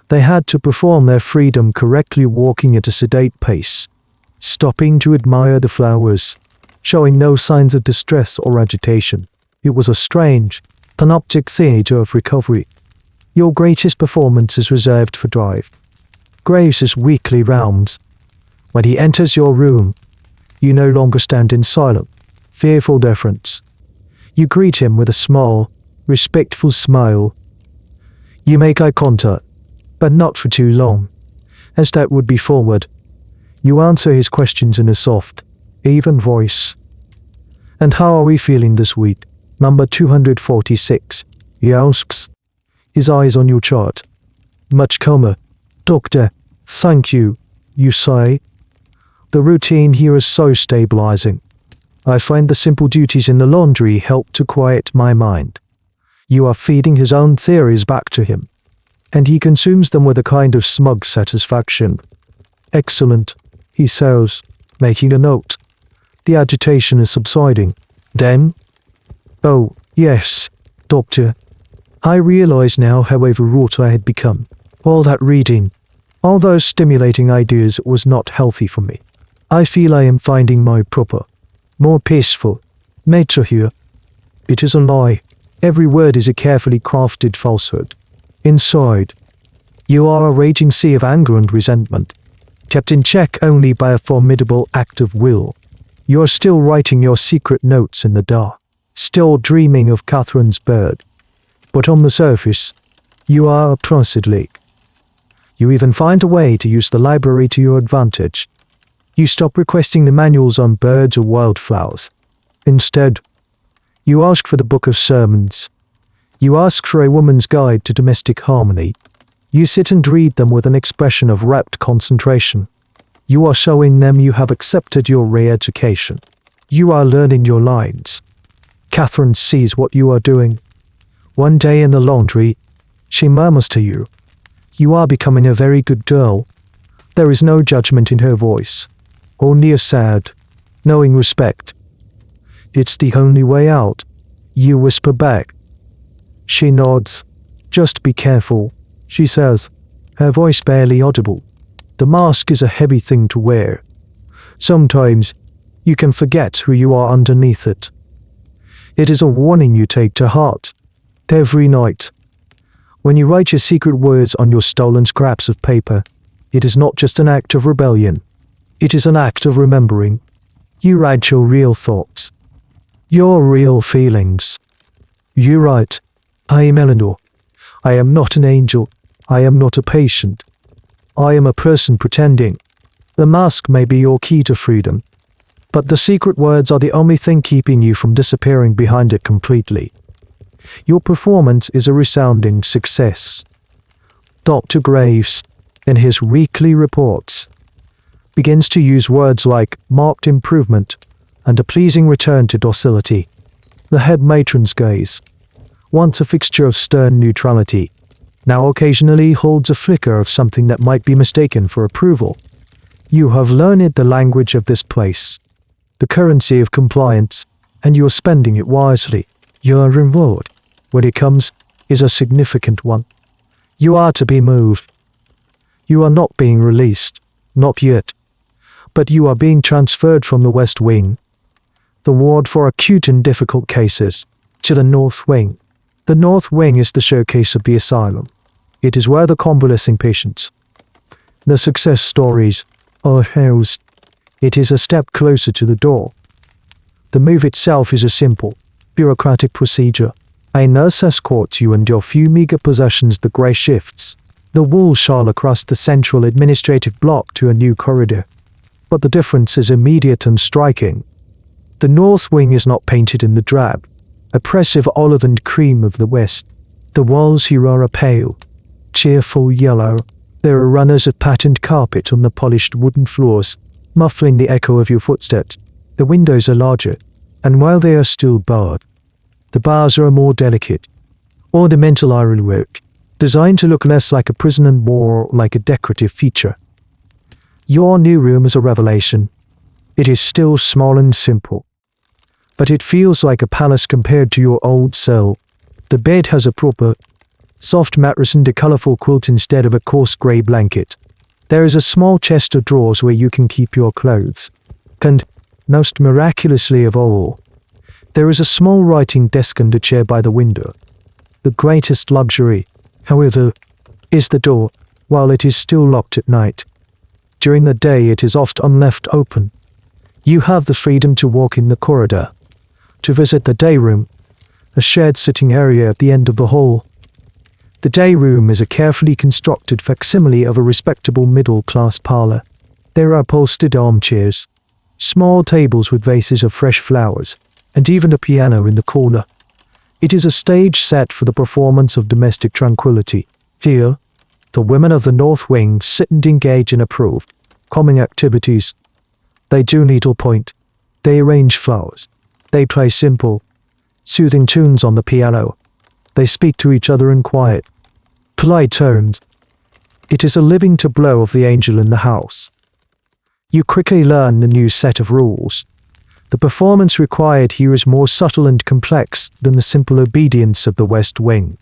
They had to perform their freedom correctly, walking at a sedate pace, stopping to admire the flowers, showing no signs of distress or agitation. It was a strange, panoptic theater of recovery. Your greatest performance is reserved for Drive. Graves' weekly rounds. When he enters your room, you no longer stand in silent, fearful deference. You greet him with a small, respectful smile. You make eye contact, but not for too long, as that would be forward. You answer his questions in a soft, even voice. And how are we feeling this week? Number 246, he asks, his eyes on your chart. Much calmer. Doctor, thank you, you say. The routine here is so stabilizing. I find the simple duties in the laundry help to quiet my mind. You are feeding his own theories back to him, and he consumes them with a kind of smug satisfaction. Excellent, he says, making a note. The agitation is subsiding. Then? Oh, yes, Doctor. I realize now how overwrought I had become. All that reading, all those stimulating ideas was not healthy for me. I feel I am finding my proper, more peaceful nature here. It is a lie. Every word is a carefully crafted falsehood. Inside, you are a raging sea of anger and resentment, kept in check only by a formidable act of will. You are still writing your secret notes in the dark, still dreaming of Catherine's bird. But on the surface, you are a placid lake. You even find a way to use the library to your advantage. You stop requesting the manuals on birds or wildflowers. Instead, you ask for the book of sermons. You ask for a woman's guide to domestic harmony. You sit and read them with an expression of rapt concentration. You are showing them you have accepted your re-education. You are learning your lines. Catherine sees what you are doing. One day in the laundry, she murmurs to you, "You are becoming a very good girl." There is no judgment in her voice, only a sad, knowing respect. "It's the only way out," you whisper back. She nods. "Just be careful," she says, her voice barely audible. The mask is a heavy thing to wear. Sometimes, you can forget who you are underneath it. It is a warning you take to heart. Every night, when you write your secret words on your stolen scraps of paper, it is not just an act of rebellion. It is an act of remembering. You write your real thoughts, your real feelings. You write, "I am Eleanor. I am not an angel. I am not a patient. I am a person pretending." The mask may be your key to freedom, but the secret words are the only thing keeping you from disappearing behind it completely. Your performance is a resounding success. Dr. Graves, in his weekly reports, begins to use words like marked improvement and a pleasing return to docility. The head matron's gaze, once a fixture of stern neutrality, now occasionally holds a flicker of something that might be mistaken for approval. You have learned the language of this place, the currency of compliance, and you are spending it wisely. Your reward, when it comes, is a significant one. You are to be moved. You are not being released, not yet, but you are being transferred from the West Wing, the ward for acute and difficult cases, to the North Wing. The North Wing is the showcase of the asylum. It is where the convalescing patients, the success stories, are housed. It is a step closer to the door. The move itself is a simple, bureaucratic procedure. A nurse escorts you and your few meager possessions the grey shifts. The wall shall across the central administrative block to a new corridor. But the difference is immediate and striking. The north wing is not painted in the drab, oppressive olive and cream of the west. The walls here are a pale, cheerful yellow. There are runners of patterned carpet on the polished wooden floors, muffling the echo of your footsteps. The windows are larger, and while they are still barred, the bars are more delicate, ornamental ironwork, designed to look less like a prison and more like a decorative feature. Your new room is a revelation. It is still small and simple, but it feels like a palace compared to your old cell. The bed has a proper, soft mattress and a colorful quilt instead of a coarse gray blanket. There is a small chest of drawers where you can keep your clothes. And, most miraculously of all, there is a small writing desk and a chair by the window. The greatest luxury, however, is the door, while it is still locked at night. During the day it is often left open. You have the freedom to walk in the corridor, to visit the day room, a shared sitting area at the end of the hall. The day room is a carefully constructed facsimile of a respectable middle-class parlor. There are upholstered armchairs, small tables with vases of fresh flowers, and even a piano in the corner. It is a stage set for the performance of domestic tranquility. Here, the women of the North Wing sit and engage in approved, calming activities. They do needlepoint. They arrange flowers. They play simple, soothing tunes on the piano. They speak to each other in quiet, polite tones. It is a living tableau of the angel in the house. You quickly learn the new set of rules. The performance required here is more subtle and complex than the simple obedience of the West Wing.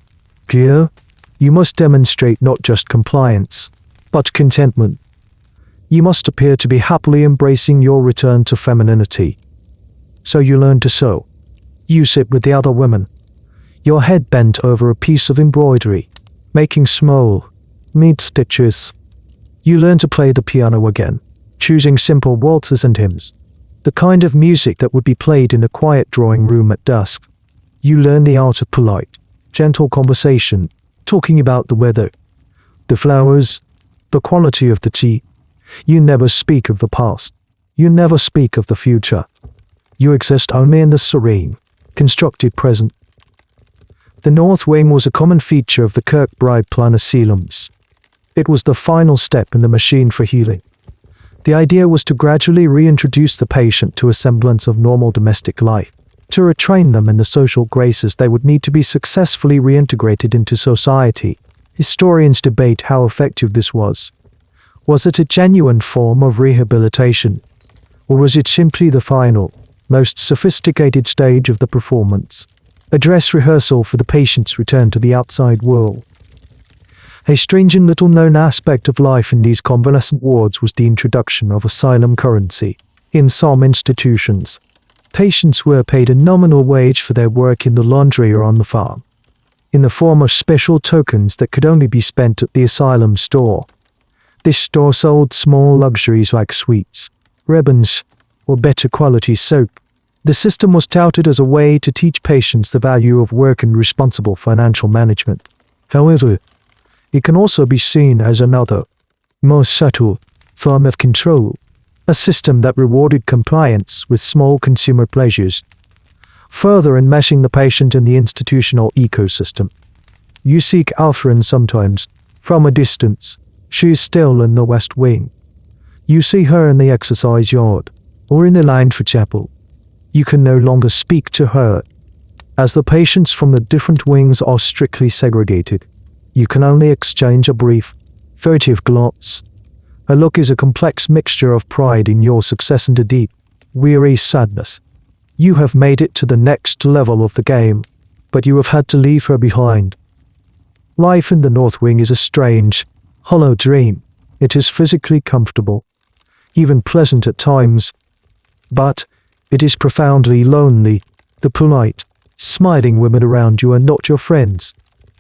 Here, you must demonstrate not just compliance, but contentment. You must appear to be happily embracing your return to femininity. So you learn to sew. You sit with the other women, your head bent over a piece of embroidery, making small, neat stitches. You learn to play the piano again, choosing simple waltzes and hymns, the kind of music that would be played in a quiet drawing room at dusk. You learn the art of polite, gentle conversation, talking about the weather, the flowers, the quality of the tea. You never speak of the past. You never speak of the future. You exist only in the serene, constructed present. The North Wing was a common feature of the Kirkbride plan asylums. It was the final step in the machine for healing. The idea was to gradually reintroduce the patient to a semblance of normal domestic life, to retrain them in the social graces they would need to be successfully reintegrated into society. Historians debate how effective this was. Was it a genuine form of rehabilitation, or was it simply the final, most sophisticated stage of the performance, a dress rehearsal for the patient's return to the outside world? A strange and little-known aspect of life in these convalescent wards was the introduction of asylum currency. In some institutions, patients were paid a nominal wage for their work in the laundry or on the farm, in the form of special tokens that could only be spent at the asylum store. This store sold small luxuries like sweets, ribbons, or better quality soap. The system was touted as a way to teach patients the value of work and responsible financial management. However, it can also be seen as another, more subtle, form of control, a system that rewarded compliance with small consumer pleasures, further enmeshing the patient in the institutional ecosystem. You seek Alfred sometimes, from a distance. She is still in the West Wing. You see her in the exercise yard, or in the line for chapel. You can no longer speak to her, as the patients from the different wings are strictly segregated. You can only exchange a brief, furtive glance. Her look is a complex mixture of pride in your success and a deep, weary sadness. You have made it to the next level of the game, but you have had to leave her behind. Life in the North Wing is a strange, hollow dream. It is physically comfortable, even pleasant at times, but it is profoundly lonely. The polite, smiling women around you are not your friends.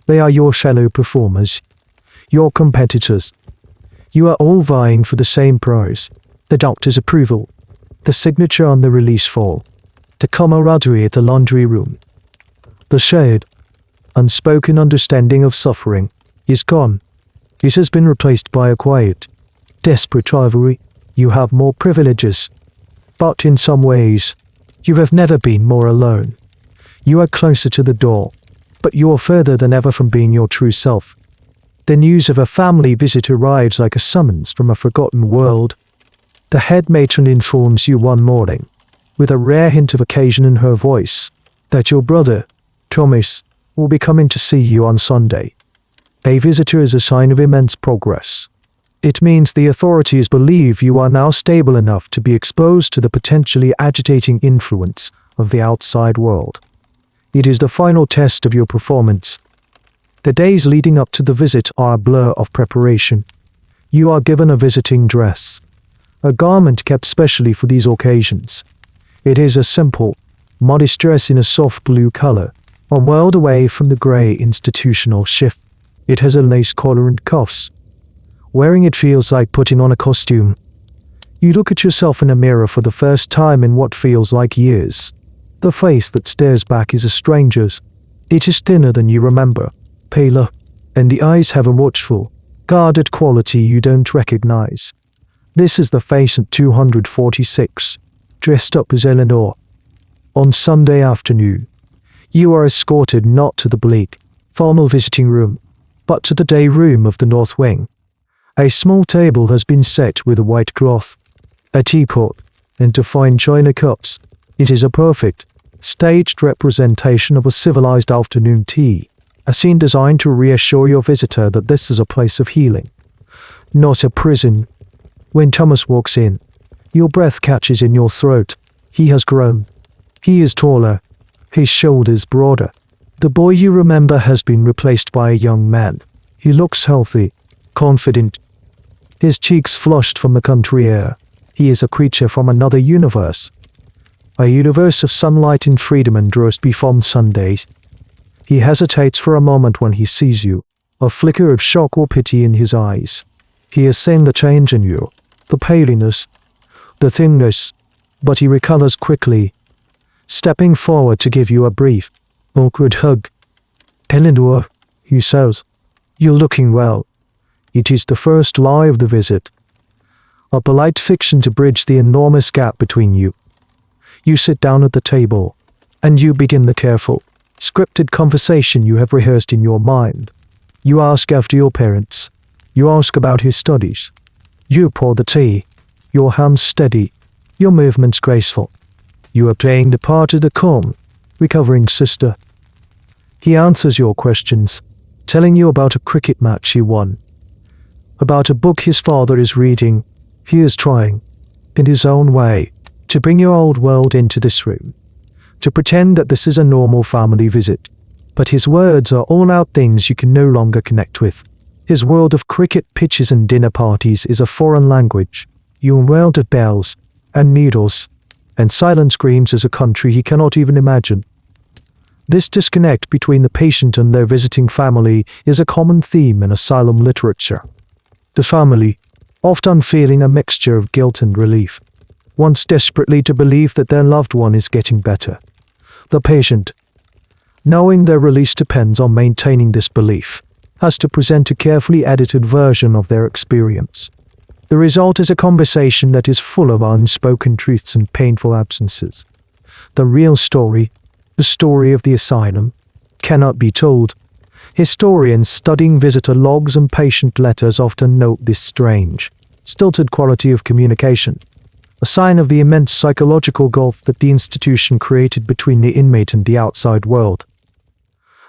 They are your fellow performers, your competitors. You are all vying for the same prize, the doctor's approval, the signature on the release form. the camaraderie at the laundry room. The shared, unspoken understanding of suffering is gone. It has been replaced by a quiet, desperate rivalry. You have more privileges, but in some ways, you have never been more alone. You are closer to the door, but you are further than ever from being your true self. The news of a family visit arrives like a summons from a forgotten world. The head matron informs you one morning, with a rare hint of occasion in her voice, that your brother, Thomas, will be coming to see you on Sunday. A visitor is a sign of immense progress. It means the authorities believe you are now stable enough to be exposed to the potentially agitating influence of the outside world. It is the final test of your performance. The days leading up to the visit are a blur of preparation. You are given a visiting dress, a garment kept specially for these occasions. It is a simple, modest dress in a soft blue color, a world away from the gray institutional shift. It has a lace collar and cuffs. Wearing it feels like putting on a costume. You look at yourself in a mirror for the first time in what feels like years. The face that stares back is a stranger's. It is thinner than you remember, paler, and the eyes have a watchful, guarded quality you don't recognize. This is the face at 246, dressed up as Eleanor. On Sunday afternoon, you are escorted not to the bleak, formal visiting room, but to the day room of the north wing. A small table has been set with a white cloth, a teapot, and two fine china cups. It is a perfect, staged representation of a civilized afternoon tea, a scene designed to reassure your visitor that this is a place of healing, not a prison. When Thomas walks in, your breath catches in your throat. He has grown. He is taller, his shoulders broader. The boy you remember has been replaced by a young man. He looks healthy, confident, his cheeks flushed from the country air. He is a creature from another universe. A universe of sunlight and freedom and roast on Sundays. He hesitates for a moment when he sees you, a flicker of shock or pity in his eyes. He has seen the change in you, the paleness, the thinness, but he recovers quickly, stepping forward to give you a brief, awkward hug. "Eleanor," he says, "you're looking well." It is the first lie of the visit, a polite fiction to bridge the enormous gap between you. You sit down at the table, and you begin the careful, scripted conversation you have rehearsed in your mind. You ask after your parents. You ask about his studies. You pour the tea, your hands steady, your movements graceful. You are playing the part of the calm, recovering sister. He answers your questions, telling you about a cricket match he won, about a book his father is reading. He is trying, in his own way, to bring your old world into this room, to pretend that this is a normal family visit. But his words are all-out things you can no longer connect with. His world of cricket pitches and dinner parties is a foreign language. Your world of bells and needles and silent screams is a country he cannot even imagine. This disconnect between the patient and their visiting family is a common theme in asylum literature. The family, often feeling a mixture of guilt and relief, wants desperately to believe that their loved one is getting better. The patient, knowing their release depends on maintaining this belief, has to present a carefully edited version of their experience. The result is a conversation that is full of unspoken truths and painful absences. The real story, the story of the asylum, cannot be told. Historians studying visitor logs and patient letters often note this strange, stilted quality of communication, a sign of the immense psychological gulf that the institution created between the inmate and the outside world.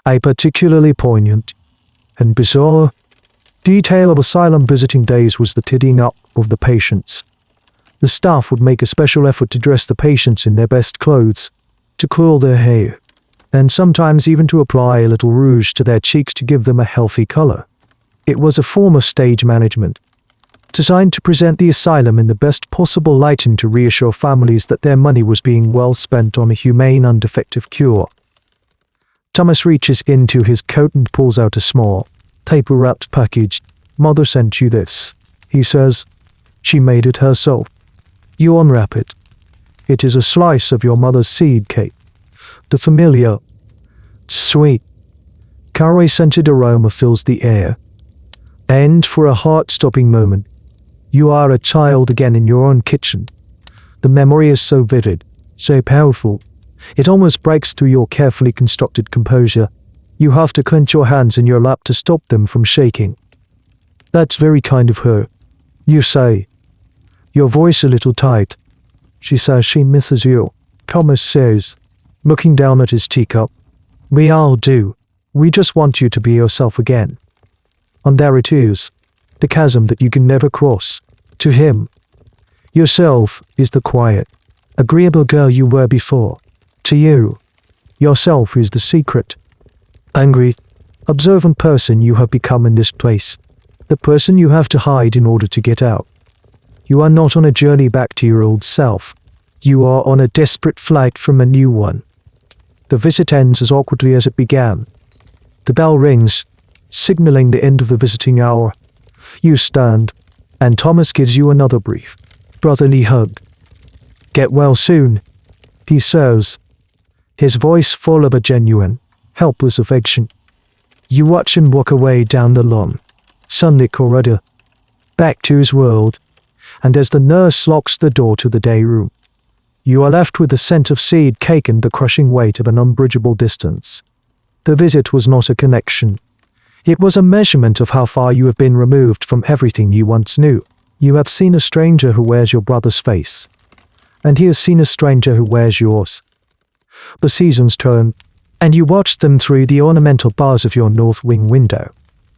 A particularly poignant and bizarre detail of asylum visiting days was the tidying up of the patients. The staff would make a special effort to dress the patients in their best clothes, to curl their hair, and sometimes even to apply a little rouge to their cheeks to give them a healthy color. It was a form of stage management, designed to present the asylum in the best possible light and to reassure families that their money was being well spent on a humane and effective cure. Thomas reaches into his coat and pulls out a small, paper-wrapped package. "Mother sent you this," he says. "She made it herself." You unwrap it. It is a slice of your mother's seed cake. The familiar, sweet, caraway-scented aroma fills the air. And for a heart-stopping moment, you are a child again in your own kitchen. The memory is so vivid, so powerful, it almost breaks through your carefully constructed composure. You have to clench your hands in your lap to stop them from shaking. That's very kind of her, you say. Your voice a little tight. She says she misses you, Thomas says, looking down at his teacup. We all do. We just want you to be yourself again. And there it is, the chasm that you can never cross. To him, yourself is the quiet, agreeable girl you were before. To you, yourself is the secret, angry, observant person you have become in this place, the person you have to hide in order to get out. You are not on a journey back to your old self. You are on a desperate flight from a new one. The visit ends as awkwardly as it began. The bell rings, signaling the end of the visiting hour. You stand, and Thomas gives you another brief, brotherly hug. Get well soon, he says, his voice full of a genuine, helpless affection. You watch him walk away down the long, sunlit corridor, back to his world, and as the nurse locks the door to the day room, you are left with the scent of seed cake and the crushing weight of an unbridgeable distance. The visit was not a connection. It was a measurement of how far you have been removed from everything you once knew. You have seen a stranger who wears your brother's face, and he has seen a stranger who wears yours. The seasons turn, and you watch them through the ornamental bars of your north wing window.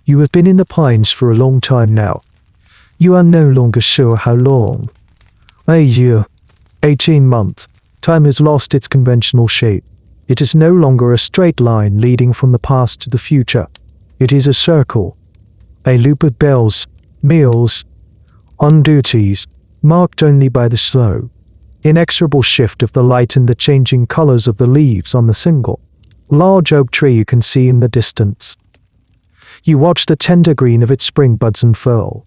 You have been in the pines for a long time now. You are no longer sure how long. A year, 18 months. Time has lost its conventional shape. It is no longer a straight line leading from the past to the future. It is a circle, a loop of bells, meals, on duties, marked only by the slow, inexorable shift of the light and the changing colors of the leaves on the single, large oak tree you can see in the distance. You watch the tender green of its spring buds unfurl.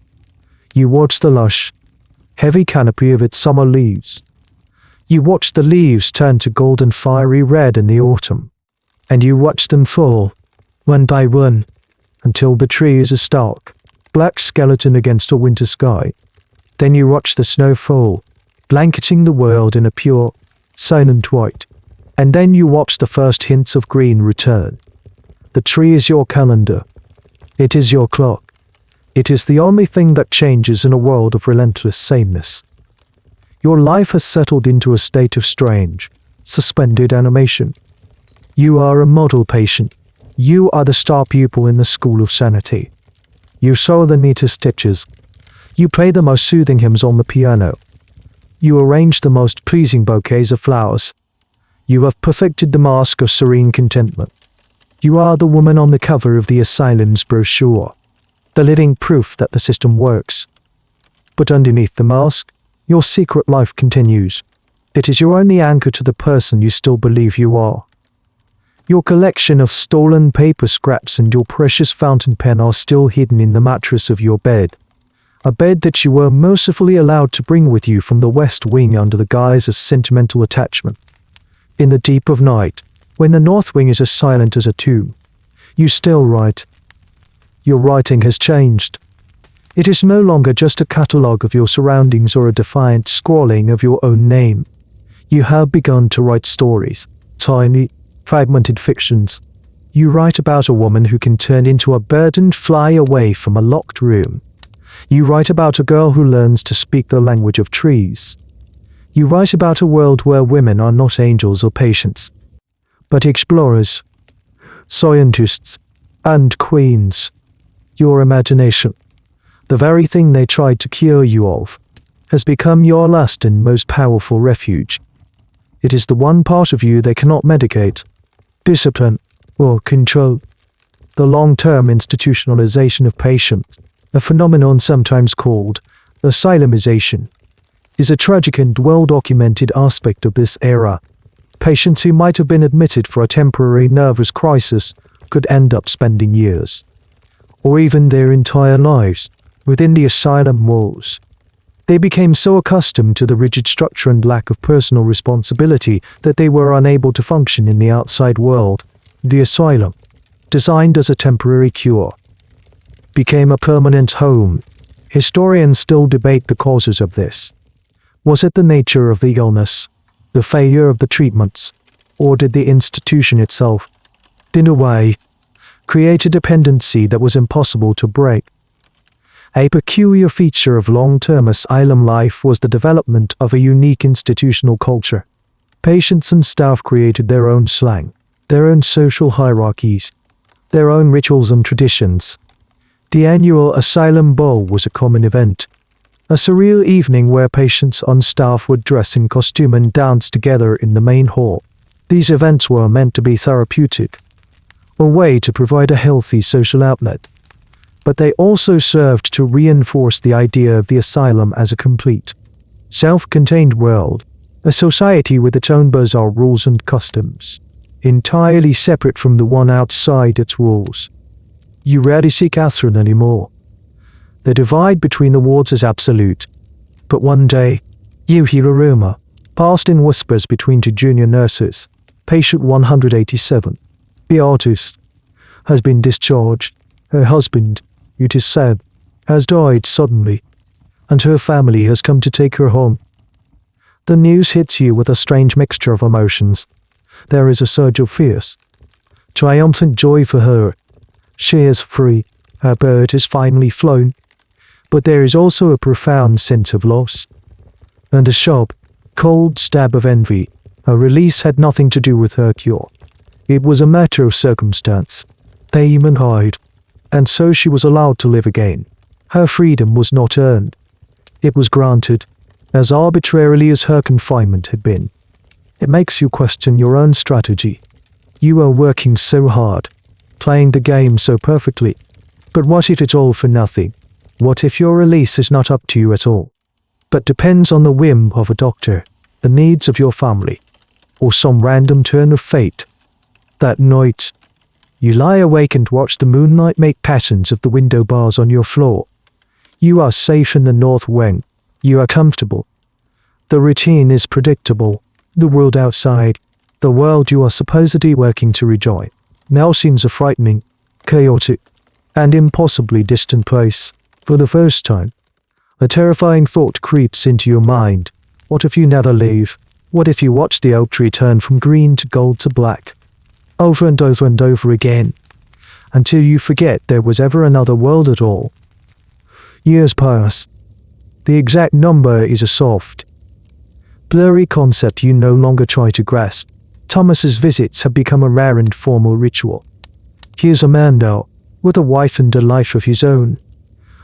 You watch the lush, heavy canopy of its summer leaves. You watch the leaves turn to golden fiery red in the autumn, and you watch them fall, one by one, until the tree is a stark, black skeleton against a winter sky. Then you watch the snow fall, blanketing the world in a pure, silent white, and then you watch the first hints of green return. The tree is your calendar. It is your clock. It is the only thing that changes in a world of relentless sameness. Your life has settled into a state of strange, suspended animation. You are a model patient. You are the star pupil in the school of sanity. You sew the neatest stitches. You play the most soothing hymns on the piano. You arrange the most pleasing bouquets of flowers. You have perfected the mask of serene contentment. You are the woman on the cover of the asylum's brochure, the living proof that the system works. But underneath the mask, your secret life continues. It is your only anchor to the person you still believe you are. Your collection of stolen paper scraps and your precious fountain pen are still hidden in the mattress of your bed, a bed that you were mercifully allowed to bring with you from the West Wing under the guise of sentimental attachment. In the deep of night, when the North Wing is as silent as a tomb, you still write. Your writing has changed. It is no longer just a catalogue of your surroundings or a defiant scrawling of your own name. You have begun to write stories, tiny, fragmented fictions. You write about a woman who can turn into a bird and fly away from a locked room. You write about a girl who learns to speak the language of trees. You write about a world where women are not angels or patients, but explorers, scientists, and queens. Your imagination, the very thing they tried to cure you of, has become your last and most powerful refuge. It is the one part of you they cannot medicate, discipline, or control. The long-term institutionalization of patients, a phenomenon sometimes called asylumization, is a tragic and well-documented aspect of this era. Patients who might have been admitted for a temporary nervous crisis could end up spending years, or even their entire lives, within the asylum walls. They became so accustomed to the rigid structure and lack of personal responsibility that they were unable to function in the outside world. The asylum, designed as a temporary cure, became a permanent home. Historians still debate the causes of this. Was it the nature of the illness, the failure of the treatments, or did the institution itself, in a way, create a dependency that was impossible to break? A peculiar feature of long-term asylum life was the development of a unique institutional culture. Patients and staff created their own slang, their own social hierarchies, their own rituals and traditions. The annual asylum ball was a common event, a surreal evening where patients and staff would dress in costume and dance together in the main hall. These events were meant to be therapeutic, a way to provide a healthy social outlet, but they also served to reinforce the idea of the asylum as a complete, self-contained world, a society with its own bizarre rules and customs, entirely separate from the one outside its walls. You rarely see Catherine anymore. The divide between the wards is absolute. But one day, you hear a rumor, passed in whispers between two junior nurses. Patient 187, the artist, has been discharged. Her husband, it is said, has died suddenly, and her family has come to take her home. The news hits you with a strange mixture of emotions. There is a surge of fierce, triumphant joy for her. She is free, her bird is finally flown. But there is also a profound sense of loss, and a sharp, cold stab of envy. Her release had nothing to do with her cure. It was a matter of circumstance, aim and hide, and so she was allowed to live again. Her freedom was not earned. It was granted, as arbitrarily as her confinement had been. It makes you question your own strategy. You are working so hard, playing the game so perfectly, but what if it's all for nothing? What if your release is not up to you at all, but depends on the whim of a doctor, the needs of your family, or some random turn of fate? That night, you lie awake and watch the moonlight make patterns of the window bars on your floor. You are safe in the north wing. You are comfortable. The routine is predictable. The world outside, the world you are supposedly working to rejoin, now seems a frightening, chaotic, and impossibly distant place. For the first time, a terrifying thought creeps into your mind. What if you never leave? What if you watch the oak tree turn from green to gold to black, over and over and over again, until you forget there was ever another world at all? Years pass. The exact number is a soft, blurry concept you no longer try to grasp. Thomas's visits have become a rare and formal ritual. He is a man now, with a wife and a life of his own.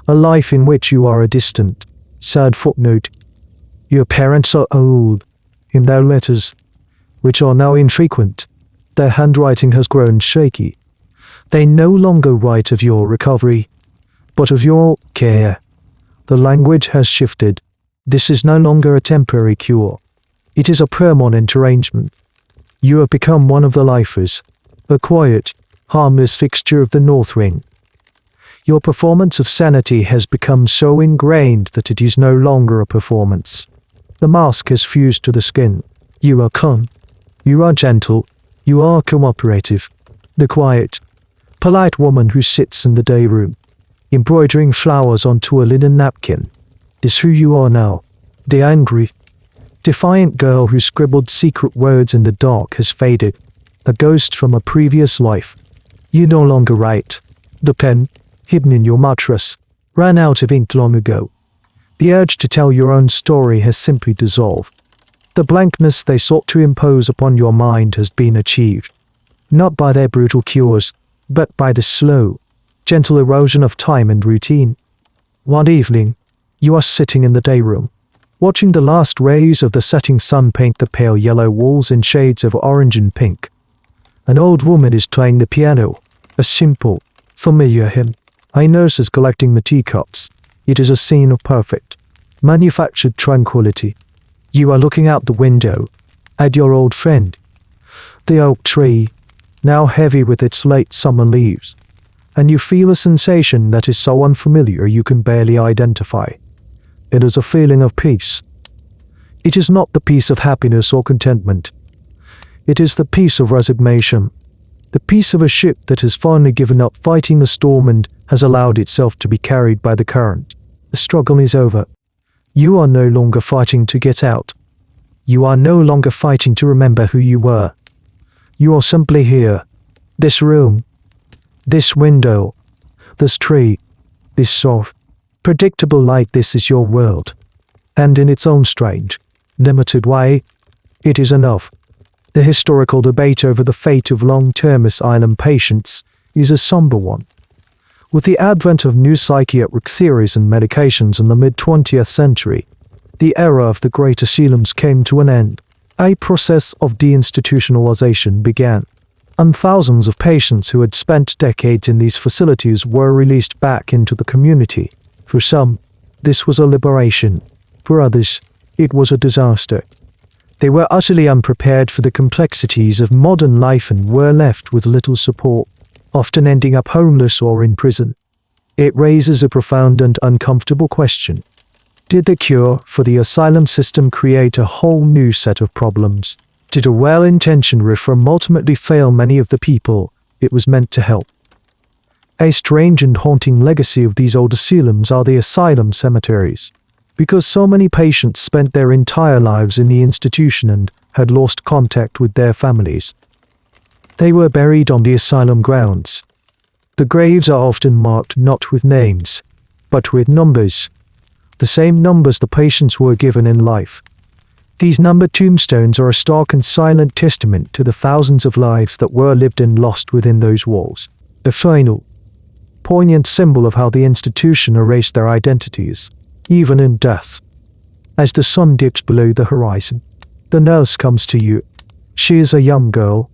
A life in which you are a distant, sad footnote. Your parents are old. In their letters, which are now infrequent, their handwriting has grown shaky. They no longer write of your recovery, but of your care. The language has shifted. This is no longer a temporary cure. It is a permanent arrangement. You have become one of the lifers, a quiet, harmless fixture of the North Wing. Your performance of sanity has become so ingrained that it is no longer a performance. The mask has fused to the skin. You are calm. You are gentle. You are cooperative. The quiet, polite woman who sits in the day room, embroidering flowers onto a linen napkin, is who you are now. The angry, defiant girl who scribbled secret words in the dark has faded, a ghost from a previous life. You no longer write. The pen, hidden in your mattress, ran out of ink long ago. The urge to tell your own story has simply dissolved. The blankness they sought to impose upon your mind has been achieved, not by their brutal cures, but by the slow, gentle erosion of time and routine. One evening, you are sitting in the day room, watching the last rays of the setting sun paint the pale yellow walls in shades of orange and pink. An old woman is playing the piano, a simple, familiar hymn. A nurse is collecting the teacups. It is a scene of perfect, manufactured tranquility. You are looking out the window, at your old friend, the oak tree, now heavy with its late summer leaves, and you feel a sensation that is so unfamiliar you can barely identify. It is a feeling of peace. It is not the peace of happiness or contentment. It is the peace of resignation. The peace of a ship that has finally given up fighting the storm and has allowed itself to be carried by the current. The struggle is over. You are no longer fighting to get out. You are no longer fighting to remember who you were. You are simply here. This room. This window. This tree. This soft, predictable light. This is your world. And in its own strange, limited way, it is enough. The historical debate over the fate of long-term asylum patients is a somber one. With the advent of new psychiatric theories and medications in the mid-20th century, the era of the great asylums came to an end. A process of deinstitutionalization began, and thousands of patients who had spent decades in these facilities were released back into the community. For some, this was a liberation. For others, it was a disaster. They were utterly unprepared for the complexities of modern life and were left with little support, often ending up homeless or in prison. It raises a profound and uncomfortable question. Did the cure for the asylum system create a whole new set of problems? Did a well-intentioned reform ultimately fail many of the people it was meant to help? A strange and haunting legacy of these old asylums are the asylum cemeteries. Because so many patients spent their entire lives in the institution and had lost contact with their families. They were buried on the asylum grounds. The graves are often marked not with names, but with numbers. The same numbers the patients were given in life. These numbered tombstones are a stark and silent testament to the thousands of lives that were lived and lost within those walls. A final, poignant symbol of how the institution erased their identities, even in death. As the sun dips below the horizon, the nurse comes to you. She is a young girl,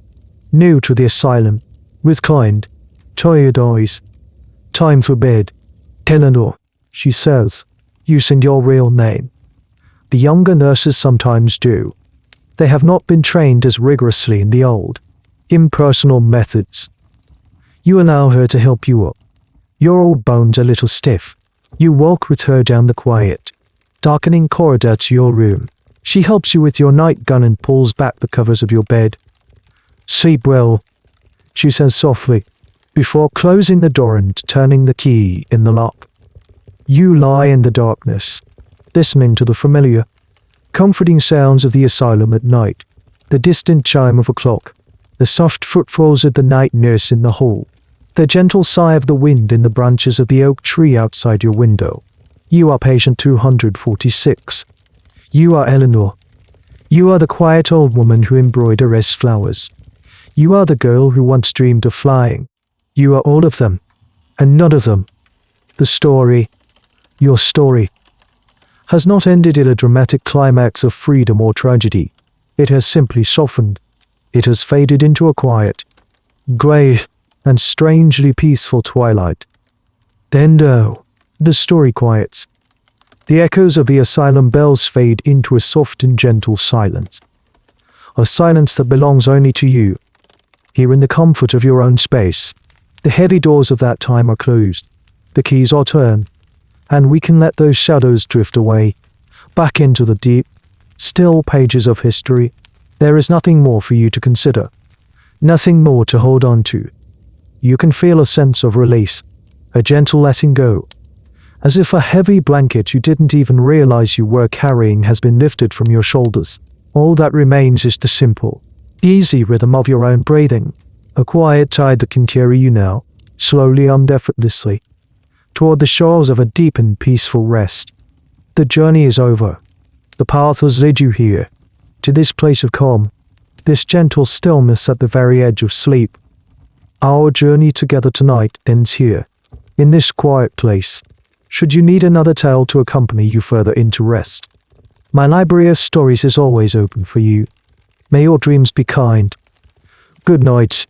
new to the asylum, with kind, tired eyes. "Time for bed. Eleanor," she says, using your real name. The younger nurses sometimes do. They have not been trained as rigorously in the old, impersonal methods. You allow her to help you up. Your old bones a little stiff. You walk with her down the quiet, darkening corridor to your room. She helps you with your nightgown and pulls back the covers of your bed. "Sleep well," she says softly, before closing the door and turning the key in the lock. You lie in the darkness, listening to the familiar, comforting sounds of the asylum at night, the distant chime of a clock, the soft footfalls of the night nurse in the hall, the gentle sigh of the wind in the branches of the oak tree outside your window. You are patient 246. You are Eleanor. You are the quiet old woman who embroiders flowers. You are the girl who once dreamed of flying. You are all of them, and none of them. The story, your story, has not ended in a dramatic climax of freedom or tragedy. It has simply softened. It has faded into a quiet, grey, and strangely peaceful twilight. Then the story quiets. The echoes of the asylum bells fade into a soft and gentle silence. A silence that belongs only to you. Here in the comfort of your own space, the heavy doors of that time are closed. The keys are turned, and we can let those shadows drift away, back into the deep, still pages of history. There is nothing more for you to consider, nothing more to hold on to. You can feel a sense of release, a gentle letting go, as if a heavy blanket you didn't even realize you were carrying has been lifted from your shoulders. All that remains is the simple, easy rhythm of your own breathing, a quiet tide that can carry you now, slowly and effortlessly, toward the shores of a deep and peaceful rest. The journey is over. The path has led you here, to this place of calm, this gentle stillness at the very edge of sleep. Our journey together tonight ends here, in this quiet place. Should you need another tale to accompany you further into rest, my library of stories is always open for you. May your dreams be kind. Good night.